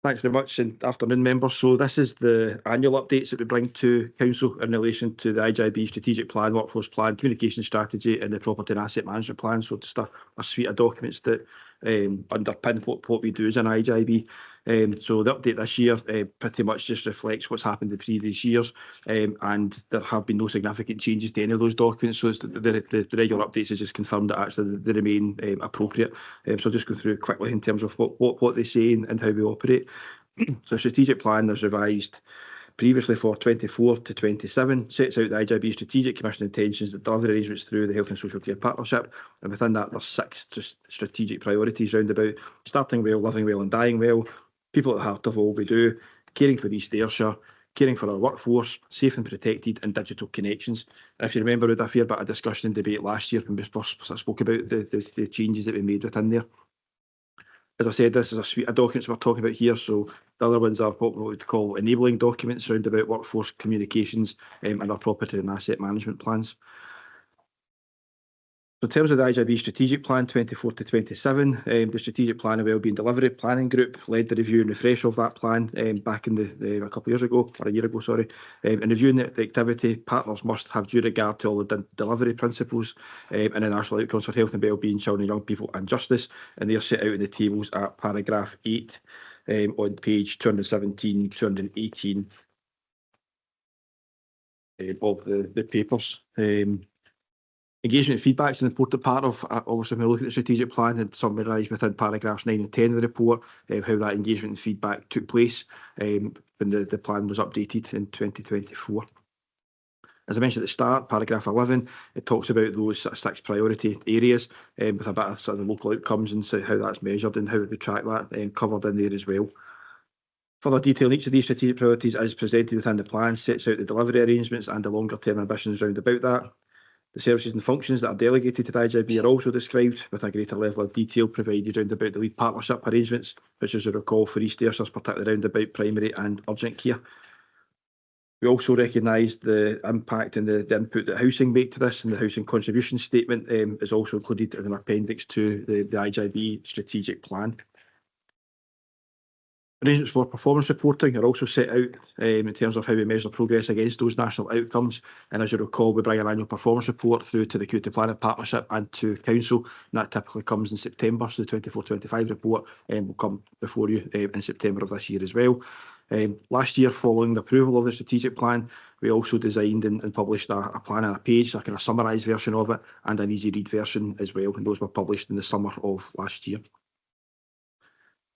Thanks very much, and afternoon, members. So this is the annual updates that we bring to Council in relation to the IJB strategic plan, workforce plan, communication strategy, and the property and asset management plan. So just a suite of documents that underpin what we do as an IJB. So the update this year pretty much just reflects what's happened in previous years, and there have been no significant changes to any of those documents. So the regular updates has just confirmed that actually they remain appropriate. So I'll just go through quickly in terms of what they say and how we operate. So strategic plan is revised previously for 24 to 27, sets out the IJB strategic commission intentions that deliver arrangements through the Health and Social Care Partnership, and within that there's 6 strategic priorities round about: starting well, living well and dying well, people at the heart of all we do, caring for East Ayrshire, caring for our workforce, safe and protected, and digital connections. And if you remember, we had a fair bit of discussion and debate last year when we first spoke about the changes that we made within there. As I said, this is a suite of documents we're talking about here. So the other ones are what we would call enabling documents around about workforce communications and our property and asset management plans. So in terms of the IJB strategic plan 24 to 27, the strategic plan and wellbeing delivery planning group led the review and refresh of that plan back in a couple of years ago, or a year ago, sorry. In reviewing the activity, partners must have due regard to all the delivery principles and the national outcomes for health and wellbeing, children and young people and justice, and they are set out in the tables at paragraph 8 on page 217, 218 of the papers. Engagement feedback is an important part of, obviously, when we look at the strategic plan, and summarised within paragraphs 9 and 10 of the report, how that engagement and feedback took place when the plan was updated in 2024. As I mentioned at the start, paragraph 11, it talks about those 6 priority areas with a bit of sort of local outcomes and so how that's measured and how we track that covered in there as well. Further detail in each of these strategic priorities is presented within the plan, sets out the delivery arrangements and the longer term ambitions round about that. The services and functions that are delegated to the IJB are also described with a greater level of detail provided round about the lead partnership arrangements, which, as you recall, for East Ayrshire is particularly round about primary and urgent care. We also recognise the impact and the input that housing make to this, and the housing contribution statement is also included as an appendix to the IJB strategic plan. Arrangements for performance reporting are also set out in terms of how we measure progress against those national outcomes. And as you recall, we bring an annual performance report through to the Community Planning Partnership and to Council, and that typically comes in September. So the 24-25 report will come before you in September of this year as well. Last year, following the approval of the strategic plan, we also designed and published a plan on a page, a kind of summarised version of it, and an easy read version as well. And those were published in the summer of last year.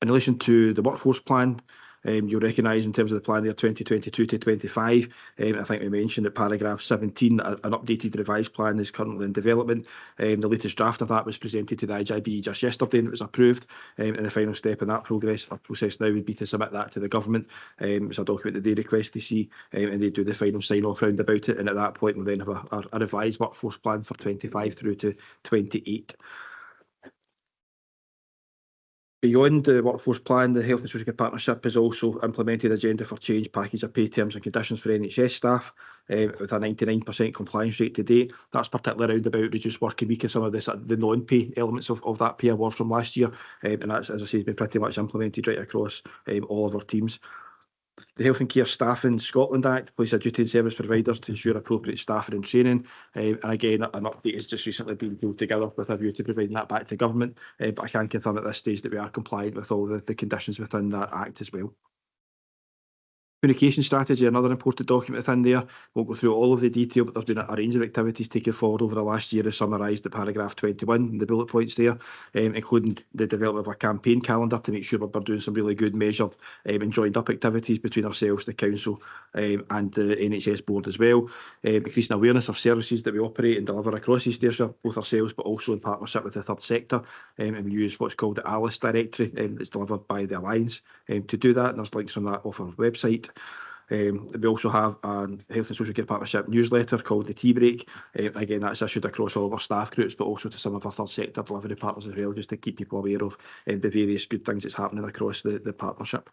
In relation to the workforce plan, you'll recognise in terms of the plan there 2022 to 25. I think we mentioned at paragraph 17 an updated revised plan is currently in development. The latest draft of that was presented to the IJB just yesterday and it was approved. And the final step in that process now would be to submit that to the government. It's a document that they request to see and they do the final sign off round about it. And at that point we'll then have a revised workforce plan for 25 through to 28. Beyond the workforce plan, the Health and Social Care Partnership has also implemented agenda for change package of pay terms and conditions for NHS staff with a 99% compliance rate to date. That's particularly around about reduced working week and some of the non-pay elements of that pay award from last year. And that's, as I say, been pretty much implemented right across all of our teams. The Health and Care Staffing Scotland Act places a duty on service providers to ensure appropriate staffing and training. And again, an update has just recently been pulled together with a view to providing that back to government. But I can confirm at this stage that we are compliant with all the conditions within that act as well. Communication strategy, another important document within there. Won't go through all of the detail, but there's been a range of activities taken forward over the last year as summarised at paragraph 21 in the bullet points there, including the development of a campaign calendar to make sure we're doing some really good measured and joined up activities between ourselves, the council and the NHS board as well. Increasing awareness of services that we operate and deliver across East Ayrshire, both ourselves but also in partnership with the third sector. And we use what's called the ALICE directory that's delivered by the Alliance to do that. And there's links from that off our website. We also have a Health and Social Care Partnership newsletter called the Tea Break. Again, that's issued across all of our staff groups, but also to some of our third sector delivery partners as well, just to keep people aware of the various good things that's happening across the partnership.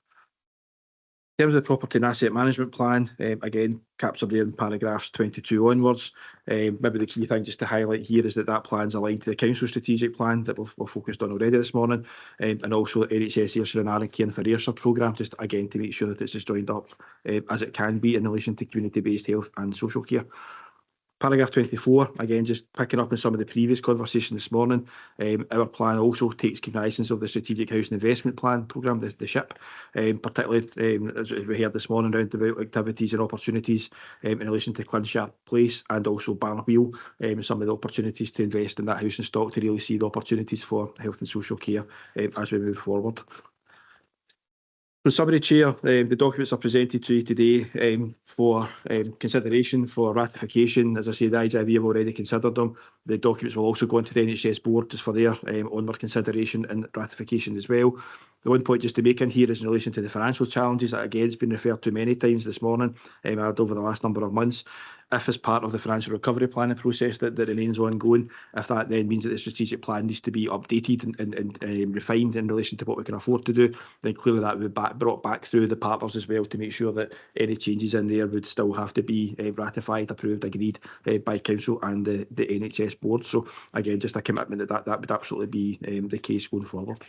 In terms of the property and asset management plan, again, captured there in paragraphs 22 onwards. Maybe the key thing just to highlight here is that plan's aligned to the council strategic plan that we've focused on already this morning, and also the NHS Ayrshire and Arran Caring for Ayrshire programme, just again to make sure that it's as joined up as it can be in relation to community-based health and social care. Paragraph 24, again, just picking up on some of the previous conversation this morning. Our plan also takes cognizance of the Strategic Housing Investment Plan programme, the SHIP, particularly as we heard this morning around about activities and opportunities in relation to Clinsharp Place and also Barnwheel, some of the opportunities to invest in that housing stock to really see the opportunities for health and social care as we move forward. In summary, Chair, the documents are presented to you today for consideration, for ratification. As I say, the IJB have already considered them. The documents will also go into the NHS board just for their onward consideration and ratification as well. The one point just to make in here is in relation to the financial challenges that again has been referred to many times this morning and over the last number of months. If as part of the financial recovery planning process that remains ongoing, if that then means that the strategic plan needs to be updated and refined in relation to what we can afford to do, then clearly that would be brought back through the partners as well to make sure that any changes in there would still have to be ratified, approved, agreed by council and the NHS board. So again, just a commitment that would absolutely be the case going forward.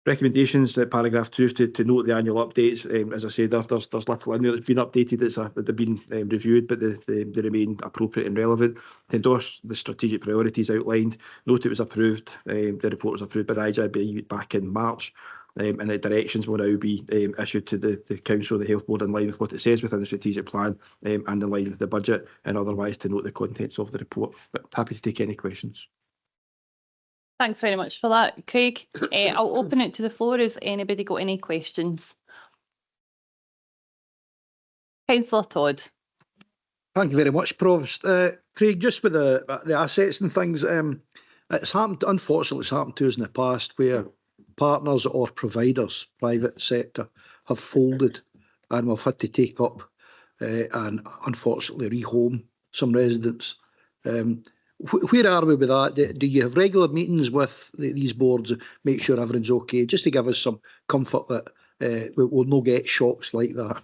Recommendations, paragraph 2 is to note the annual updates. As I said, there's little in there that's been updated, they've been reviewed, but they remain appropriate and relevant. To endorse the strategic priorities outlined, note it was approved, the report was approved by the IJB back in March, and the directions will now be issued to the council, the health board, in line with what it says within the strategic plan and in line with the budget, and otherwise to note the contents of the report. But happy to take any questions. Thanks very much for that, Craig. I'll open it to the floor. Has anybody got any questions? Councillor Todd. Thank you very much, Provost. Craig, just with the assets and things, it's happened, unfortunately, it's happened to us in the past where partners or providers, private sector, have folded and we've had to take up and unfortunately rehome some residents. Where are we with that? Do you have regular meetings with these boards, make sure everything's okay, just to give us some comfort that we'll not get shocks like that?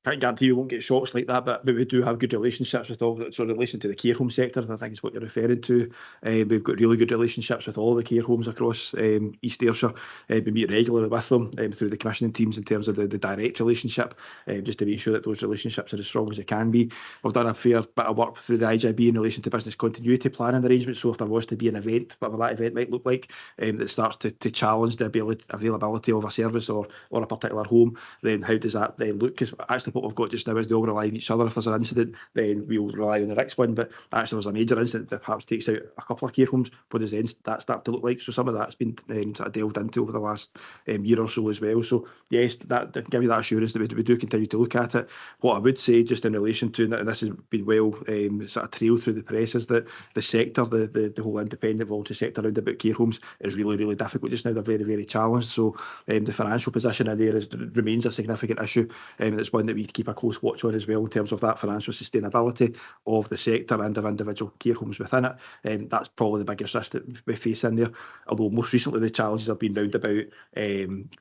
Can't guarantee you won't get shocks like that, but we do have good relationships with all. So in relation to the care home sector, I think is what you're referring to. We've got really good relationships with all the care homes across East Ayrshire. We meet regularly with them through the commissioning teams in terms of the direct relationship, just to make sure that those relationships are as strong as they can be. We've done a fair bit of work through the IJB in relation to business continuity planning arrangements. So if there was to be an event, whatever that event might look like, that starts to challenge the availability of a service or a particular home, then how does that then look? Because actually what we've got just now is they all rely on each other. If there's an incident, then we'll rely on the next one. But actually, there's a major incident that perhaps takes out a couple of care homes. What does then that start to look like? So some of that's been sort of delved into over the last year or so as well. So yes, that give you that assurance that we do continue to look at it. What I would say, just in relation to, and this has been well sort of trailed through the press, is that the sector, the whole independent voluntary sector around about care homes is really, really difficult just now. They're very, very challenged. So the financial position in there remains a significant issue. It's one that need to keep a close watch on as well in terms of that financial sustainability of the sector and of individual care homes within it. That's probably the biggest risk that we face in there. Although most recently the challenges have been round about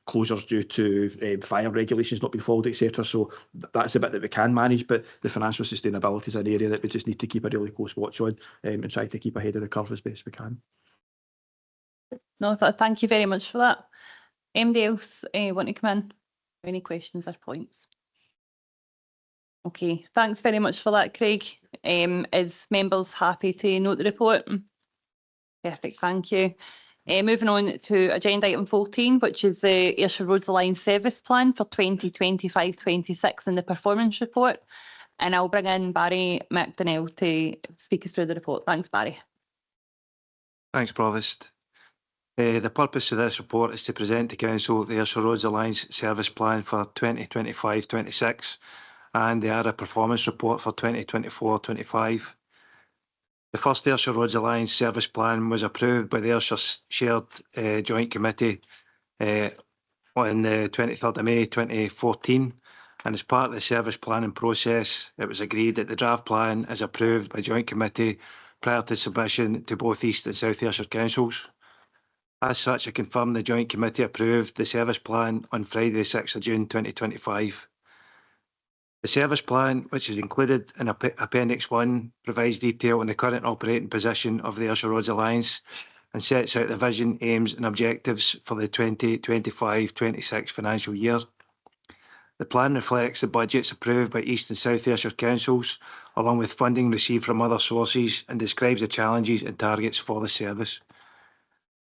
closures due to fire regulations not being followed, etc. So that's a bit that we can manage, but the financial sustainability is an area that we just need to keep a really close watch on and try to keep ahead of the curve as best we can. No, thank you very much for that. Anybody else want to come in? Any questions or points? Okay, thanks very much for that, Craig. Is members happy to note the report? Perfect, thank you. Moving on to agenda item 14, which is the Ayrshire Roads Alliance Service Plan for 2025-26 and the performance report. And I'll bring in Barry McDonnell to speak us through the report. Thanks, Barry. Thanks, Provost. The purpose of this report is to present to Council the Ayrshire Roads Alliance Service Plan for 2025-26 and the ARA Performance Report for 2024-25. The first Ayrshire Roads Alliance Service Plan was approved by the Ayrshire Shared Joint Committee on the 23rd of May 2014, and as part of the service planning process it was agreed that the draft plan is approved by Joint Committee prior to submission to both East and South Ayrshire Councils. As such, I confirm the Joint Committee approved the service plan on Friday the 6th of June 2025. The service plan, which is included in Appendix 1, provides detail on the current operating position of the Ayrshire Roads Alliance and sets out the vision, aims and objectives for the 2025-26 financial year. The plan reflects the budgets approved by East and South Ayrshire Councils, along with funding received from other sources, and describes the challenges and targets for the service.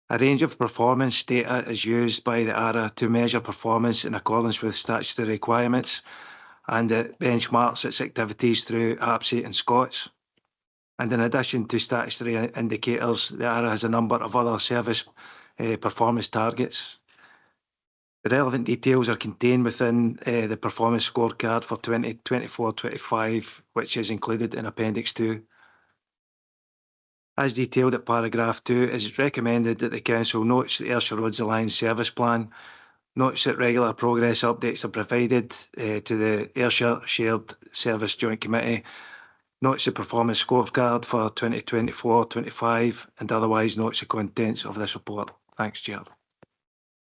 A range of performance data is used by the ARA to measure performance in accordance with statutory requirements, and it benchmarks its activities through APSI and SCOTS. And in addition to statutory indicators, the ARA has a number of other service performance targets. The relevant details are contained within the performance scorecard for 2024-25, which is included in Appendix 2. As detailed at paragraph 2, it is recommended that the Council notes the Ayrshire Roads Alliance Service Plan, notes that regular progress updates are provided to the Ayrshire Shared Service Joint Committee, notes the performance scorecard for 2024-25, and otherwise notes the contents of this report. Thanks, Chair.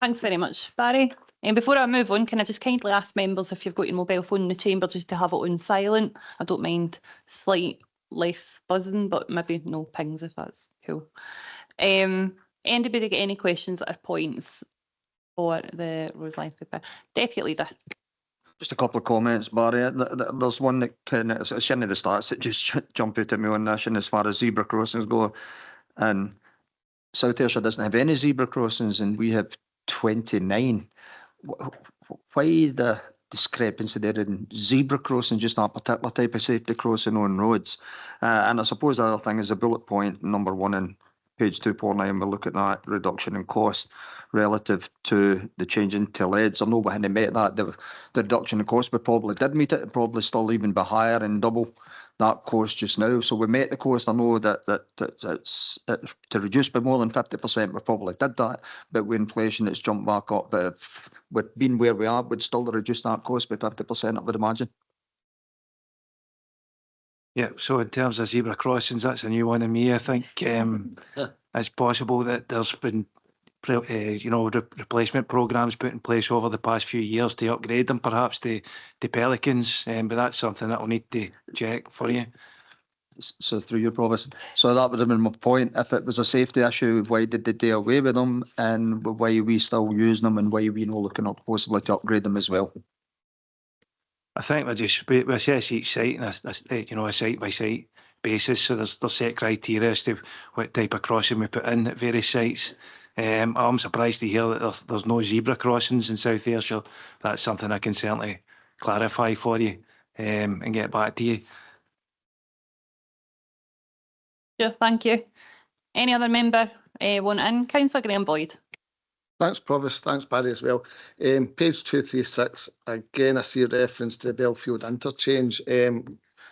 Thanks very much, Barry. And before I move on, can I just kindly ask members if you've got your mobile phone in the chamber just to have it on silent? I don't mind slight less buzzing, but maybe no pings if that's cool. Anybody get any questions or points for the Roads Alliance paper? Deputy Leader. Just a couple of comments, Barry. There's one that it's certainly the stats that just jump out at me on this, and as far as zebra crossings go, and South Ayrshire doesn't have any zebra crossings and we have 29. Why the discrepancy there in zebra crossing, just that particular type of safety crossing on roads? And I suppose the other thing is the bullet point number 1 in page 249, we'll look at that reduction in cost relative to the change into leads. I know we hadn't met that, the reduction in cost, we probably did meet it, probably still even be higher and double that cost just now. So we met the cost. I know that it's to reduce by more than 50%, we probably did that, but with inflation it's jumped back up. But if we'd been where we are, we'd still reduce that cost by 50%, I would imagine. Yeah, so in terms of zebra crossings, that's a new one to me. I think it's possible that there's been replacement programs put in place over the past few years to upgrade them, perhaps to pelicans, but that's something that we'll need to check for you. So through your Provost. So that would have been my point. If it was a safety issue, why did they do away with them, and why are we still using them, and why are we not looking at possibly to upgrade them as well? I think we assess each site on a site by site basis. So there's set criteria as to what type of crossing we put in at various sites. I'm surprised to hear that there's no zebra crossings in South Ayrshire. That's something I can certainly clarify for you and get back to you. Sure, thank you. Any other member want in? Councillor Graham Boyd. Thanks, Provost. Thanks, Barry, as well. Page 236, again, I see a reference to the Belfield interchange.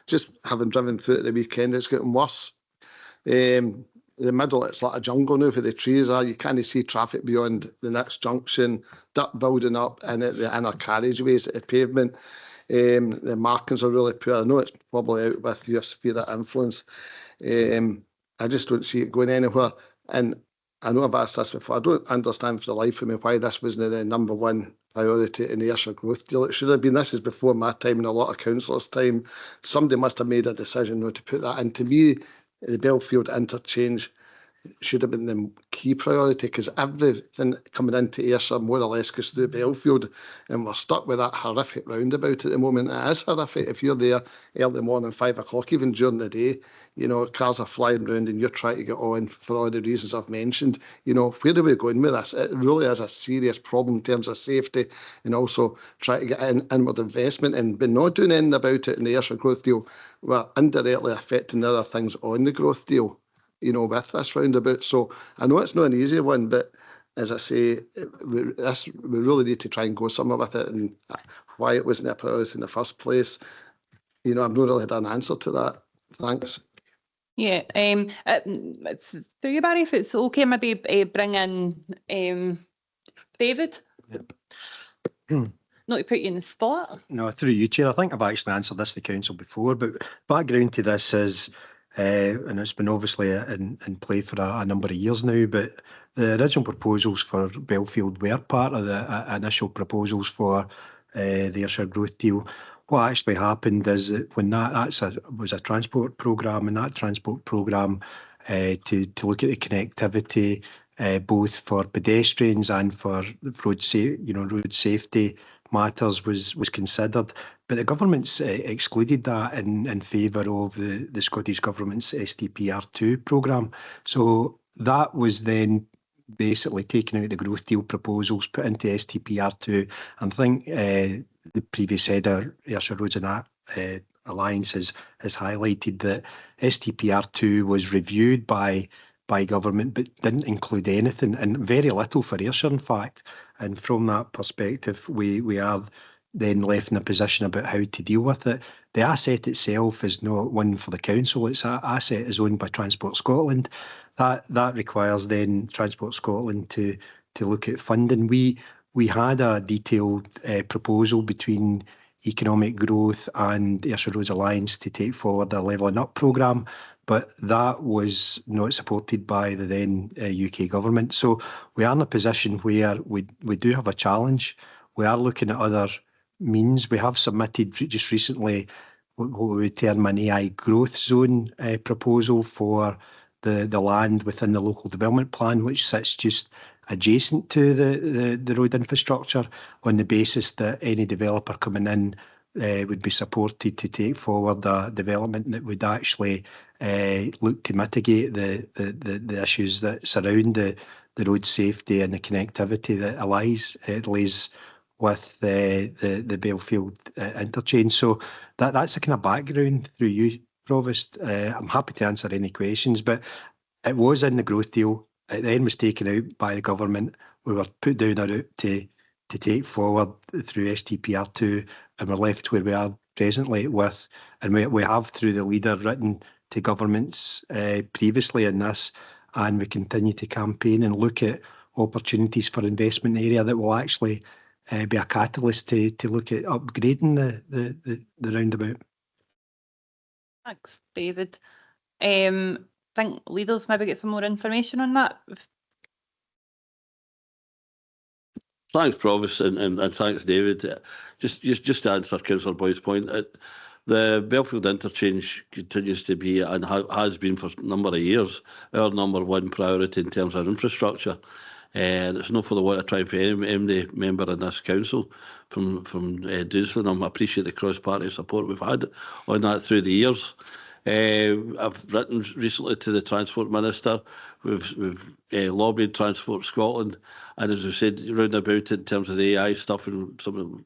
Just having driven through it the weekend, it's getting worse. The middle, it's like a jungle now where the trees are. You can't see traffic beyond the next junction, dirt building up, and at the inner carriageways at the pavement. The markings are really poor. I know it's probably out with your sphere of influence. I just don't see it going anywhere. And I know I've asked this before. I don't understand for the life of me why this wasn't the number one priority in the Ayrshire growth deal. It should have been. This is before my time and a lot of councillors' time. Somebody must have made a decision not to put that in. To me, the Belfield interchange should have been the key priority, because everything coming into Ayrshire more or less goes through Belfield, and we're stuck with that horrific roundabout at the moment. It is horrific. If you're there early morning, 5 o'clock, even during the day, you know, cars are flying around and you're trying to get on for all the reasons I've mentioned. You know, where are we going with this? It really is a serious problem in terms of safety, and also trying to get inward investment, and by not doing anything about it in the Ayrshire growth deal, we're indirectly affecting other things on the growth deal, you know, with this roundabout. So I know it's not an easy one, but as I say, we really need to try and go somewhere with it, and why it wasn't a priority in the first place. You know, I've not really had an answer to that. Thanks. Yeah, through you, Barry, if it's okay, maybe bring in David. Not to put you in the spot. No, through you, Chair. I think I've actually answered this to council before, but background to this is, and it's been obviously in play for a number of years now, but the original proposals for Belfield were part of the initial proposals for the Ayrshire growth deal. What actually happened is that when was a transport programme, and that transport programme to look at the connectivity both for pedestrians and for road safety matters was considered, but the government's excluded that in favour of the Scottish Government's STPR2 programme. So that was then basically taken out the growth deal proposals, put into STPR2. And I think the previous header, Ayrshire Roads and Alliance, has highlighted that STPR2 was reviewed by government, but didn't include anything, and very little for Ayrshire, in fact. And from that perspective, we are then left in a position about how to deal with it. The asset itself is not one for the council. It's an asset is owned by Transport Scotland. That requires then Transport Scotland to look at funding. We had a detailed proposal between Economic Growth and Ayrshire Roads Alliance to take forward a levelling up programme, but that was not supported by the then UK government. So we are in a position where we do have a challenge. We are looking at other means. We have submitted just recently what we would term an AI growth zone proposal for the land within the local development plan, which sits just adjacent to the road infrastructure, on the basis that any developer coming in would be supported to take forward a development that would actually look to mitigate the issues that surround the road safety and the connectivity that lays with the Belfield interchange. So that's the kind of background through you, Provost. I'm happy to answer any questions, but it was in the growth deal. It then was taken out by the government. We were put down a route to take forward through STPR2, and we're left where we are presently with, and we have through the leader written to governments previously in this, and we continue to campaign and look at opportunities for investment in the area that will actually be a catalyst to look at upgrading the roundabout. Thanks, David. I think leaders maybe get some more information on that. Thanks, Provost, and thanks, David. Just to answer Councillor Boyd's point, the Belfield interchange continues to be, and has been for a number of years, our number one priority in terms of infrastructure. It's not for the want of trying for any member in this council from Dewsbury. I appreciate the cross-party support we've had on that through the years. I've written recently to the Transport Minister. We've lobbied Transport Scotland, and as we said, round about in terms of the AI stuff and some of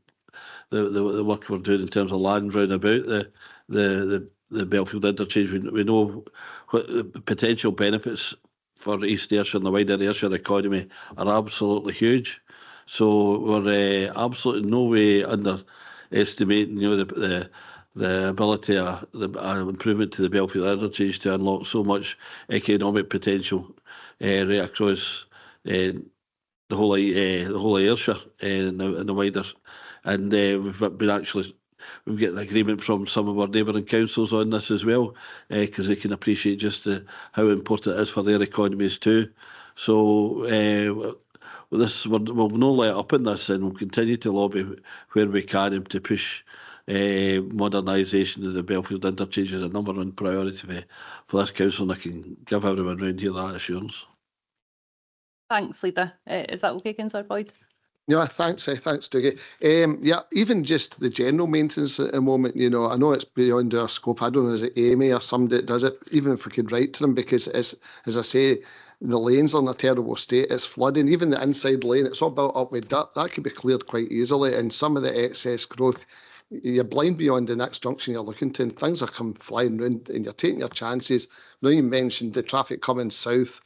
the work we're doing in terms of land round about the Belfield interchange, we know what the potential benefits for East Ayrshire and the wider Ayrshire economy are absolutely huge. So we're absolutely no way underestimating, the ability of the improvement to the Belfield interchange to unlock so much economic potential right across the whole of Ayrshire and the wider. And we've been actually we've got an agreement from some of our neighbouring councils on this as well, because they can appreciate just how important it is for their economies too. So we'll not let up in this, and we'll continue to lobby where we can to push modernisation of the Belfield interchange as a number one priority for this council, and I can give everyone around here that assurance. Thanks, Leader. Is that okay, Councillor Boyd? Yeah, thanks, Dougie. Yeah, even just the general maintenance at the moment, you know, I know it's beyond our scope. I don't know, is it Amy or somebody that does it? Even if we could write to them, because it's, as I say, the lanes are in a terrible state. It's flooding. Even the inside lane, it's all built up with dirt. That could be cleared quite easily. And some of the excess growth, you're blind beyond the next junction you're looking to, and things are come flying round, and you're taking your chances. Now you mentioned the traffic coming south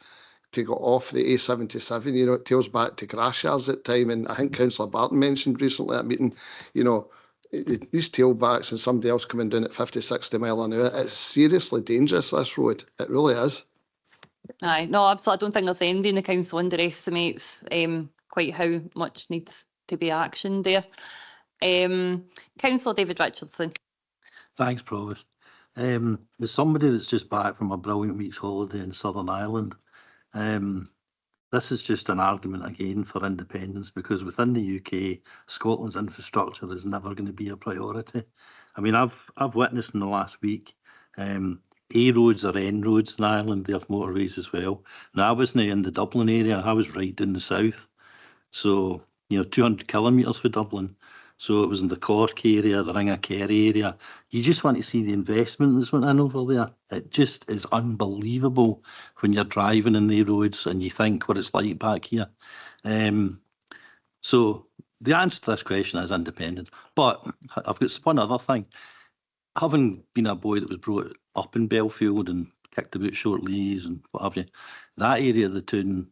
to go off the A77, you know, it tails back to Grashars at time. And I think Councillor Barton mentioned recently at a meeting, you know, these tailbacks and somebody else coming down at 50, 60 mile an hour, it's seriously dangerous, this road. It really is. Aye, no, absolutely. I don't think there's anybody in the council underestimates quite how much needs to be actioned there. Councillor David Richardson. Thanks, Provost. As somebody that's just back from a brilliant week's holiday in Southern Ireland, this is just an argument again for independence, because within the UK, Scotland's infrastructure is never going to be a priority. I mean, I've witnessed in the last week, A roads or N roads in Ireland, they have motorways as well. Now, I wasn't in the Dublin area, I was right down the south. So, you know, 200 kilometres for Dublin. So it was in the Cork area, the Ring of Kerry area. You just want to see the investment that's went in over there. It just is unbelievable when you're driving in the roads and you think what it's like back here. So the answer to this question is independence. But I've got one other thing. Having been a boy that was brought up in Belfield and kicked about short leys and what have you, that area of the town,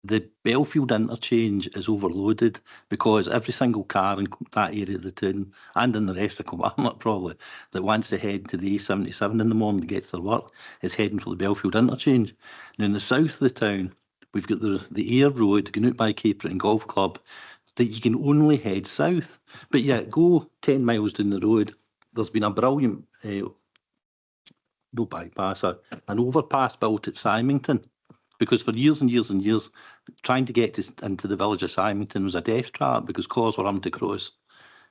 the Belfield interchange is overloaded because every single car in that area of the town, and in the rest of Kilmarnock probably, that wants to head to the A77 in the morning to get to their work is heading for the Belfield interchange. Now in the south of the town, we've got the Ayr Road going out by Capering Golf Club that you can only head south. But yet go 10 miles down the road, there's been a brilliant, no bypass, an overpass built at Symington. Because for years and years and years, trying to get into the village of Symington was a death trap because cars were having to cross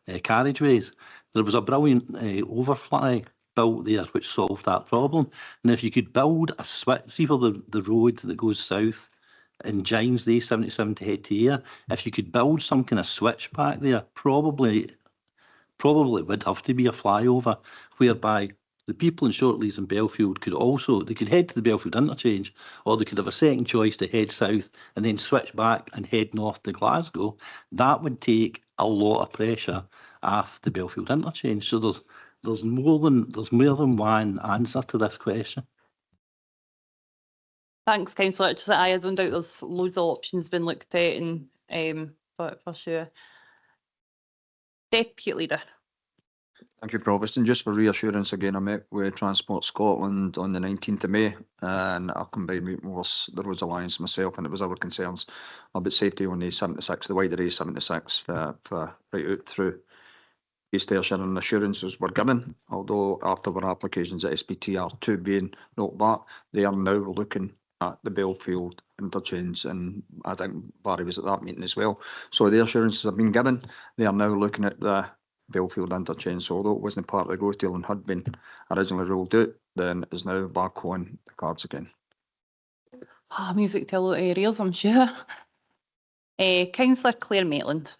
carriageways. There was a brilliant overfly built there which solved that problem. And if you could build a switch, see for the road that goes south in Gines, the A77 to head to Ayr, if you could build some kind of switch back there, probably it would have to be a flyover whereby the people in Shortleys and Belfield could head to the Belfield interchange, or they could have a second choice to head south and then switch back and head north to Glasgow. That would take a lot of pressure off the Belfield interchange. So there's more than one answer to this question. Thanks, Councillor. I don't doubt there's loads of options been looked at, and for sure. Deputy Leader. Thank you, Provost. And just for reassurance again, I met with Transport Scotland on the 19th of May, and I'll come by meeting with the Roads Alliance myself, and it was our concerns about safety on the A76, the wider A76, for right out through East Ayrshire, and assurances were given, although after our applications at SPTR2 being knocked back, they are now looking at the Belfield interchange, and I think Barry was at that meeting as well. So the assurances have been given. They are now looking at the Belfield interchange. So although it wasn't part of the growth deal and had been originally ruled out, then it is now back on the cards again. Music to a lot of areas, I'm sure. Councillor Claire Maitland.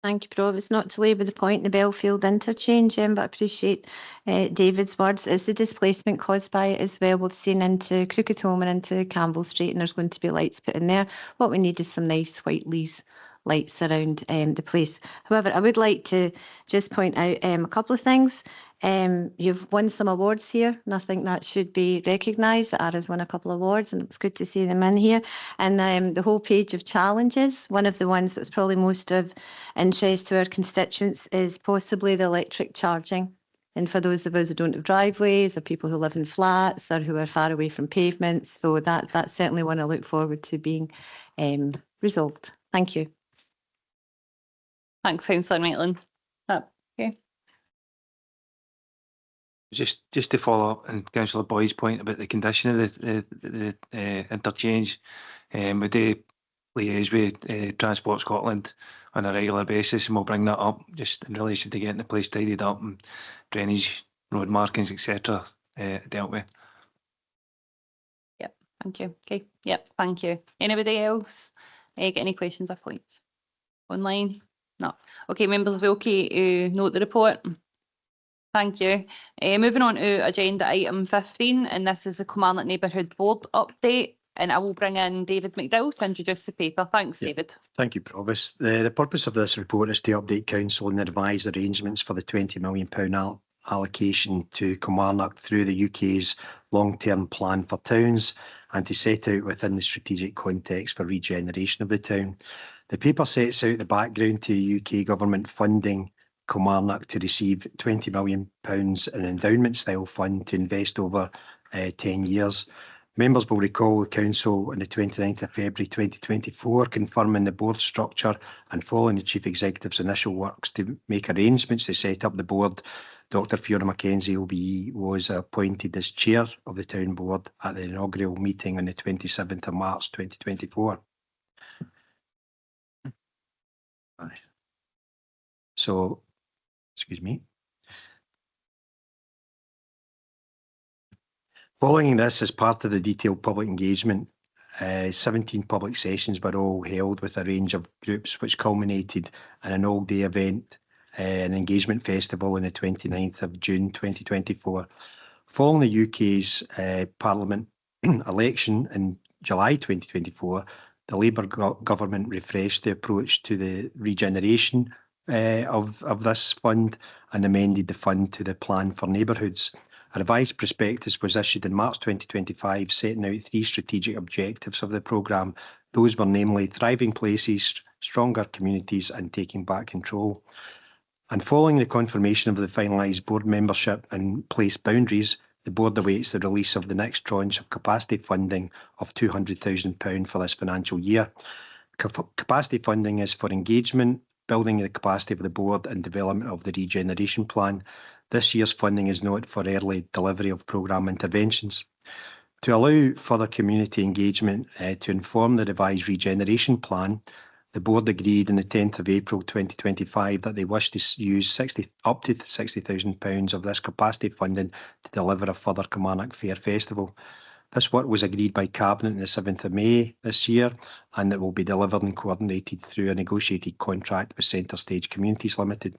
Thank you, Provost. Not to labour the point, the Belfield interchange, but I appreciate David's words. It's the displacement caused by it as well. We've seen into Crooked Home and into Campbell Street, and there's going to be lights put in there. What we need is some nice white leaves lights around the place. However, I would like to just point out a couple of things. You've won some awards here, and I think that should be recognised. The ARA's won a couple of awards, and it's good to see them in here. And the whole page of challenges, one of the ones that's probably most of interest to our constituents is possibly the electric charging. And for those of us who don't have driveways, or people who live in flats, or who are far away from pavements, so that's certainly one I look forward to being resolved. Thank you. Thanks, Councillor Maitland. Okay. Just to follow up on Councillor Boyd's point about the condition of the interchange, we do liaise with Transport Scotland on a regular basis, and we'll bring that up just in relation to getting the place tidied up and drainage, road markings, etc. dealt with. Yep, thank you. Okay, yep, thank you. Anybody else get any questions or points online? No. Okay, members, are we okay to note the report? Thank you. Moving on to agenda item 15, and this is the Kilmarnock Neighbourhood Board update. And I will bring in David McDowell to introduce the paper. Thanks, David. Thank you, Provost. The purpose of this report is to update Council on the revised arrangements for the £20 million allocation to Kilmarnock through the UK's long-term plan for towns, and to set out within the strategic context for regeneration of the town. The paper sets out the background to UK government funding Kilmarnock to receive £20 million in endowment-style fund to invest over 10 years. Members will recall the Council on the 29th of February 2024 confirming the board structure and following the Chief Executive's initial works to make arrangements to set up the board. Dr Fiona Mackenzie OBE was appointed as Chair of the Town Board at the inaugural meeting on the 27th of March 2024. So, excuse me. Following this, as part of the detailed public engagement, 17 public sessions were all held with a range of groups, which culminated in an all-day event, an engagement festival on the 29th of June 2024. Following the UK's Parliament election in July 2024, the Labour government refreshed the approach to the regeneration of this fund and amended the fund to the Plan for Neighbourhoods. A revised prospectus was issued in March 2025, setting out 3 strategic objectives of the programme. Those were namely thriving places, stronger communities and taking back control. And following the confirmation of the finalised board membership and place boundaries, the board awaits the release of the next tranche of capacity funding of £200,000 for this financial year. Capacity funding is for engagement, building the capacity of the board and development of the regeneration plan. This year's funding is not for early delivery of programme interventions. To allow further community engagement to inform the revised regeneration plan, the board agreed on the 10th of April 2025 that they wish to use up to £60,000 of this capacity funding to deliver a further Kilmarnock Fair Festival. This work was agreed by Cabinet on the 7th of May this year, and it will be delivered and coordinated through a negotiated contract with Centre Stage Communities Limited.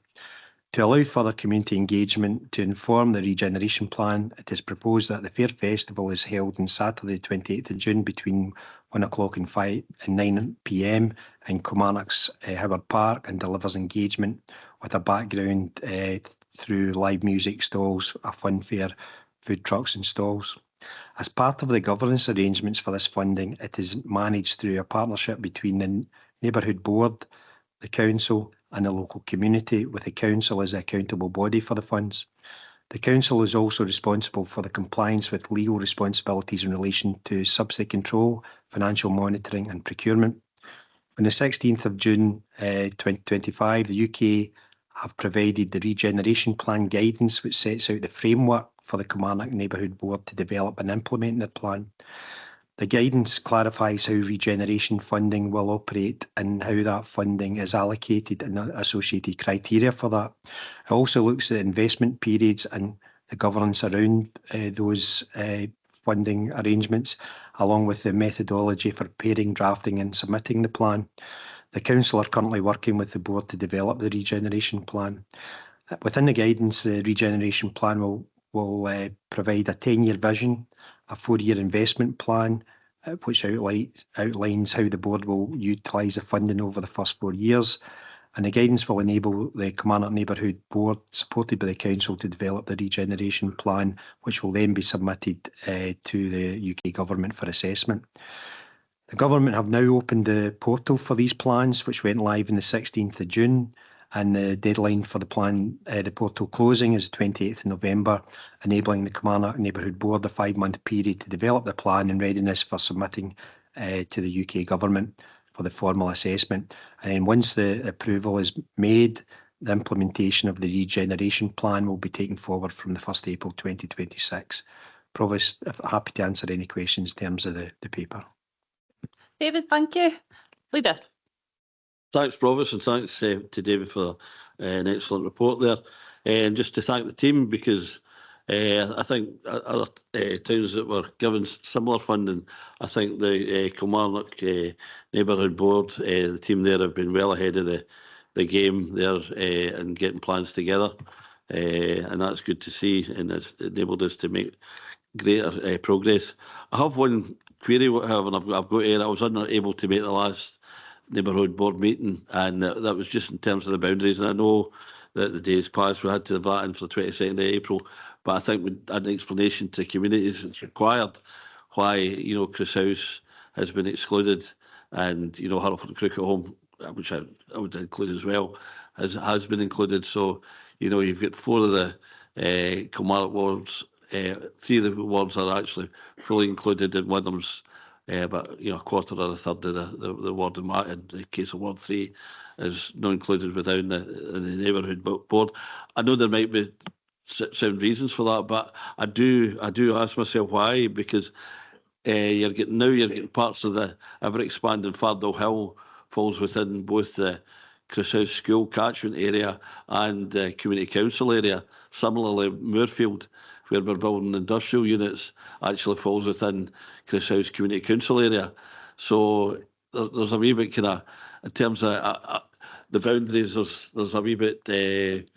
To allow further community engagement to inform the regeneration plan, it is proposed that the Fair Festival is held on Saturday 28th of June between 1 o'clock and 9 p.m. in Kilmarnock's Howard Park, and delivers engagement with a background through live music stalls, a fun fair, food trucks and stalls. As part of the governance arrangements for this funding, it is managed through a partnership between the Neighbourhood Board, the Council and the local community, with the Council as the accountable body for the funds. The Council is also responsible for the compliance with legal responsibilities in relation to subsidy control, financial monitoring and procurement. On the 16th of June 2025, the UK have provided the regeneration plan guidance, which sets out the framework for the Kilmarnock Neighbourhood Board to develop and implement the plan. The guidance clarifies how regeneration funding will operate and how that funding is allocated and the associated criteria for that. It also looks at investment periods and the governance around those funding arrangements, along with the methodology for preparing, drafting and submitting the plan. The Council are currently working with the Board to develop the regeneration plan. Within the guidance, the regeneration plan will provide a 10-year vision, a 4-year investment plan, which outlines how the board will utilise the funding over the first 4 years. And the guidance will enable the Kilmarnock Neighbourhood Board, supported by the Council, to develop the regeneration plan, which will then be submitted to the UK Government for assessment. The Government have now opened the portal for these plans, which went live on the 16th of June. And the deadline for the plan, the portal closing, is 28th of November, enabling the Kilmarnock Neighbourhood Board a 5-month period to develop the plan in readiness for submitting to the UK Government for the formal assessment. And then once the approval is made, the implementation of the regeneration plan will be taken forward from the 1st April 2026. Provost, happy to answer any questions in terms of the paper. David, thank you. Leader. Thanks, Provost, and thanks to David for an excellent report there. And just to thank the team, because I think other towns that were given similar funding, I think the Kilmarnock Neighbourhood Board, the team there have been well ahead of the game there and getting plans together. And that's good to see, and it's enabled us to make greater progress. I have one query, however, and I've got I was unable to make the last Neighbourhood Board meeting, and that was just in terms of the boundaries. And I know that the days passed, we had to have that in for the 22nd of April, but I think we had an explanation to communities it's required why, you know, Chris House has been excluded, and, you know, Hereford Cricket Home, which I would include as well, has been included. So, you know, you've got 4 of the Kilmarnock wards, 3 of the wards are actually fully included, and one of them's but, you know, a quarter or a third of the ward in the case of Ward 3 is not included within the Neighbourhood Board. I know there might be sound reasons for that, but I do ask myself why, because you're getting parts of the ever expanding Fardell Hill falls within both the Chris House School catchment area and the Community Council area. Similarly, Moorfield, where we're building industrial units, actually falls within Chris House Community Council area. So there's a wee bit kind of, in terms of the boundaries, there's a wee bit that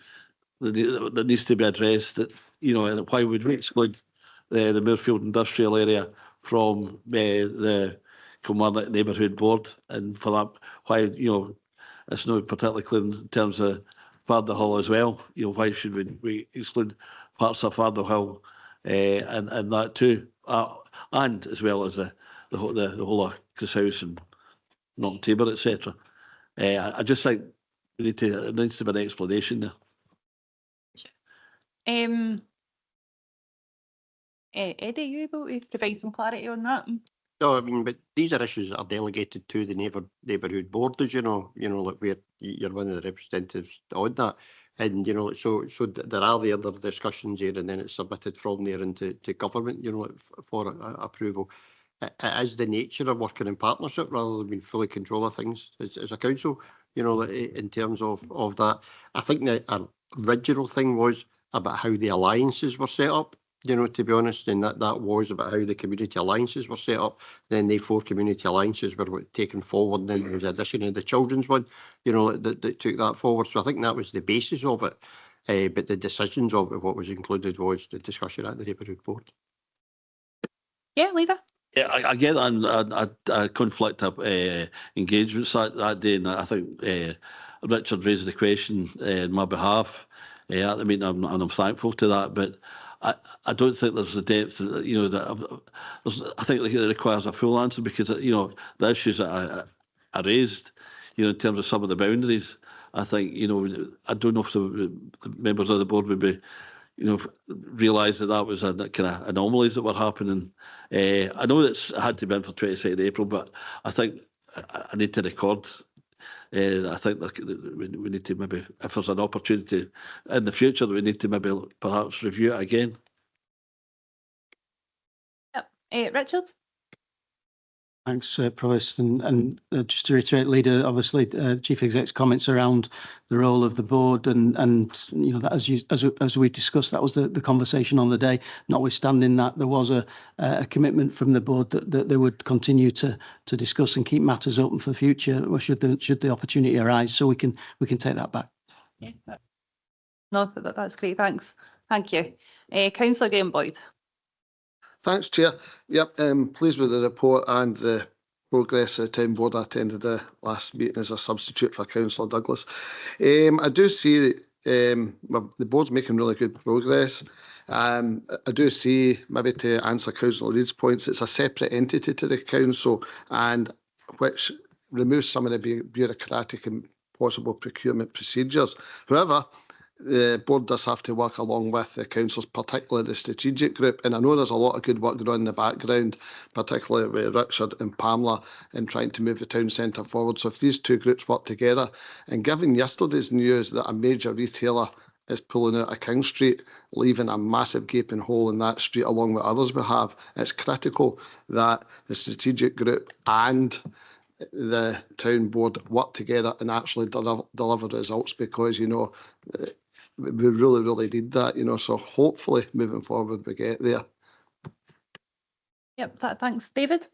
needs to be addressed. That, you know, and why would we exclude the Moorfield industrial area from the Kilmarnock Neighbourhood Board? And for that, why, you know, it's not particularly clear in terms of Fardell Hill as well. You know, why should we exclude parts of Fardell Hill and that too, and as well as the whole of Chris House and Norton Tabor, etc. I just think there needs to be an explanation there. Eddie, are you able to provide some clarity on that? No, I mean, but these are issues that are delegated to the neighbourhood board, as you know, like where you're one of the representatives on that. And, you know, so there are the other discussions here, and then it's submitted from there into government, you know, for approval. It is the nature of working in partnership rather than being fully control of things as a council, you know, in terms of that. I think the original thing was about how the alliances were set up, you know, to be honest, and that was about how the community alliances were set up. Then the 4 community alliances were taken forward, and then there was the addition of the children's one, you know, that took that forward. So I think that was the basis of it. But the decisions of it, what was included was the discussion at the neighbourhood board. Yeah, Leader. Yeah, I get a conflict of engagements that day, and I think Richard raised the question on my behalf at the meeting, and I'm thankful to that. But I don't think there's the depth, you know, that I think it requires a full answer, because, you know, the issues that I raised, you know, in terms of some of the boundaries, I think, you know, I don't know if the members of the board would be, you know, realise that was a kind of anomalies that were happening. I know it had to be in for 22nd April, but I think I need to record. I think that we need to maybe, if there's an opportunity in the future, we need to maybe perhaps review it again. Yep. Richard? Thanks, Provost. And just to reiterate, Leader, obviously, Chief Exec's comments around the role of the board, and you know, that as we discussed, that was the conversation on the day. Notwithstanding that, there was a commitment from the board that they would continue to discuss and keep matters open for the future, or should the opportunity arise. So we can take that back. Yeah. No, that's great. Thanks. Thank you, Councillor Graham Boyd. Thanks, Chair. Yep, pleased with the report and the progress the town board. I attended the last meeting as a substitute for Councillor Douglas. I do see the board's making really good progress. I do see, maybe to answer Councillor Reid's points, it's a separate entity to the council, and which removes some of the bureaucratic and possible procurement procedures. However, the board does have to work along with the councils, particularly the strategic group. And I know there's a lot of good work going on in the background, particularly with Richard and Pamela, in trying to move the town centre forward. So if these two groups work together, and given yesterday's news that a major retailer is pulling out of King Street, leaving a massive gaping hole in that street along with others we have, it's critical that the strategic group and the town board work together and actually deliver results, because, you know, we really need that, you know, so hopefully moving forward we get there. Yep, thanks. David?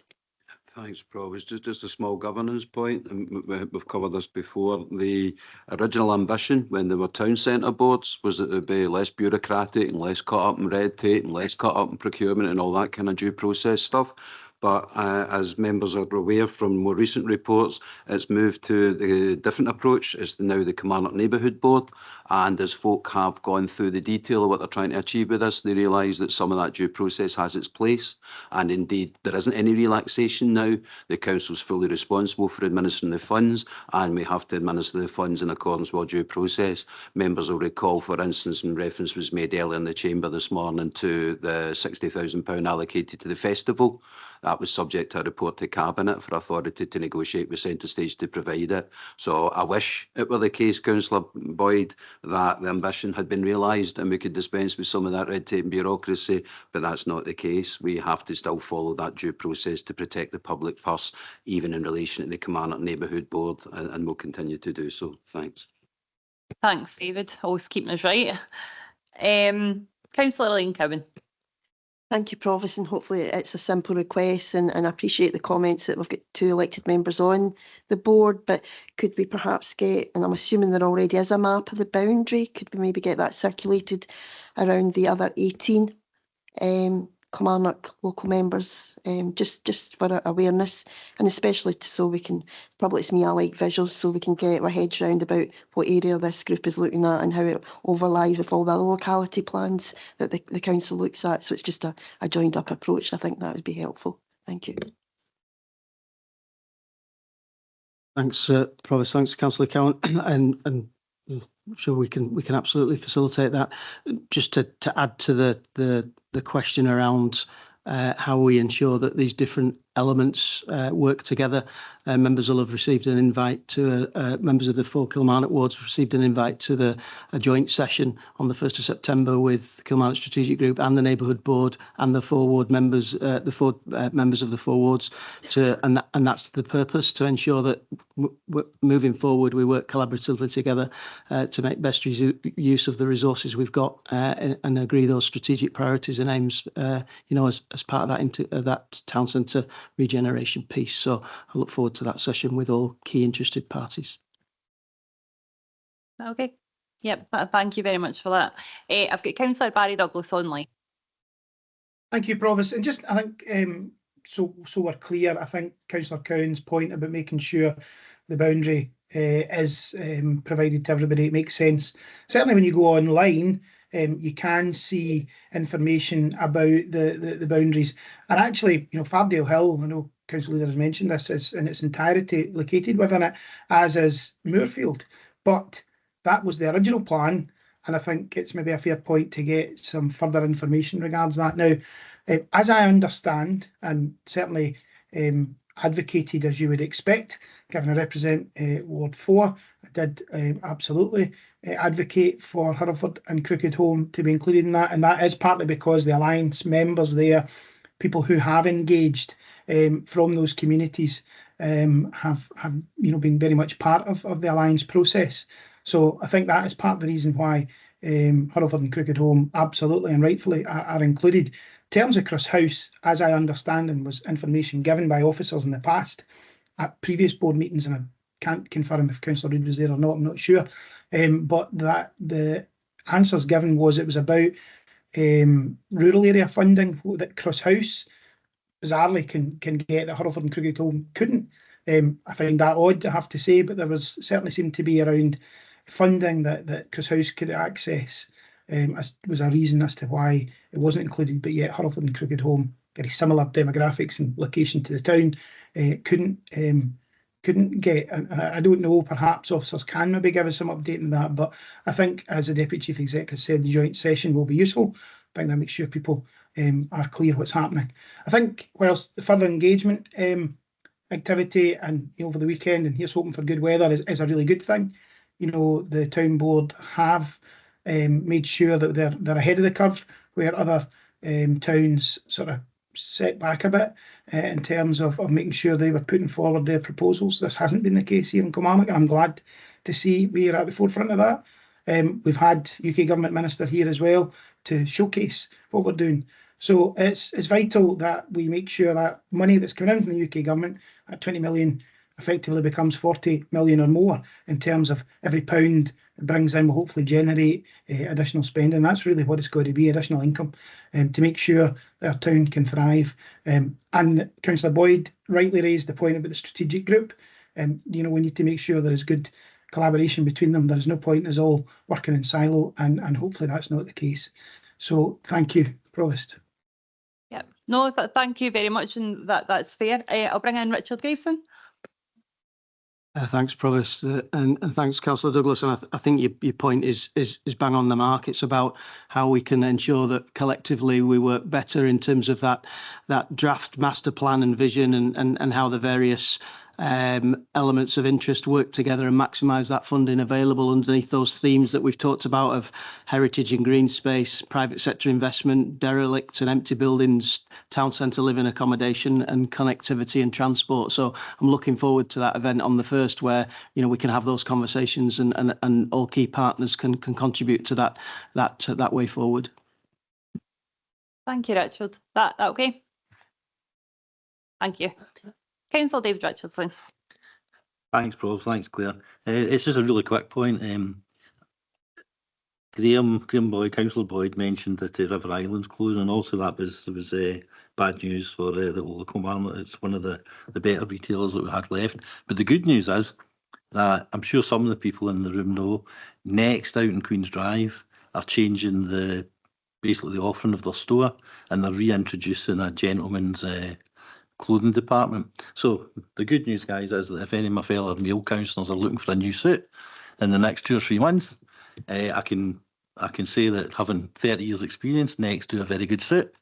Thanks, Provost. Just a small governance point, and we've covered this before. The original ambition when there were town centre boards was that it would be less bureaucratic and less caught up in red tape and less caught up in procurement and all that kind of due process stuff. But as members are aware from more recent reports, it's moved to the different approach. It's now the Kilmarnock Neighbourhood Board. And as folk have gone through the detail of what they're trying to achieve with this, they realise that some of that due process has its place. And indeed, there isn't any relaxation now. The council's fully responsible for administering the funds, and we have to administer the funds in accordance with due process. Members will recall, for instance, and reference was made earlier in the chamber this morning to the £60,000 allocated to the festival. That was subject to a report to Cabinet for authority to negotiate with Centre Stage to provide it. So I wish it were the case, Councillor Boyd, that the ambition had been realised and we could dispense with some of that red tape and bureaucracy, but that's not the case. We have to still follow that due process to protect the public purse, even in relation to the Kilmarnock Neighbourhood Board, and we'll continue to do so. Thanks. Thanks, David. Always keeping us right. Councillor Elaine Cowan. Thank you, Provost, and hopefully it's a simple request, and I appreciate the comments that we've got 2 elected members on the board, but could we perhaps get, and I'm assuming there already is a map of the boundary, could we maybe get that circulated around the other 18 Kilmarnock local members, just for our awareness, and especially so we can, probably it's me, I like visuals, so we can get our heads round about what area this group is looking at and how it overlies with all the other locality plans that the council looks at. So it's just a joined up approach. I think that would be helpful. Thank you. Thanks, Provost. Thanks, Councillor Cowan. and I'm sure we can absolutely facilitate that. Just to add to the question around how we ensure that these different elements work together. Members will have received an invite to, members of the 4 Kilmarnock wards received an invite to a joint session on the 1st of September with the Kilmarnock Strategic Group and the Neighbourhood Board and the 4 ward members, the 4 members of the 4 wards, and that's the purpose, to ensure that moving forward we work collaboratively together to make best use of the resources we've got and agree those strategic priorities and aims, as part of that town centre regeneration piece. So I look forward to that session with all key interested parties. Okay. Yep. Thank you very much for that. I've got Councillor Barry Douglas online. Thank you, Provost. And just, I think, so we're clear, I think Councillor Cowan's point about making sure the boundary is provided to everybody, it makes sense. Certainly when you go online, you can see information about the boundaries. And actually, Fardale Hill, I know Council Leader has mentioned this, is in its entirety located within it, as is Moorfield. But that was the original plan, and I think it's maybe a fair point to get some further information regards that. Now, as I understand, and certainly advocated as you would expect, given I represent Ward 4, I did absolutely advocate for Hereford and Crooked Home to be included in that, and that is partly because the Alliance members there, people who have engaged from those communities, have been very much part of the Alliance process. So I think that is part of the reason why Hereford and Crooked Home absolutely and rightfully are included. In terms of Chris House, as I understand, and was information given by officers in the past at previous board meetings, and I can't confirm if Councillor Reid was there or not, I'm not sure, but that the answers given was it was about rural area funding that Chris House bizarrely can get that Hereford and Crooked Home couldn't. I find that odd, I have to say, but there was certainly seemed to be around funding that Chris House could access. Was a reason as to why it wasn't included, but yet Hereford and Crooked Home, very similar demographics and location to the town, couldn't couldn't get. And I don't know, perhaps officers can maybe give us some update on that, but I think, as the Deputy Chief Exec has said, the joint session will be useful. I think that makes sure people are clear what's happening. I think whilst the further engagement activity and over the weekend, and here's hoping for good weather, is a really good thing. The town board have made sure that they're ahead of the curve, where other towns sort of set back a bit in terms of making sure they were putting forward their proposals. This hasn't been the case here in Kilmarnock, and I'm glad to see we are at the forefront of that. We've had UK Government Minister here as well to showcase what we're doing. So it's vital that we make sure that money that's coming in from the UK Government, at 20 million, effectively becomes 40 million or more in terms of every pound it brings in will hopefully generate additional spending. That's really what it's got to be, additional income, to make sure that our town can thrive. And Councillor Boyd rightly raised the point about the strategic group. We need to make sure there is good collaboration between them. There is no point in us all working in silo, and hopefully that's not the case. So thank you, Provost. Yeah, no, thank you very much, and that's fair. I'll bring in Richard Graveson. Thanks, Provost, and thanks, Councillor Douglas. And I think your point is bang on the mark. It's about how we can ensure that collectively we work better in terms of that draft master plan and vision, and how the various elements of interest work together and maximise that funding available underneath those themes that we've talked about of heritage and green space, private sector investment, derelict and empty buildings, town centre living accommodation, and connectivity and transport. So I'm looking forward to that event on the 1st, where we can have those conversations and all key partners can contribute to that way forward. Thank you, Richard. That okay? Thank you. Councillor David Richardson. Thanks, Prof. Thanks, Claire. It's just a really quick point. Councillor Boyd mentioned that River Island's closing. Also, there was bad news for the whole of Kilmarnock. It's one of the better retailers that we had left. But the good news is that I'm sure some of the people in the room know, Next out in Queen's Drive are changing basically the offering of their store, and they're reintroducing a gentleman's clothing department. So the good news, guys, is that if any of my fellow male councillors are looking for a new suit in the next 2 or 3 months, I can say that having 30 years experience, Next do a very good suit,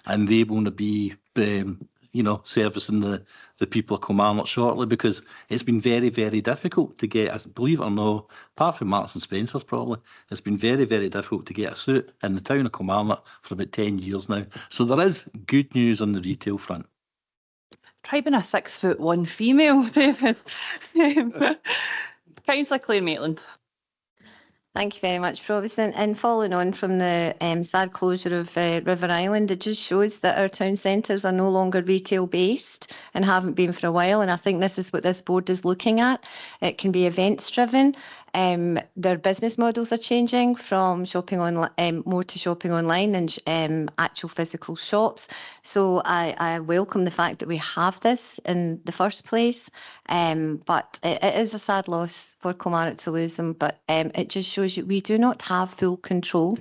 and they want to be servicing the people of Kilmarnock shortly, because it's been very, very difficult to get, believe it or not, apart from Marks and Spencer's probably, it's been very, very difficult to get a suit in the town of Kilmarnock for about 10 years now. So there is good news on the retail front. Try being a 6'1" female, David. Councillor Claire Maitland. Thank you very much, Provost. And following on from the sad closure of River Island, it just shows that our town centres are no longer retail based and haven't been for a while. And I think this is what this board is looking at. It can be events driven. Their business models are changing from shopping online, more to shopping online and actual physical shops. So I welcome the fact that we have this in the first place. But it is a sad loss for Kilmarnock to lose them. But it just shows you we do not have full control.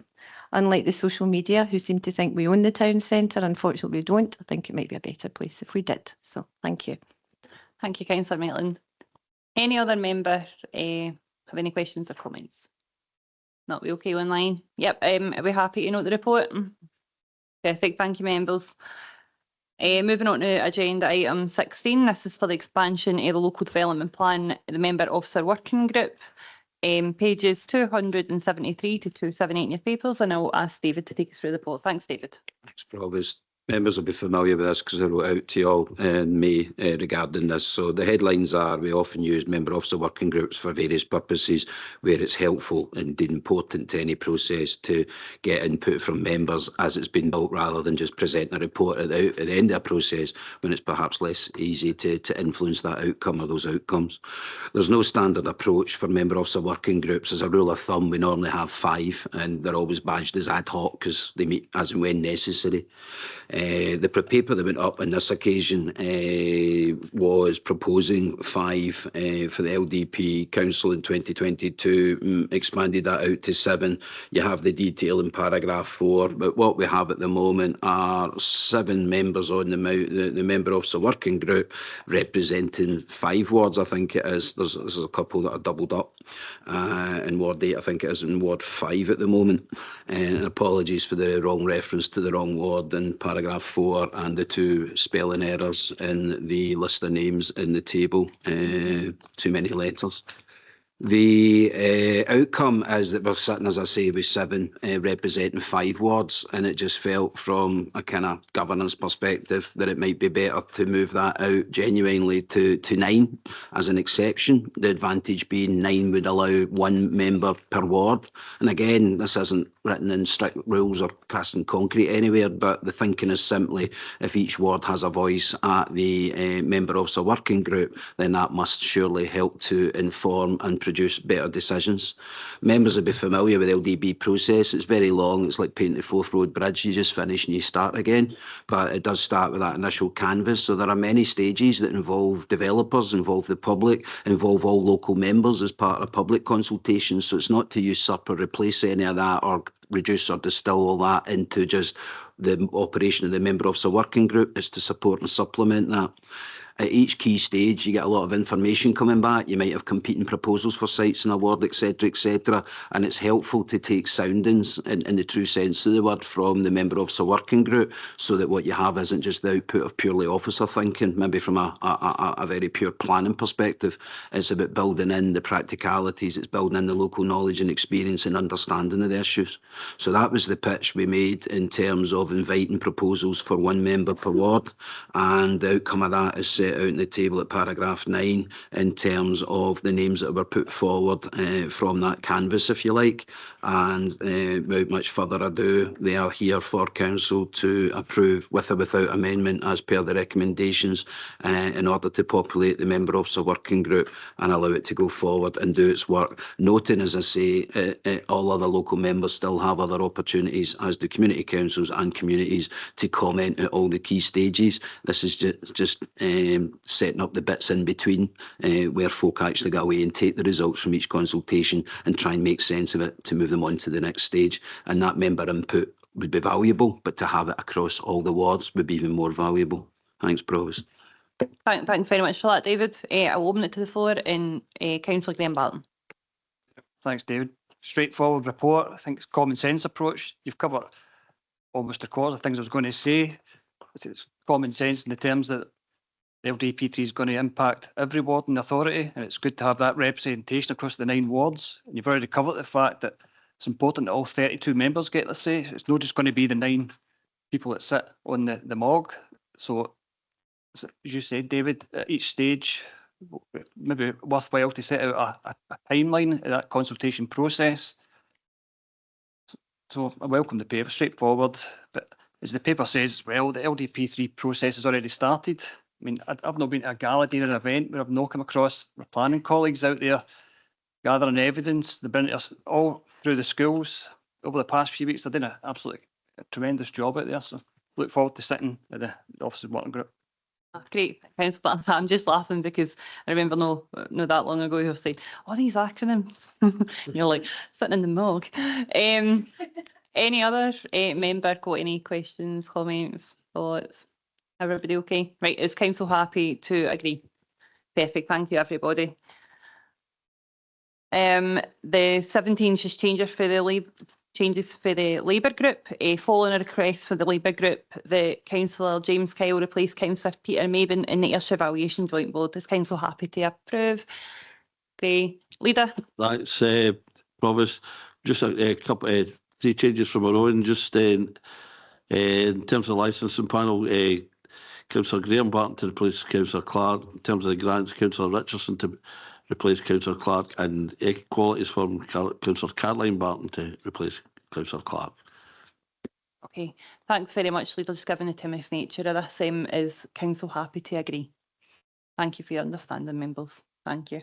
Unlike the social media, who seem to think we own the town centre, unfortunately we don't. I think it might be a better place if we did. So thank you. Thank you, Councillor Maitland. Any other member have any questions or comments? Not we okay online? Yep. Are we happy to note the report? Perfect. Thank you, members. Moving on to agenda item 16. This is for the expansion of the local development plan, the member officer working group. Pages 273 to 278 in your papers, and I'll ask David to take us through the report. Thanks, David. Thanks, Provost. Members will be familiar with this because I wrote out to you all in May regarding this. So the headlines are: we often use member officer working groups for various purposes where it's helpful and indeed important to any process to get input from members as it's been built, rather than just presenting a report at the end of a process when it's perhaps less easy to influence that outcome or those outcomes. There's no standard approach for member officer working groups. As a rule of thumb, we normally have 5, and they're always badged as ad hoc because they meet as and when necessary. The paper that went up on this occasion was proposing 5 for the LDP Council in 2022, expanded that out to 7. You have the detail in paragraph 4, but what we have at the moment are 7 members on the member officer working group representing 5 wards, I think it is. There's a couple that are doubled up in Ward 8, I think it is in Ward 5 at the moment. And apologies for the wrong reference to the wrong ward in paragraph 4 and the 2 spelling errors in the list of names in the table. Too many letters. The outcome is that we're sitting, as I say, with 7 representing 5 wards, and it just felt from a kind of governance perspective that it might be better to move that out genuinely to 9 as an exception. The advantage being 9 would allow 1 member per ward. And again, this isn't written in strict rules or cast in concrete anywhere, but the thinking is simply if each ward has a voice at the member officer working group, then that must surely help to inform and produce better decisions. Members will be familiar with the LDB process. It's very long. It's like painting the Forth Road Bridge. You just finish and you start again. But it does start with that initial canvas. So there are many stages that involve developers, involve the public, involve all local members as part of public consultations. So it's not to usurp or replace any of that or reduce or distill all that into just the operation of the member officer working group. It's to support and supplement that. At each key stage, you get a lot of information coming back. You might have competing proposals for sites in a ward, etc., and it's helpful to take soundings in the true sense of the word from the member officer working group, so that what you have isn't just the output of purely officer thinking, maybe from a very pure planning perspective. It's about building in the practicalities, it's building in the local knowledge and experience and understanding of the issues. So that was the pitch we made in terms of inviting proposals for 1 member per ward, and the outcome of that is set out in the table at paragraph 9 in terms of the names that were put forward from that canvas, if you like. And without much further ado, they are here for council to approve with or without amendment as per the recommendations in order to populate the member officer working group and allow it to go forward and do its work. Noting, as I say, all other local members still have other opportunities, as do community councils and communities, to comment at all the key stages. This is just setting up the bits in between where folk actually go away and take the results from each consultation and try and make sense of it to move them on to the next stage. And that member input would be valuable, but to have it across all the wards would be even more valuable. Thanks, Provost. Thanks very much for that, David. I'll open it to the floor in Councillor Graham Barton. Thanks, David. Straightforward report. I think it's a common sense approach. You've covered almost the cause of things I was going to say. It's common sense in the terms that the LDP3 is going to impact every ward in the authority, and it's good to have that representation across the 9 wards. And you've already covered the fact that it's important that all 32 members get the say. It's not just going to be the 9 people that sit on the MOG. So, as you said, David, at each stage, maybe worthwhile to set out a timeline of that consultation process. So I welcome the paper, straightforward, but as the paper says as well, the LDP3 process has already started. I mean, I've not been to a gala day or an event where I've not come across my planning colleagues out there gathering evidence. They've been all through the schools over the past few weeks. They're doing an absolutely tremendous job out there. So look forward to sitting at the officers working group. Great, Councillor. I'm just laughing because I remember no that long ago you were saying, "Oh, these acronyms." You're like sitting in the MOG. Any other member got any questions, comments, thoughts? Everybody okay? Right, is council happy to agree? Perfect, thank you everybody. The 17 just changes for the Labour group. Following a request for the Labour group, the Councillor James Kyle replaced Councillor Peter Maben in the Ayrshire Valuation Joint Board. Is council happy to approve? Great. Leader? That's Provost. Just a couple 3 changes from our own. Just in terms of the licensing panel, Councillor Graham Barton to replace Councillor Clark. In terms of the grants, Councillor Richardson to replace Councillor Clark, and equalities from Councillor Caroline Barton to replace Councillor Clark. Okay, thanks very much, Leader. Just given the timid nature of this, is council happy to agree? Thank you for your understanding, members. Thank you.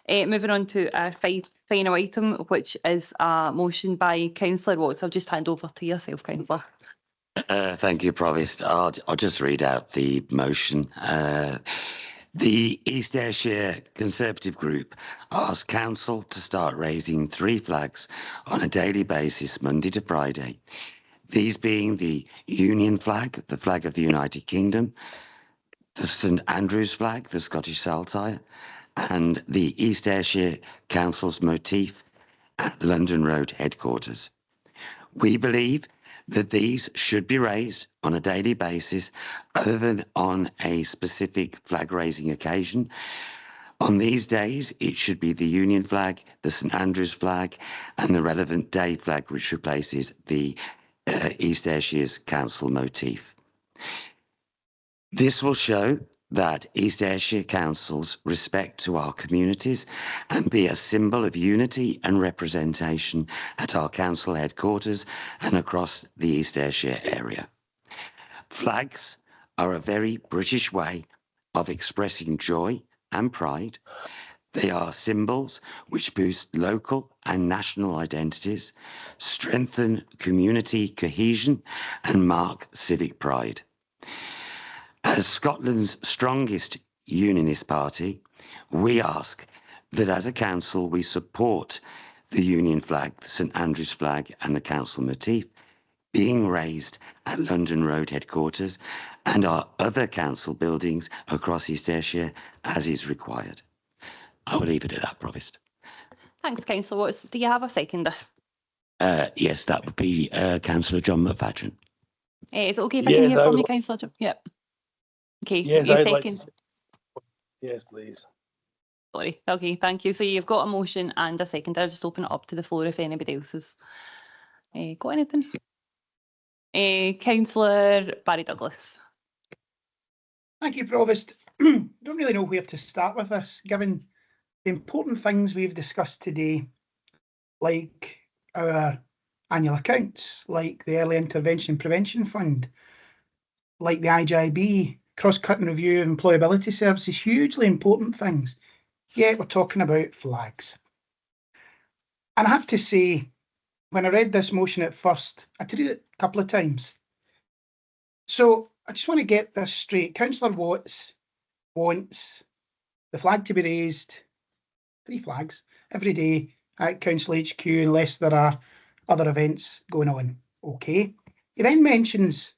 Moving on to our final item, which is a motion by Councillor Watts. I'll just hand over to yourself, Councillor. Thank you, Provost. I'll just read out the motion. The East Ayrshire Conservative Group asks Council to start raising 3 flags on a daily basis, Monday to Friday. These being the Union flag, the flag of the United Kingdom, the St Andrews flag, the Scottish Saltire, and the East Ayrshire Council's motif at London Road headquarters. We believe that these should be raised on a daily basis other than on a specific flag raising occasion. On these days, it should be the Union flag, the St Andrews flag, and the relevant day flag, which replaces the East Ayrshire's council motif. This will show that East Ayrshire councils respect to our communities and be a symbol of unity and representation at our council headquarters and across the East Ayrshire area. Flags are a very British way of expressing joy and pride. They are symbols which boost local and national identities, strengthen community cohesion, and mark civic pride. As Scotland's strongest unionist party, we ask that as a council we support the Union flag, the St Andrews flag, and the council motif being raised at London Road headquarters and our other council buildings across East Ayrshire as is required. I will leave it at that, Provost. Thanks, Councillor Watts. Do you have a seconder? Yes, that would be Councillor John McFadden. Is it okay if I can hear from you, Councillor John? Yep. Okay, Yes, your I'd second. like to. Yes, please. Sorry. Okay, thank you. So you've got a motion and a second. I'll just open it up to the floor if anybody else has got anything. Councillor Barry Douglas. Thank you, Provost. Don't really know where to start with this, given the important things we've discussed today, like our annual accounts, like the Early Intervention Prevention Fund, like the IJB, cross-cutting review of employability services, hugely important things. Yet we're talking about flags. And I have to say, when I read this motion at first, I had to read it a couple of times. So I just want to get this straight. Councillor Watts wants the flag to be raised, 3 flags, every day at Council HQ unless there are other events going on. Okay. He then mentions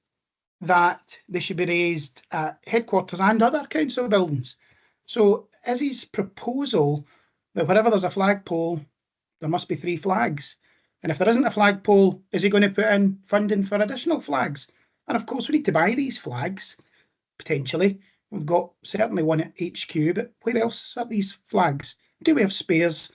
that they should be raised at headquarters and other council buildings. So is his proposal that wherever there's a flagpole, there must be 3 flags? And if there isn't a flagpole, is he going to put in funding for additional flags? And of course, we need to buy these flags, potentially. We've got certainly one at HQ, but where else are these flags? Do we have spares?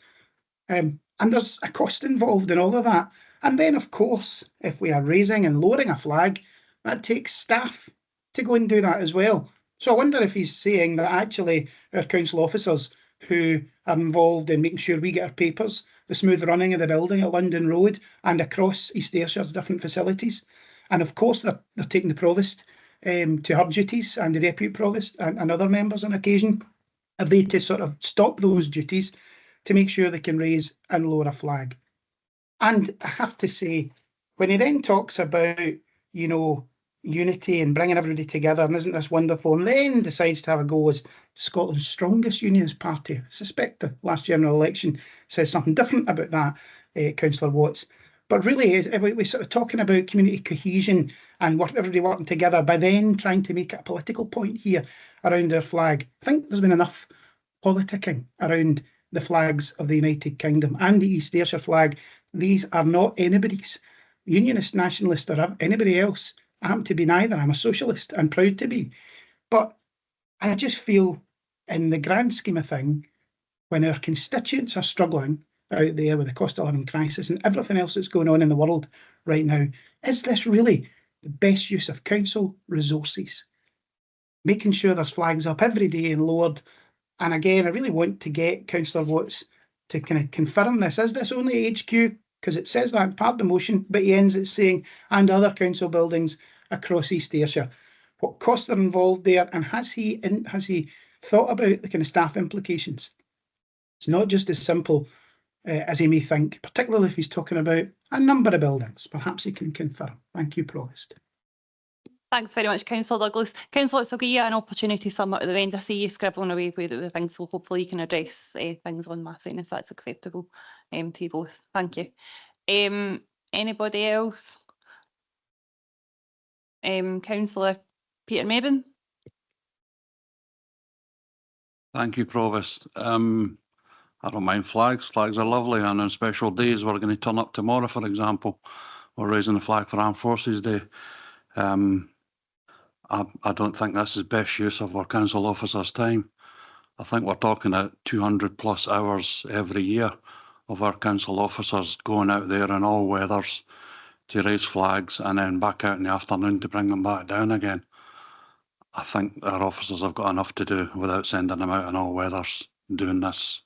And there's a cost involved in all of that. And then, of course, if we are raising and lowering a flag, that takes staff to go and do that as well. So I wonder if he's saying that actually our council officers who are involved in making sure we get our papers, the smooth running of the building at London Road and across East Ayrshire's different facilities. And of course, they're taking the Provost to her duties and the Deputy Provost and other members on occasion. Are they to sort of stop those duties to make sure they can raise and lower a flag? And I have to say, when he then talks about, you know, unity and bringing everybody together, and isn't this wonderful, and then decides to have a go as Scotland's strongest unionist party. I suspect the last general election says something different about that, Councillor Watts. But really, we're sort of talking about community cohesion and everybody working together by then trying to make it a political point here around our flag. I think there's been enough politicking around the flags of the United Kingdom and the East Ayrshire flag. These are not anybody's. Unionist, nationalist, or anybody else. I happen to be neither. I'm a socialist. I'm proud to be. But I just feel, in the grand scheme of things, when our constituents are struggling out there with the cost of living crisis and everything else that's going on in the world right now, is this really the best use of council resources? Making sure there's flags up every day and lowered. And again, I really want to get Councillor Watts to kind of confirm this. Is this only HQ? Because it says that part of the motion, but he ends it saying, and other council buildings across East Ayrshire. What costs are involved there, and has he thought about the kind of staff implications? It's not just as simple as he may think, particularly if he's talking about a number of buildings. Perhaps he can confirm. Thank you, Provost. Thanks very much, Councillor Douglas. Councillor, I'll give you an opportunity to sum up at the end. I see you scribbling away with the things, so hopefully you can address things on my side if that's acceptable to you both. Thank you. Anybody else? Councillor Peter Mabin. Thank you, Provost. I don't mind flags. Flags are lovely, and on special days, we're going to turn up tomorrow, for example. We're raising the flag for Armed Forces Day. I don't think this is best use of our council officers' time. I think we're talking at 200+ hours every year of our council officers going out there in all weathers to raise flags and then back out in the afternoon to bring them back down again. I think our officers have got enough to do without sending them out in all weathers doing this.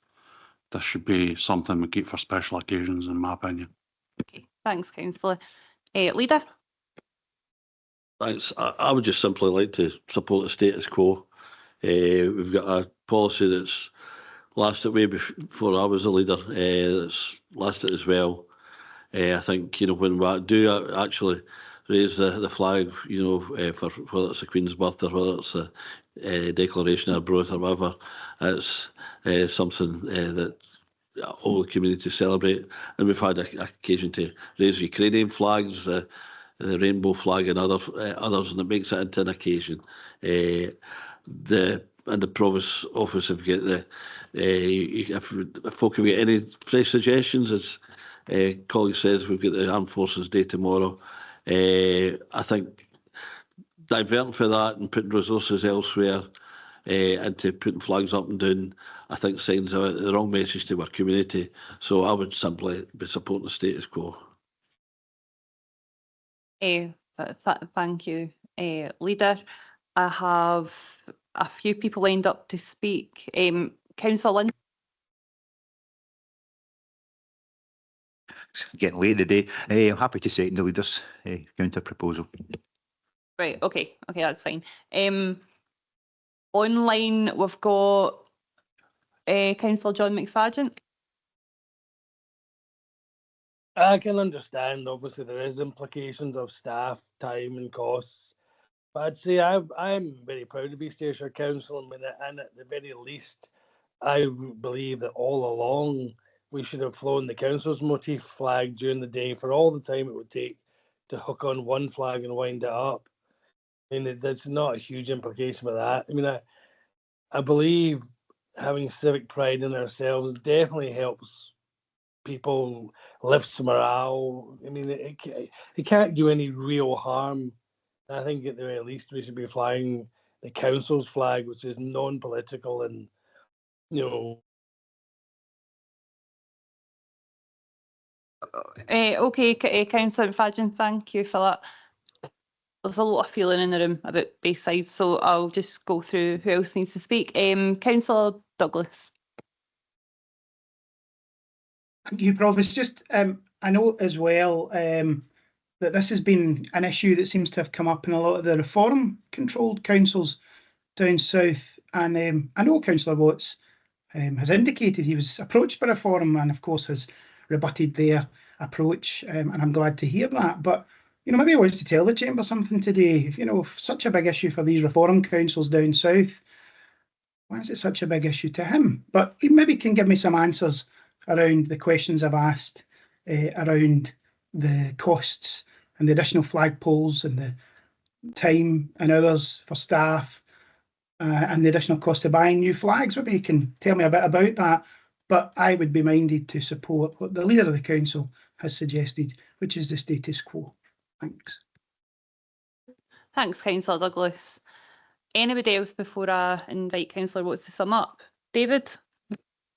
This should be something we keep for special occasions, in my opinion. Okay, thanks, Councillor. Leader? Thanks. I would just simply like to support the status quo. We've got a policy that's lasted way before I was a leader. That's lasted as well. I think, when we do actually raise the flag, for whether it's the Queen's birth or whether it's a declaration of birth or whatever, it's something that all the community celebrate. And we've had an occasion to raise Ukrainian flags, the rainbow flag and others, and it makes it into an occasion. And the Provost office, if you get if folk have got any fresh suggestions, as colleague says, we've got the Armed Forces Day tomorrow. I think diverting for that and putting resources elsewhere into putting flags up and down, I think sends the wrong message to our community. So I would simply be supporting the status quo. Thank you, Leader. I have a few people lined up to speak. Councillor Lynn. It's getting late in the day. I'm happy to second the Leader's counter proposal. Right, okay, that's fine. Online, we've got Councillor John McFadden. I can understand, obviously, there is implications of staff, time and costs. But I'd say I'm very proud to be Ayrshire Council, and at the very least, I believe that all along we should have flown the council's motif flag during the day for all the time it would take to hook on one flag and wind it up. I mean, there's not a huge implication with that. I mean, I believe having civic pride in ourselves definitely helps people, lifts morale. I mean, it can't do any real harm. I think at the very least we should be flying the council's flag, which is non-political and, Okay, Councillor McFadden, thank you for that. There's a lot of feeling in the room about both sides, so I'll just go through who else needs to speak. Councillor Douglas. Thank you, Provost. Just I know as well that this has been an issue that seems to have come up in a lot of the reform-controlled councils down south, and I know Councillor Watts has indicated he was approached by reform and, of course, has rebutted their approach, and I'm glad to hear that. But maybe I wants to tell the Chamber something today. If such a big issue for these reform councils down south, why is it such a big issue to him? But he maybe can give me some answers around the questions I've asked, around the costs and the additional flagpoles and the time and hours for staff, and the additional cost of buying new flags. Maybe he can tell me a bit about that. But I would be minded to support what the Leader of the Council has suggested, which is the status quo. Thanks. Thanks, Councillor Douglas. Anybody else before I invite Councillor Watts to sum up? David?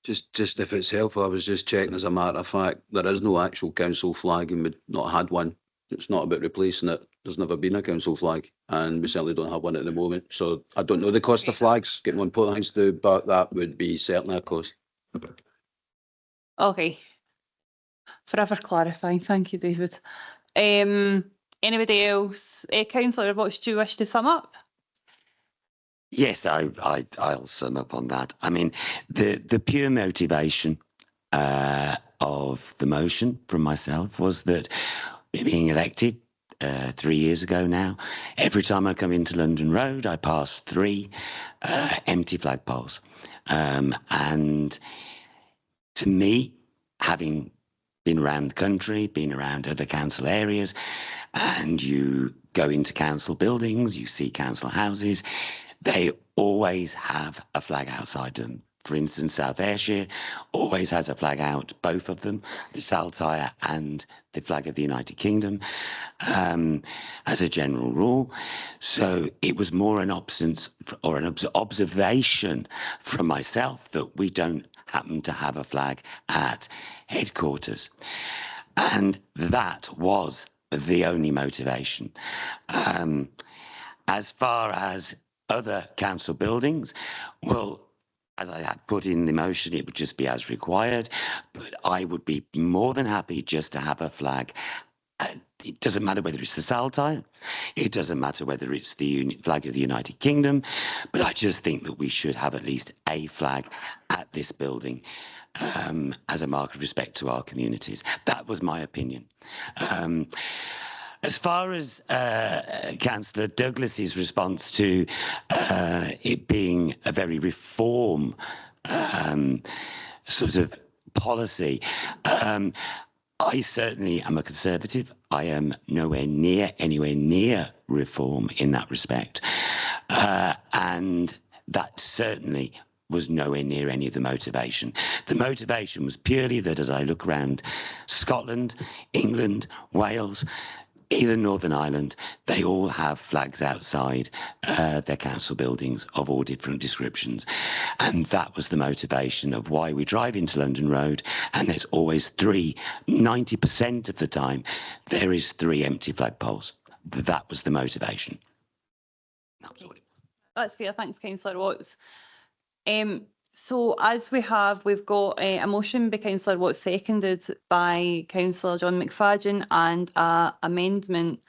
Just if it's helpful, I was just checking as a matter of fact, there is no actual council flag and we've not had one. It's not about replacing it. There's never been a council flag and we certainly don't have one at the moment. So I don't know the cost of flags, getting one put things through, but that would be certainly a cost. Okay. Forever clarifying. Thank you, David. Anybody else? Councillor Watts, do you wish to sum up? Yes, I'll sum up on that. I mean, the pure motivation of the motion from myself was that being elected 3 years ago now. Every time I come into London Road, I pass 3 empty flagpoles. And to me, having been around the country, been around other council areas, and you go into council buildings, you see council houses, they always have a flag outside them. For instance, South Ayrshire always has a flag out, both of them, the Saltire and the flag of the United Kingdom, as a general rule. So it was more an absence or an observation from myself that we don't happen to have a flag at headquarters. And that was the only motivation. As far as other council buildings, well, as I had put in the motion, it would just be as required, but I would be more than happy just to have a flag. It doesn't matter whether it's the Saltire, it doesn't matter whether it's the flag of the United Kingdom, but I just think that we should have at least a flag at this building as a mark of respect to our communities. That was my opinion. As far as Councillor Douglas's response to it being a very reform sort of policy, I certainly am a Conservative. I am anywhere near reform in that respect. And that certainly was nowhere near any of the motivation. The motivation was purely that as I look around Scotland, England, Wales, even Northern Ireland, they all have flags outside their council buildings of all different descriptions. And that was the motivation of why we drive into London Road, and there's always 90% of the time, there is 3 empty flagpoles. That was the motivation. That's fair. Thanks, Councillor Watts. So as we've got a motion by Councillor Watts, seconded by Councillor John McFadden, and an amendment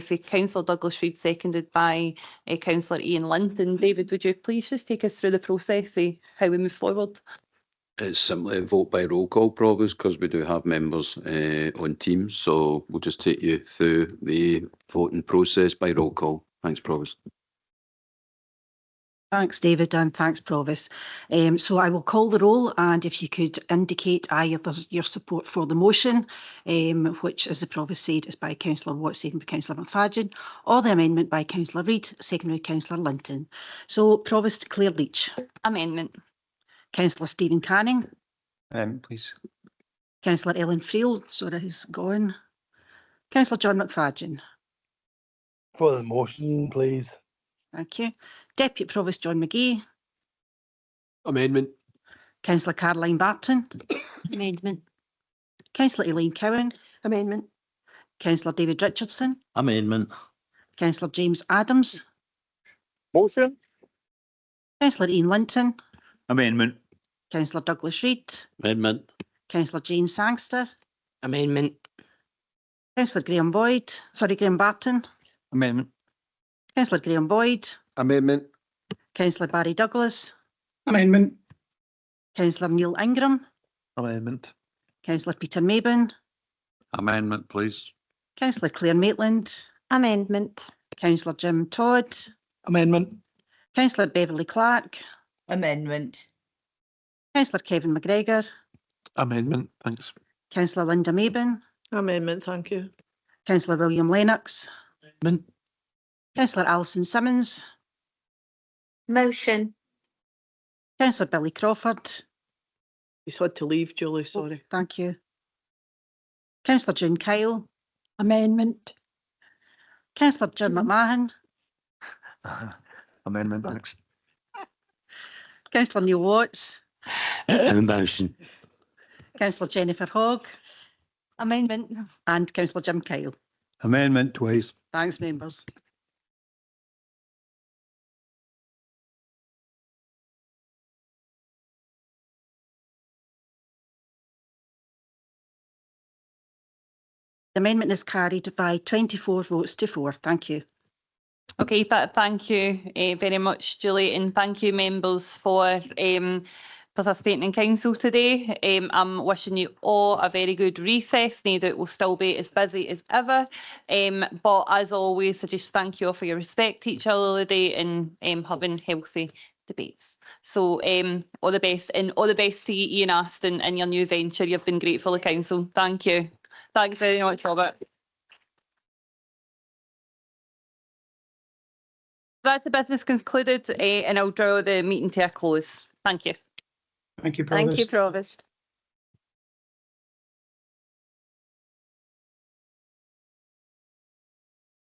for Councillor Douglas Reid, seconded by Councillor Ian Linton. David, would you please just take us through the process of how we move forward? It's simply a vote by roll call, Provost, because we do have members on teams. So we'll just take you through the voting process by roll call. Thanks, Provost. Thanks, David, and thanks, Provost. So I will call the roll, and if you could indicate either your support for the motion, which, as the Provost said, is by Councillor Watts, seconded by Councillor McFadden, or the amendment by Councillor Reid, seconded by Councillor Linton. So, Provost Claire Leach. Amendment. Councillor Stephen Canning. Please. Councillor Ellen Friel, sorry, who's gone. Councillor John McFadden. For the motion, please. Thank you. Deputy Provost John McGee. Amendment. Councillor Caroline Barton. Amendment. Councillor Elaine Cowan. Amendment. Councillor David Richardson. Amendment. Councillor James Adams. Motion. Councillor Ian Linton. Amendment. Councillor Douglas Reid. Amendment. Councillor Jane Sangster. Amendment. Councillor Graham Barton. Amendment. Councillor Graham Boyd. Amendment. Councillor Barry Douglas. Amendment. Councillor Neil Ingram. Amendment. Councillor Peter Maben. Amendment, please. Councillor Claire Maitland. Amendment. Councillor Jim Todd. Amendment. Councillor Beverly Clark. Amendment. Councillor Kevin McGregor. Amendment, thanks. Councillor Linda Maben. Amendment, thank you. Councillor William Lennox. Amendment. Councillor Alison Simmons. Motion. Councillor Billy Crawford. He's had to leave, Julie, sorry. Thank you. Councillor June Kyle. Amendment. Councillor Jim McMahon. Amendment, thanks. Councillor Neil Watts. Motion. Councillor Jennifer Hogg. Amendment. And Councillor Jim Kyle. Amendment twice. Thanks, members. The amendment is carried by 24 votes to 4. Thank you. Okay, thank you very much, Julie, and thank you, members, for participating in council today. I'm wishing you all a very good recess. No doubt we'll still be as busy as ever. But as always, I just thank you all for your respect to each other today and having healthy debates. So all the best, and all the best to you, Ian Aston, in your new venture. You've been great for the council. Thank you. Thanks very much, Robert. That's the business concluded, and I'll draw the meeting to a close. Thank you. Thank you, Provost. Thank you, Provost.